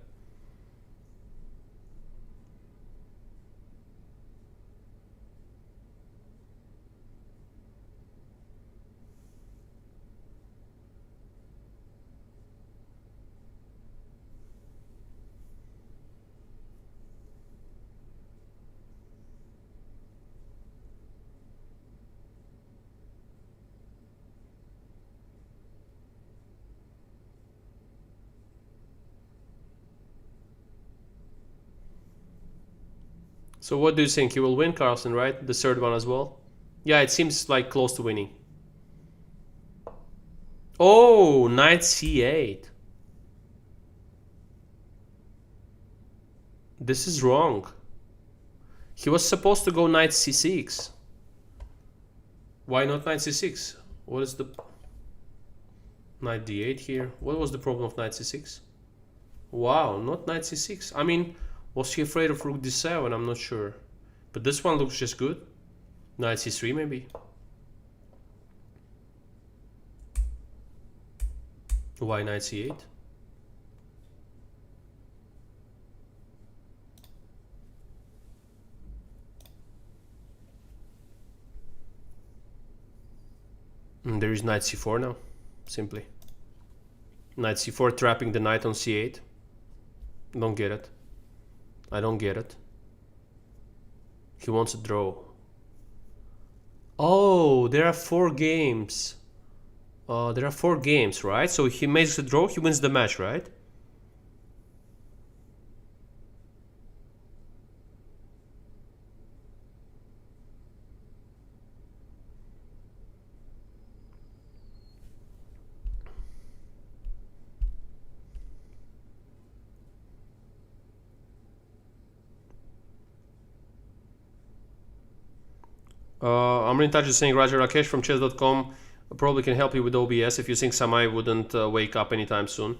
S1: So what do you think? He will win, Carlsen, right? The third one as well? Yeah, it seems like close to winning. Oh, knight c8. This is wrong. He was supposed to go knight c6. Why not knight c6? What is the... Knight d8 here. What was the problem of knight c6? Wow, not knight c6. I mean, was he afraid of rook d7? I'm not sure. But this one looks just good. Knight c3 maybe. Why knight c8? And there is knight c4 now, simply. Knight c4 trapping the knight on c8. Don't get it. I don't get it. He wants a draw. Oh, there are 4 games. There are 4 games, right? So he makes a draw, he wins the match, right? I'm in touch with saying Raja Rakesh from chess.com probably can help you with OBS if you think Samai wouldn't wake up anytime soon.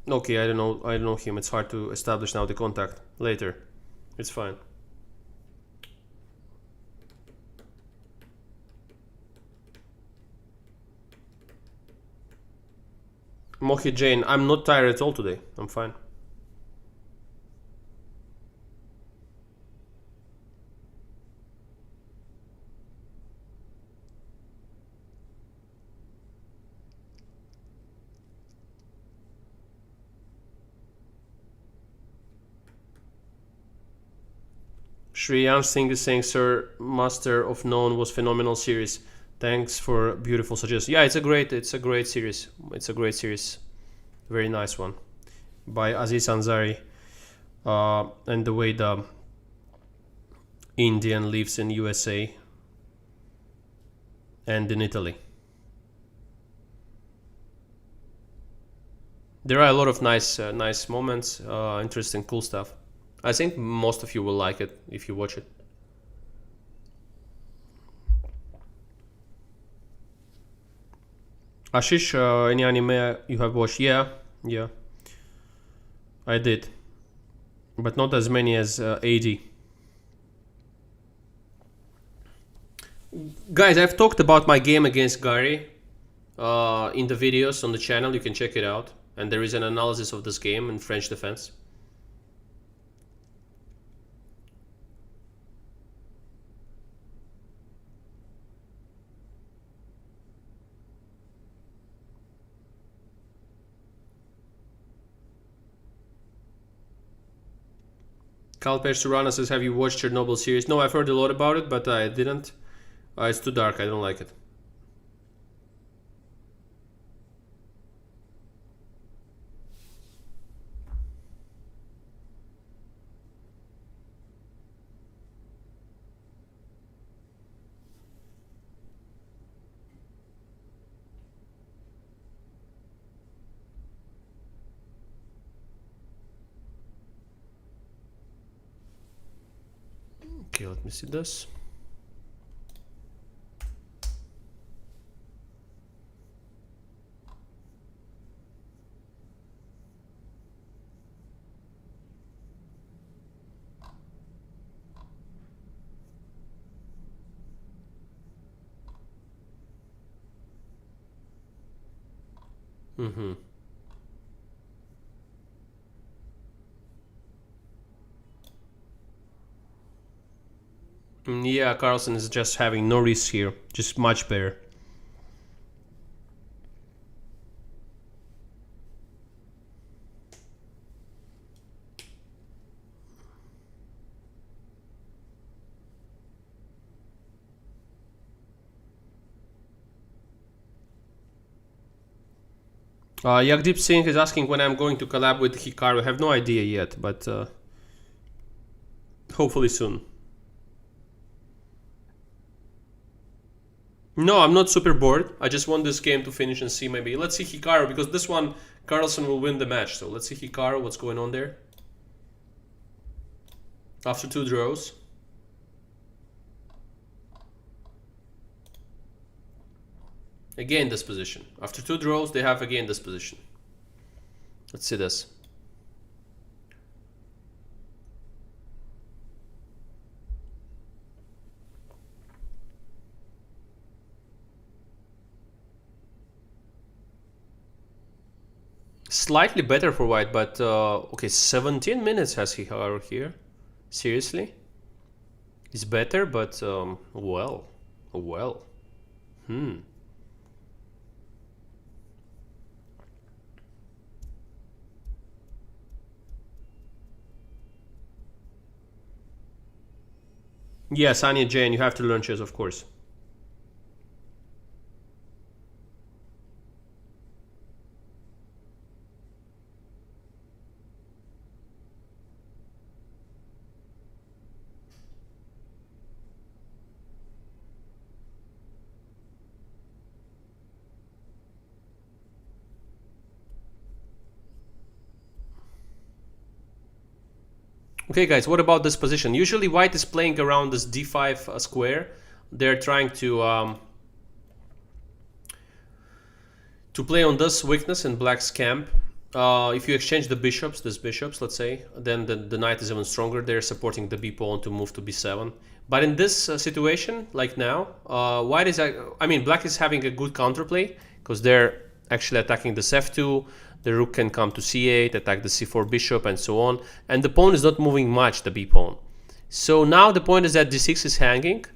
S1: Okay, I don't know him. It's hard to establish now the contact. Later. It's fine. Mohit Jain, I'm not tired at all today. I'm fine. Shreyansh Singh is saying, Sir Master of None was phenomenal series. Thanks for a beautiful suggestion. Yeah, it's a great series. It's a great series. Very nice one. By Aziz Ansari. And the way the Indian lives in USA and in Italy. There are a lot of nice moments, interesting, cool stuff. I think most of you will like it if you watch it. Ashish, any anime you have watched? Yeah, I did, but not as many as AD. Guys, I've talked about my game against Gary in the videos on the channel. You can check it out, and there is an analysis of this game in French defense. Kalpesh Surana says, have you watched Chernobyl series? No, I've heard a lot about it, but I didn't. It's too dark, I don't like it. Okay, let me see this. Mm-hmm. Yeah, Carlsen is just having no risk here. Just much better. Yagdeep Singh is asking when I'm going to collab with Hikaru. I have no idea yet, but hopefully soon. No, I'm not super bored. I just want this game to finish and see maybe. Let's see Hikaru, because this one, Carlsen will win the match. So let's see Hikaru, what's going on there. After 2 draws. Again this position. After 2 draws, they have again this position. Let's see this. Slightly better for white, but okay, 17 minutes has Hikaru here. Seriously? It's better, but well. Yes, Anya Jane, you have to learn chess, of course. Okay, guys, what about this position? Usually white is playing around this d5 square. They're trying to play on this weakness in black's camp. If you exchange the bishops, these bishops, let's say, then the knight is even stronger. They're supporting the b pawn to move to b7. But in this situation, like now, white is, I mean, black is having a good counterplay because they're actually attacking this f2. The rook can come to c8, attack the c4 bishop, and so on. And the pawn is not moving much, the b pawn. So now the point is that d6 is hanging.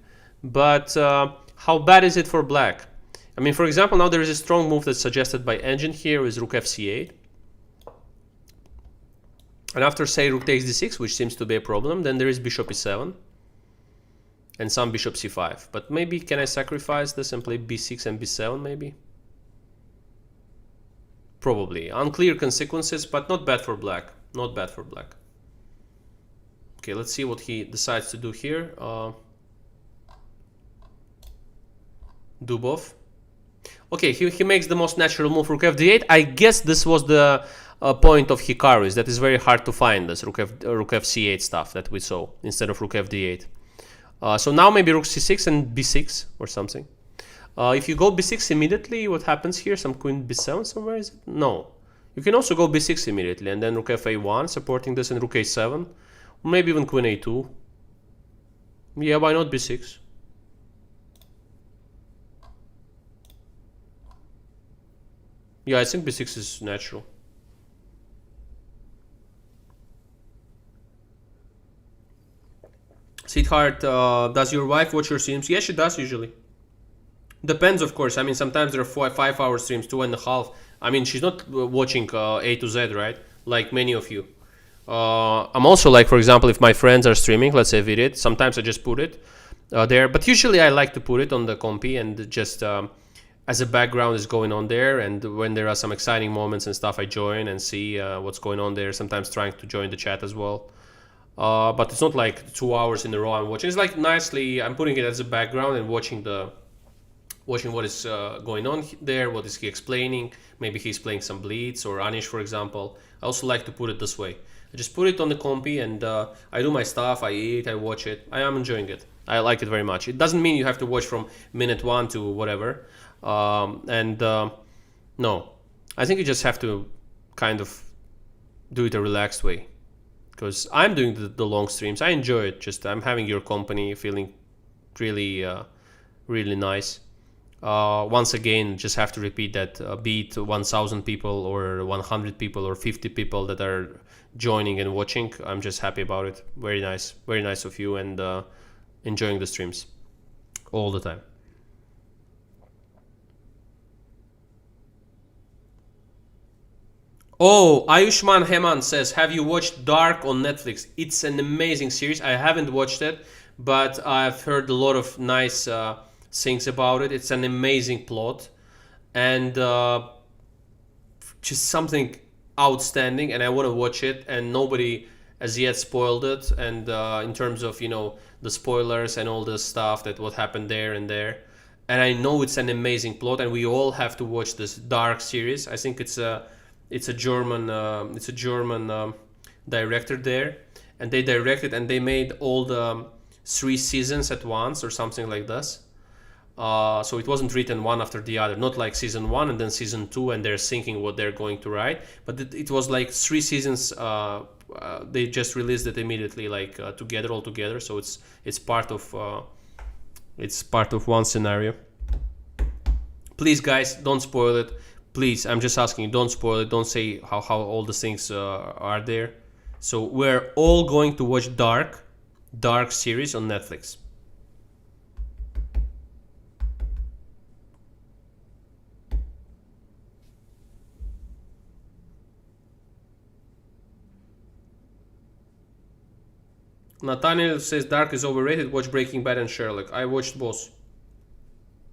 S1: But how bad is it for black? I mean, for example, now there is a strong move that's suggested by Engine here is rook fc8. And after, say, rook takes d6, which seems to be a problem, then there is bishop e7. And some bishop c5. But maybe can I sacrifice this and play b6 and b7 maybe? Probably. Unclear consequences, but not bad for black. Not bad for black. Okay, let's see what he decides to do here. Dubov. Okay, he makes the most natural move, rook fd8. I guess this was the point of Hikaru's. That is very hard to find, this rook fc8 stuff that we saw instead of rook fd8. So now maybe rook c6 and b6 or something. If you go b6 immediately, what happens here? Some queen b7 somewhere, is it? No. You can also go b6 immediately and then rook fa1, supporting this, and rook a7. Or maybe even queen a2. Yeah, why not b6? Yeah, I think b6 is natural. Sweetheart, does your wife watch your streams? Yes, she does usually. Depends, of course. I mean, sometimes there are 5-hour streams, 2.5. I mean, she's not watching A to Z, right? Like many of you. I'm also like, for example, if my friends are streaming, let's say Vidit, sometimes I just put it there. But usually I like to put it on the compy and just as a background is going on there. And when there are some exciting moments and stuff, I join and see what's going on there. Sometimes trying to join the chat as well. But it's not like 2 hours in a row I'm watching. It's like nicely, I'm putting it as a background and watching what is going on there, what is he explaining. Maybe he's playing some Blitz or Anish, for example. I also like to put it this way. I just put it on the compy and I do my stuff, I eat, I watch it. I am enjoying it. I like it very much. It doesn't mean you have to watch from minute 1 to whatever. No, I think you just have to kind of do it a relaxed way. Because I'm doing the long streams. I enjoy it. Just I'm having your company, feeling really, really nice. once again, just have to repeat that, be it 1,000 people or 100 people or 50 people that are joining and watching, I'm just happy about it. Very nice of you, and enjoying the streams all the time. Oh, Ayushman Heman says, have you watched Dark on Netflix? It's an amazing series. I haven't watched it, but I've heard a lot of nice things about it. It's an amazing plot, and just something outstanding, and I want to watch it, and nobody has yet spoiled it. And in terms of, you know, the spoilers and all the stuff that what happened there and there, and I know it's an amazing plot, and we all have to watch this Dark series. I think it's a German director there, and they directed and they made all the 3 seasons at once or something like this. So it wasn't written one after the other, not like season 1 and then season 2 and they're thinking what they're going to write, but it was like 3 seasons. They just released it immediately, like all together. So it's part of one scenario. Please, guys, don't spoil it. Please, I'm just asking you, don't spoil it. Don't say how all the things are there. So we're all going to watch Dark series on Netflix. Nathaniel says Dark is overrated. Watch Breaking Bad and Sherlock. I watched both,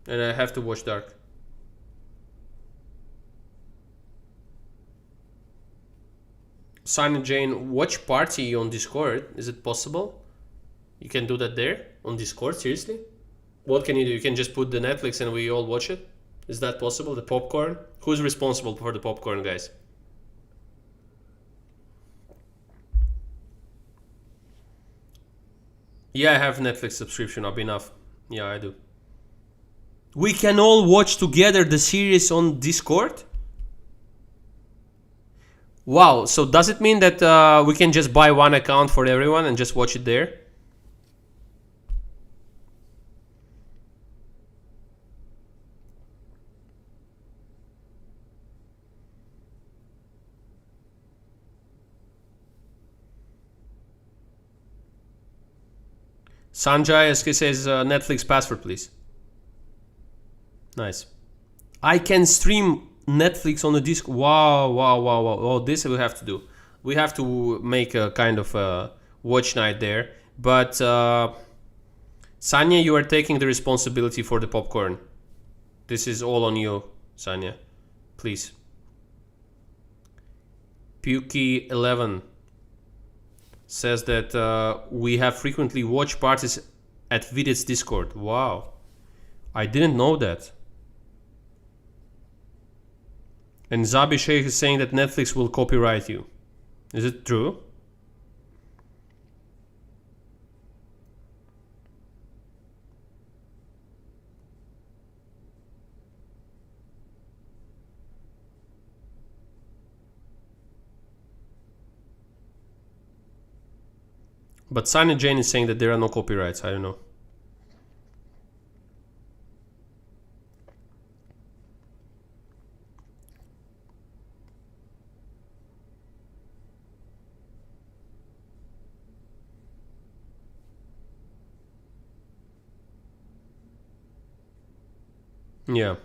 S1: and I have to watch Dark. Sunny Jane, watch Party on Discord. Is it possible? You can do that there on Discord? Seriously? What can you do? You can just put the Netflix and we all watch it? Is that possible? The popcorn? Who's responsible for the popcorn, guys? Yeah, I have Netflix subscription up enough. Yeah, I do. We can all watch together the series on Discord? Wow, so does it mean that we can just buy one account for everyone and just watch it there? Sanjay SK says Netflix password, please. Nice. I can stream Netflix on the disc. Wow. Oh, this we have to do. We have to make a kind of a watch night there. But Sanya, you are taking the responsibility for the popcorn. This is all on you, Sanya. Please. Pukey11 says that we have frequently watch parties at Vidit's Discord. Wow. I didn't know that. And Zabi Sheikh is saying that Netflix will copyright you. Is it true? But Sunny Jane is saying that there are no copyrights. I don't know. Yeah.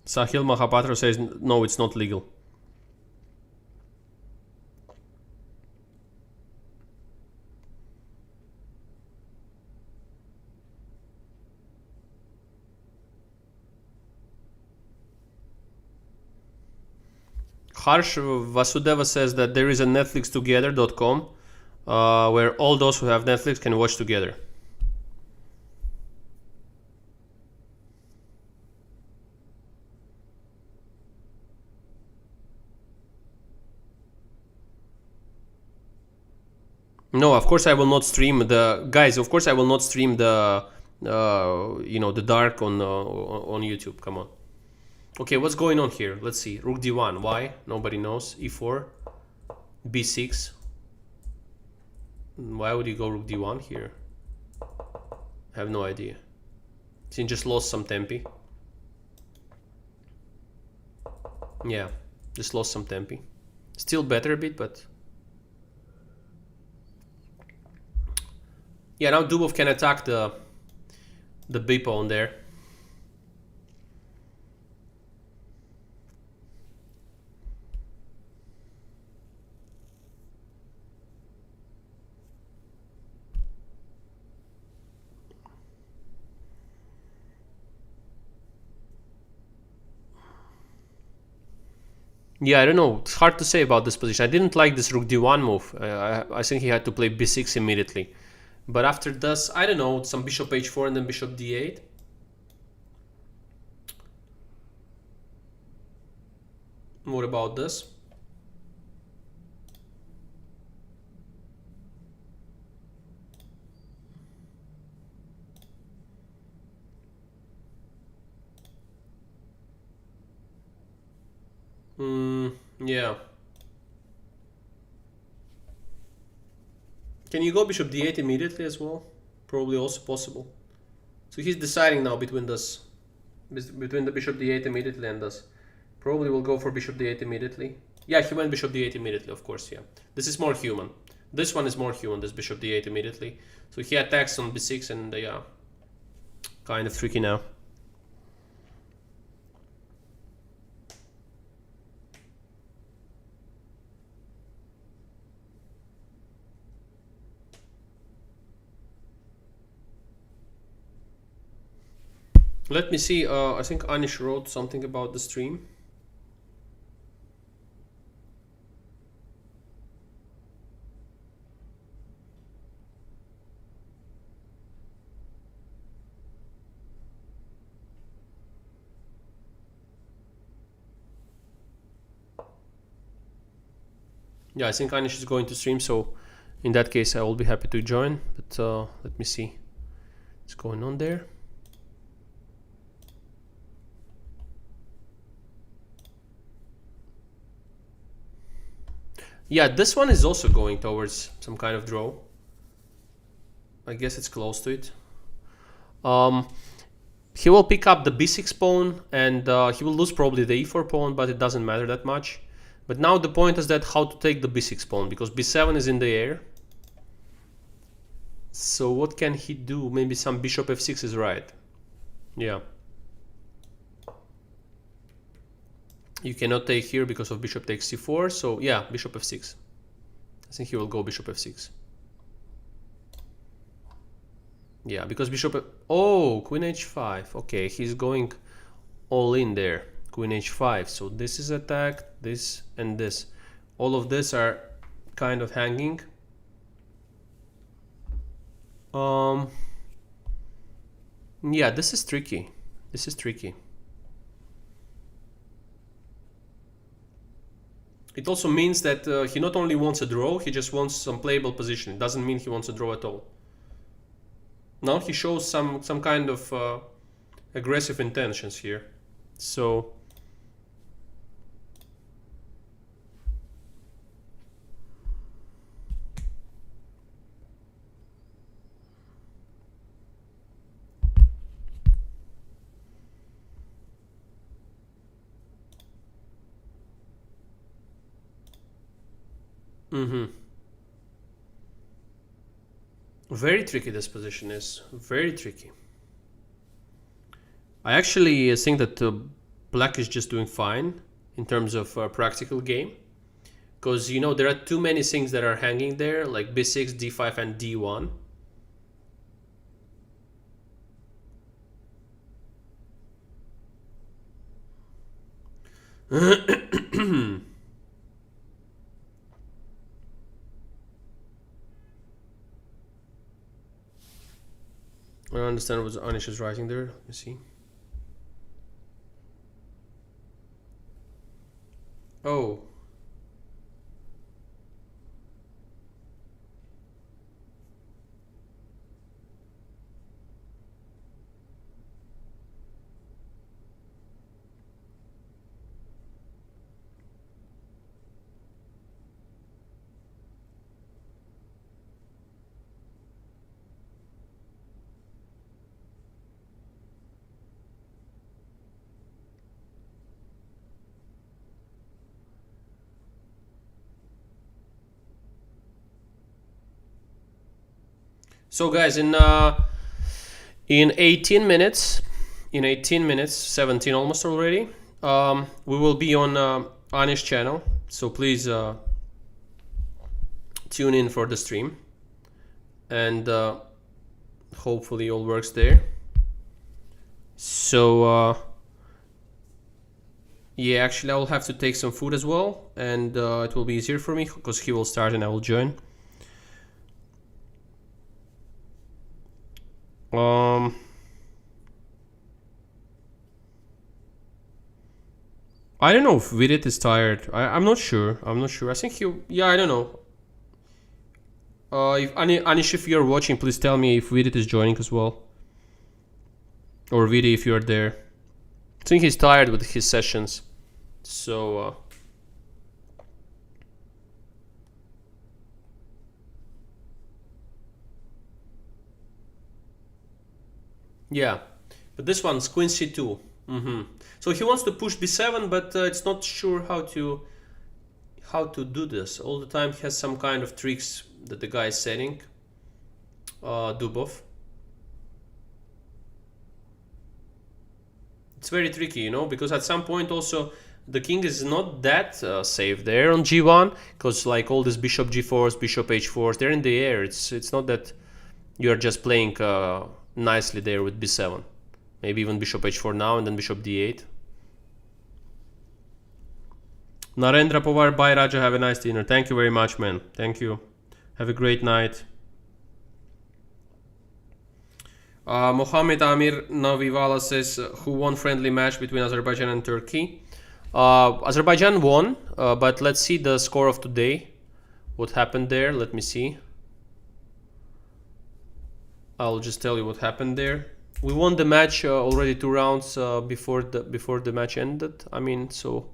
S1: Sahil Mahapatra says no, it's not legal. Harsh Vasudeva says that there is a netflixtogether.com where all those who have Netflix can watch together. No, of course I will not stream the guys. Of course I will not stream the the Dark on YouTube. Come on. Okay, what's going on here? Let's see. Rook d1. Why? Nobody knows. e4, b6. Why would you go rook d1 here? I have no idea. He just lost some tempi. Yeah, just lost some tempi. Still better a bit, but... Yeah, now Dubov can attack the B pawn there. Yeah, I don't know. It's hard to say about this position. I didn't like this rook d1 move. I think he had to play b6 immediately. But after this, I don't know, some bishop h4 and then bishop d8. What about this? Yeah. Can you go bishop d8 immediately as well? Probably also possible. So he's deciding now between this, between the bishop d8 immediately and this. Probably will go for bishop d8 immediately. Yeah, he went bishop d8 immediately, of course, yeah. This is more human. This one is more human, this bishop d8 immediately. So he attacks on b6 and yeah, kind of tricky now. Let me see, I think Anish wrote something about the stream. Yeah, I think Anish is going to stream, so in that case I will be happy to join, but let me see what's going on there. Yeah, this one is also going towards some kind of draw. I guess it's close to it. He will pick up the b6 pawn and he will lose probably the e4 pawn, but it doesn't matter that much. But now the point is that how to take the b6 pawn, because b7 is in the air. So what can he do? Maybe some bishop f6 is right. Yeah. You cannot take here because of bishop takes c4, so yeah, bishop f6. I think he will go bishop f6. Yeah, because bishop... Oh, queen h5. Okay, he's going all in there. Queen h5. So this is attacked, this and this. All of this are kind of hanging. Yeah, this is tricky. This is tricky. It also means that he not only wants a draw, he just wants some playable position. It doesn't mean he wants a draw at all. Now he shows some kind of aggressive intentions here. So very tricky this position is. Very tricky. I actually think that black is just doing fine in terms of practical game. Because, you know, there are too many things that are hanging there, like b6, d5, and d1. I don't understand what Anish is writing there. Let me see. Oh. So guys, in 18 minutes, 17 almost already, we will be on Anish channel. So please tune in for the stream, and hopefully all works there. So yeah, actually I will have to take some food as well, and it will be easier for me because he will start and I will join. I don't know if Vidit is tired. I'm not sure. I think he... Yeah, I don't know. If Anish, if you're watching, please tell me if Vidit is joining as well. Or Vidit, if you're there. I think he's tired with his sessions. So... yeah. But this one's Queen C2. So he wants to push b7, but it's not sure how to do this. All the time he has some kind of tricks that the guy is setting. Dubov. It's very tricky, you know, because at some point also the king is not that safe there on g1, because like all these bishop g4s, bishop h4s, they're in the air. It's not that you're just playing nicely there with b7. Maybe even bishop h4 now and then bishop d8. Narendra Pawar, bye Raja, have a nice dinner. Thank you very much, man. Thank you. Have a great night. Mohammed Amir Navivala says, who won friendly match between Azerbaijan and Turkey? Azerbaijan won, but let's see the score of today. What happened there? Let me see. I'll just tell you what happened there. We won the match already 2 rounds before the match ended. I mean, so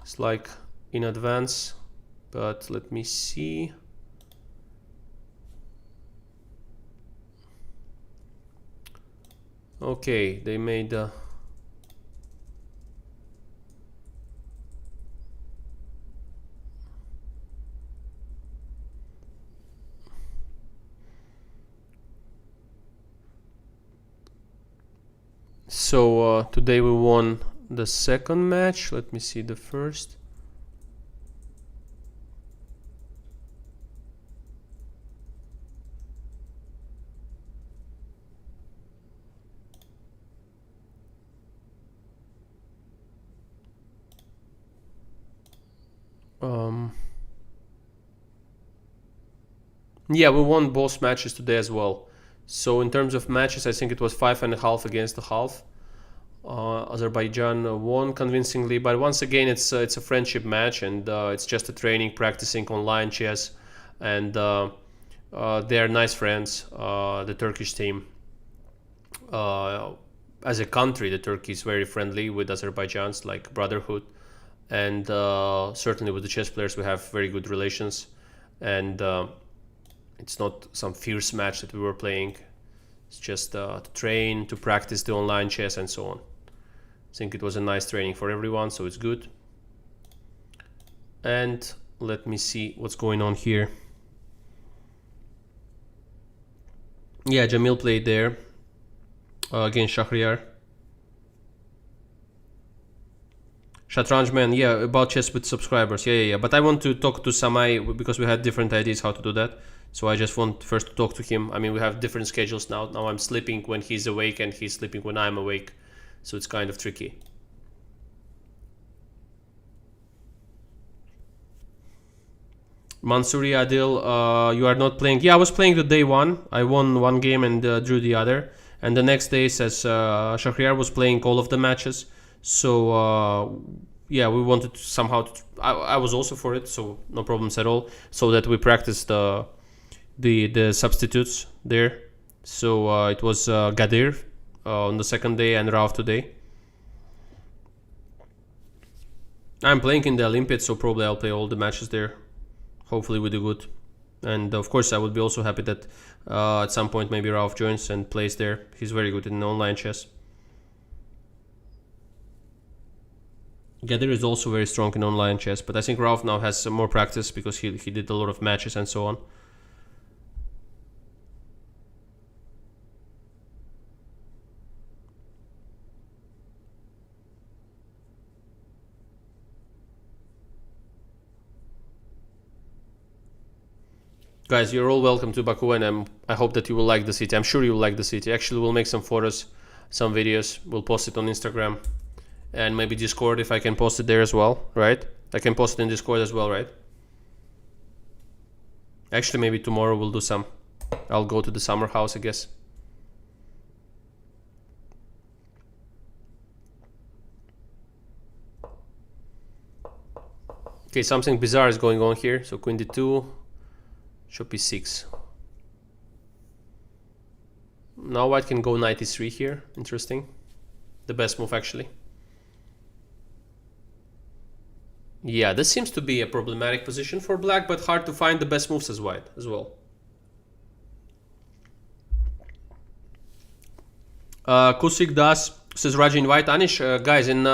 S1: it's like in advance. But let me see. Okay, they made so today we won the second match. Let me see the first. Yeah, we won both matches today as well. So in terms of matches, I think it was 5.5 against a half. Azerbaijan won convincingly, but once again, it's a friendship match, and it's just a training, practicing online chess, and they are nice friends. The Turkish team, as a country, the Turkey is very friendly with Azerbaijan's, like brotherhood, and certainly with the chess players we have very good relations, and it's not some fierce match that we were playing. It's just to train, to practice the online chess and so on. I think it was a nice training for everyone, so it's good. And let me see what's going on here. Yeah, Jamil played there against Shahryar. Shatranj man, yeah, about chess with subscribers. Yeah. But I want to talk to Samai because we had different ideas how to do that. So I just want first to talk to him. I mean, we have different schedules now. Now I'm sleeping when he's awake and he's sleeping when I'm awake. So it's kind of tricky. Mansuri Adil, you are not playing. Yeah, I was playing the day one. I won one game and drew the other. And the next day, says Shahryar was playing all of the matches. So yeah, we wanted to somehow. I was also for it, so no problems at all. So that we practiced the substitutes there. So it was Gadir on the second day and Rauf today. I'm playing in the Olympiad, so probably I'll play all the matches there. Hopefully we do good. And of course I would be also happy that at some point maybe Rauf joins and plays there. He's very good in online chess. Gadir is also very strong in online chess, but I think Rauf now has some more practice because he did a lot of matches and so on. Guys, you're all welcome to Baku, and I hope that you will like the city. I'm sure you will like the city. Actually, we'll make some photos, some videos. We'll post it on Instagram and maybe Discord if I can post it there as well, right? I can post it in Discord as well, right? Actually, maybe tomorrow we'll do some. I'll go to the summer house, I guess. Okay, something bizarre is going on here. So queen d2, should be 6. Now white can go knight e3 here. Interesting. The best move, actually. Yeah, this seems to be a problematic position for black, but hard to find the best moves as white as well. Kusik Das says Raji invite Anish. Guys, in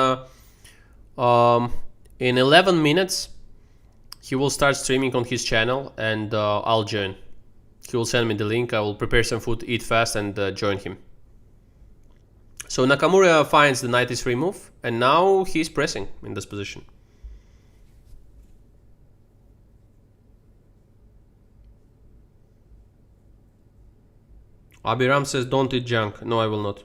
S1: 11 minutes he will start streaming on his channel, and I'll join. He will send me the link. I will prepare some food, eat fast, and join him. So Nakamura finds the knight e3 move, and now he's pressing in this position. Abiram says don't eat junk. No, I will not.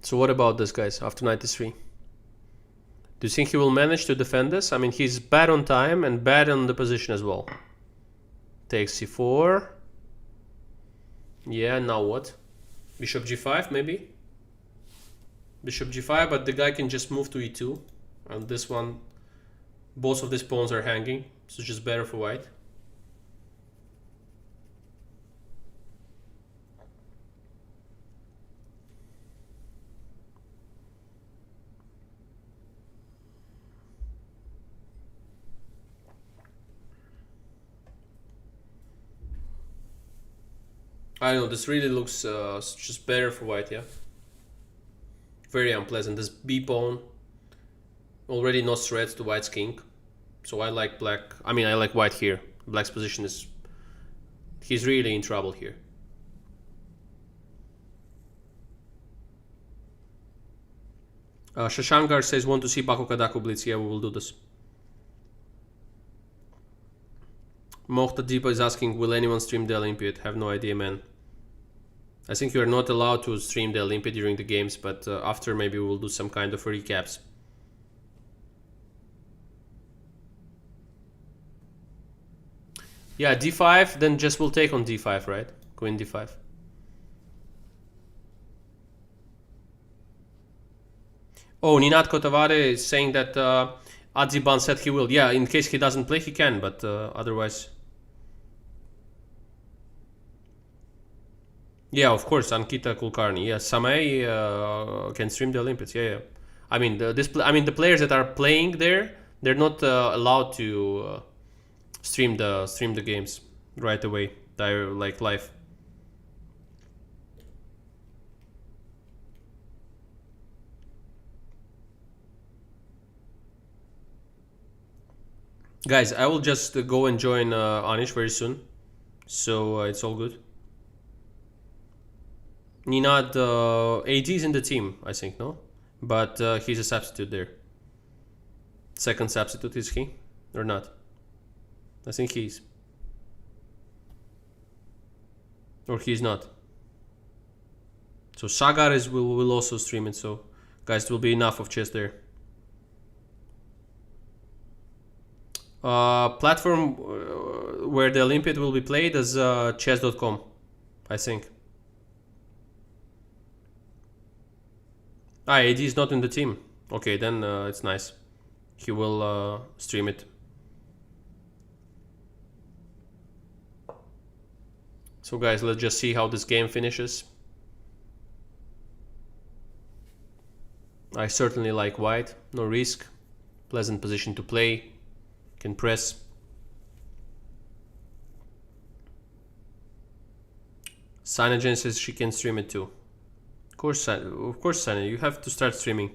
S1: So what about this, guys, after 93? Do you think he will manage to defend this? I mean, he's bad on time and bad on the position as well. Takes c4. Yeah, now what? Bishop g5, maybe? Bishop g5, but the guy can just move to e2. And this one, both of these pawns are hanging, so it's just better for white. I don't know, this really looks just better for white, yeah? Very unpleasant. This b pawn already no threats to white's king. So I like black. I mean, I like white here. Black's position is... he's really in trouble here. Shashankar says, want to see Baku Kadaku Blitz. Yeah, we will do this. Mohta Deepa is asking, will anyone stream the Olympiad? Have no idea, man. I think you are not allowed to stream the Olympiad during the games, but after maybe we'll do some kind of recaps. Yeah, d5, then just we'll take on d5, right? Queen d5. Oh, Ninat Kotavare is saying that Adziban said he will. Yeah, in case he doesn't play, he can, but otherwise... Yeah, of course, Ankita Kulkarni. Yeah, Samay can stream the Olympics. Yeah, yeah. I mean, the players that are playing there, they're not allowed to stream the games right away. They're like live. Guys, I will just go and join Anish very soon, so it's all good. Ninad, AD is in the team, I think, no? But he's a substitute there. Second substitute, is he? Or not? I think he's. Or he's not. So Sagar will also stream it, so guys, there will be enough of chess there. Platform where the Olympiad will be played is chess.com, I think. Ah, AD is not in the team. Okay, then it's nice. He will stream it. So guys, let's just see how this game finishes. I certainly like white. No risk. Pleasant position to play. Can press. Sanajan says she can stream it too. Of course, Sana, you have to start streaming.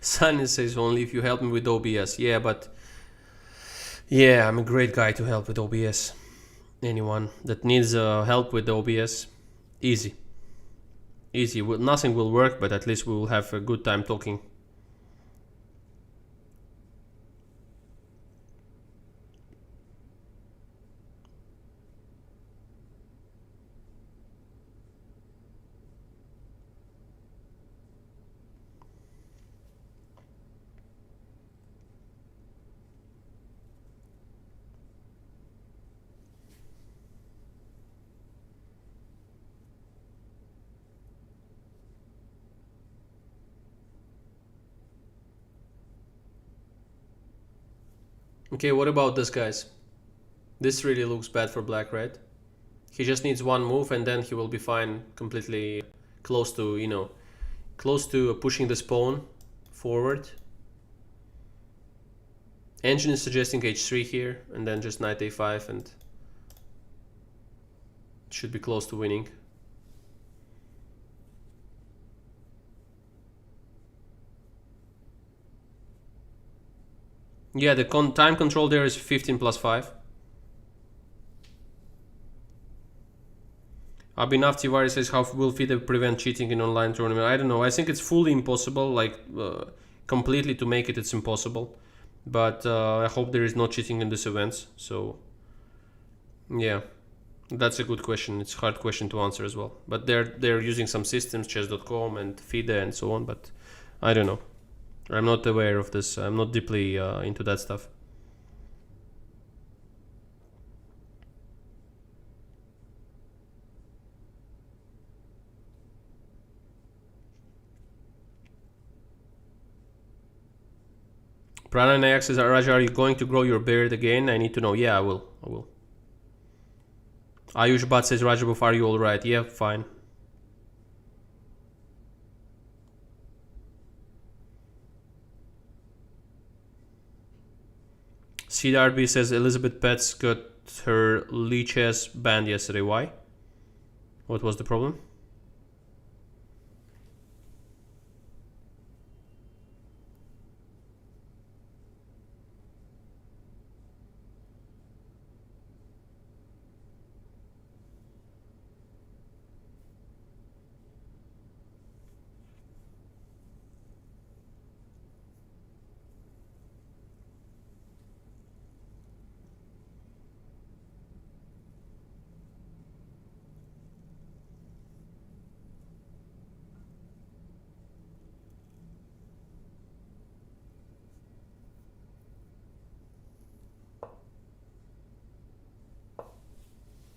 S1: Sunny says only if you help me with OBS. Yeah, but yeah, I'm a great guy to help with OBS. Anyone that needs help with OBS, easy. Easy. Well, nothing will work, but at least we will have a good time talking. Okay, what about this, guys? This really looks bad for black, right? He just needs one move and then he will be fine, completely close to, you know, close to pushing this pawn forward. Engine is suggesting h3 here and then just knight a5 and should be close to winning. Yeah, the time control there is 15 plus 5. Abhinav Tiwari says, how will FIDE prevent cheating in online tournament? I don't know. I think it's fully impossible, like completely to make it, it's impossible. But I hope there is no cheating in these events. So, yeah, that's a good question. It's a hard question to answer as well. But they're using some systems, chess.com and FIDE and so on. But I don't know. I'm not aware of this. I'm not deeply into that stuff. Prana Nayak says, Raja, are you going to grow your beard again? I need to know. Yeah, I will. Ayush Bhat says, Rajabov, are you alright? Yeah, fine. CDRB says, Elizabeth Petz got her Lichess banned yesterday. Why? What was the problem?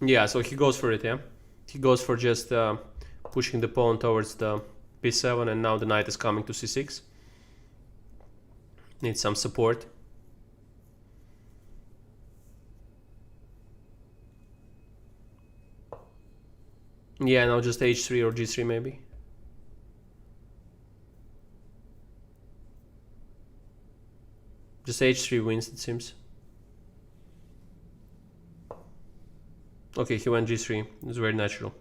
S1: Yeah, so he goes for it, yeah? He goes for just pushing the pawn towards the b7, and now the knight is coming to c6. Needs some support. Yeah, now just h3 or g3 maybe. Just h3 wins, it seems. Okay, he went g3. It's very natural.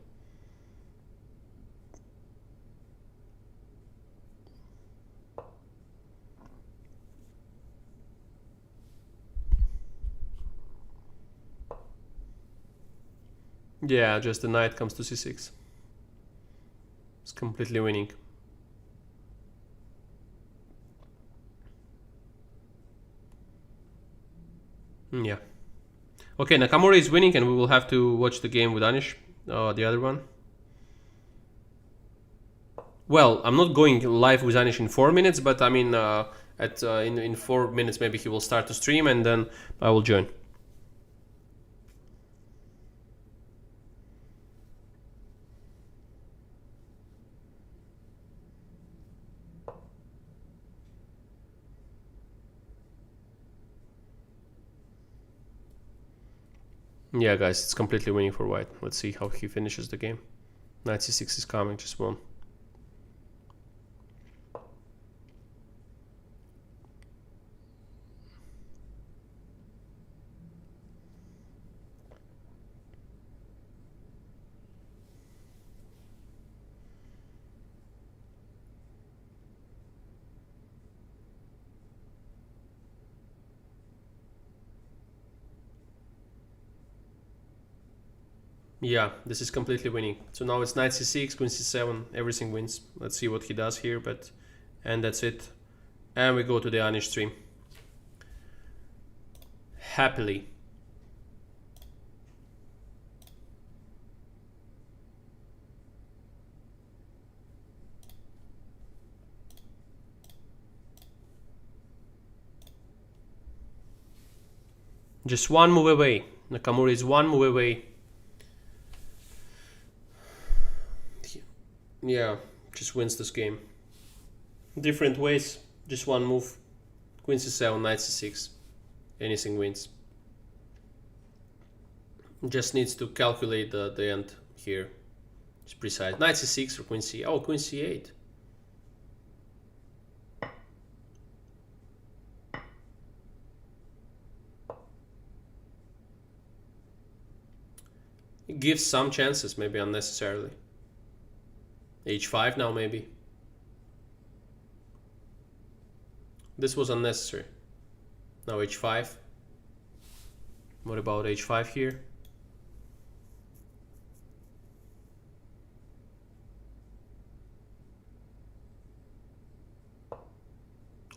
S1: Yeah, just the knight comes to c6. It's completely winning. Yeah. Okay, Nakamura is winning and we will have to watch the game with Anish, the other one. Well, I'm not going live with Anish in 4 minutes, but I mean, in 4 minutes maybe he will start to stream and then I will join. Yeah, guys, it's completely winning for white. Let's see how he finishes the game. Knight c6 is coming, just one. Yeah, this is completely winning. So now it's knight c6, queen c7, everything wins. Let's see what he does here, and that's it. And we go to the Anish stream. Happily. Just one move away. Nakamura is one move away. Yeah, just wins this game. Different ways, just one move. Queen c7, knight c6. Anything wins. Just needs to calculate the end here. It's precise. Knight c6 or queen c. Oh, queen c8. It gives some chances, maybe unnecessarily. h5 now, maybe. This was unnecessary. Now h5. What about h5 here?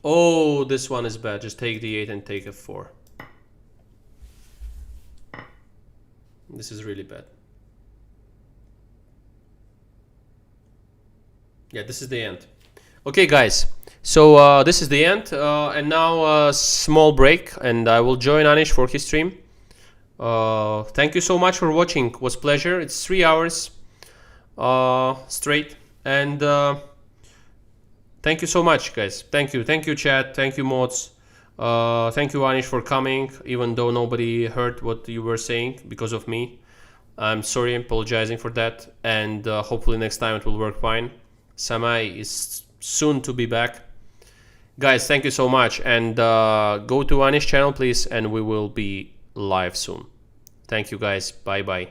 S1: Oh, this one is bad. Just take d8 and take f4. This is really bad. Yeah, this is the end. Okay, guys. So this is the end. And now a small break. And I will join Anish for his stream. Thank you so much for watching. It was a pleasure. It's 3 hours straight. And thank you so much, guys. Thank you. Thank you, chat. Thank you, mods. Thank you, Anish, for coming, even though nobody heard what you were saying because of me. I'm sorry, I'm apologizing for that. And hopefully next time it will work fine. Samai is soon to be back. Guys, thank you so much. And go to Anish channel, please. And we will be live soon. Thank you, guys. Bye-bye.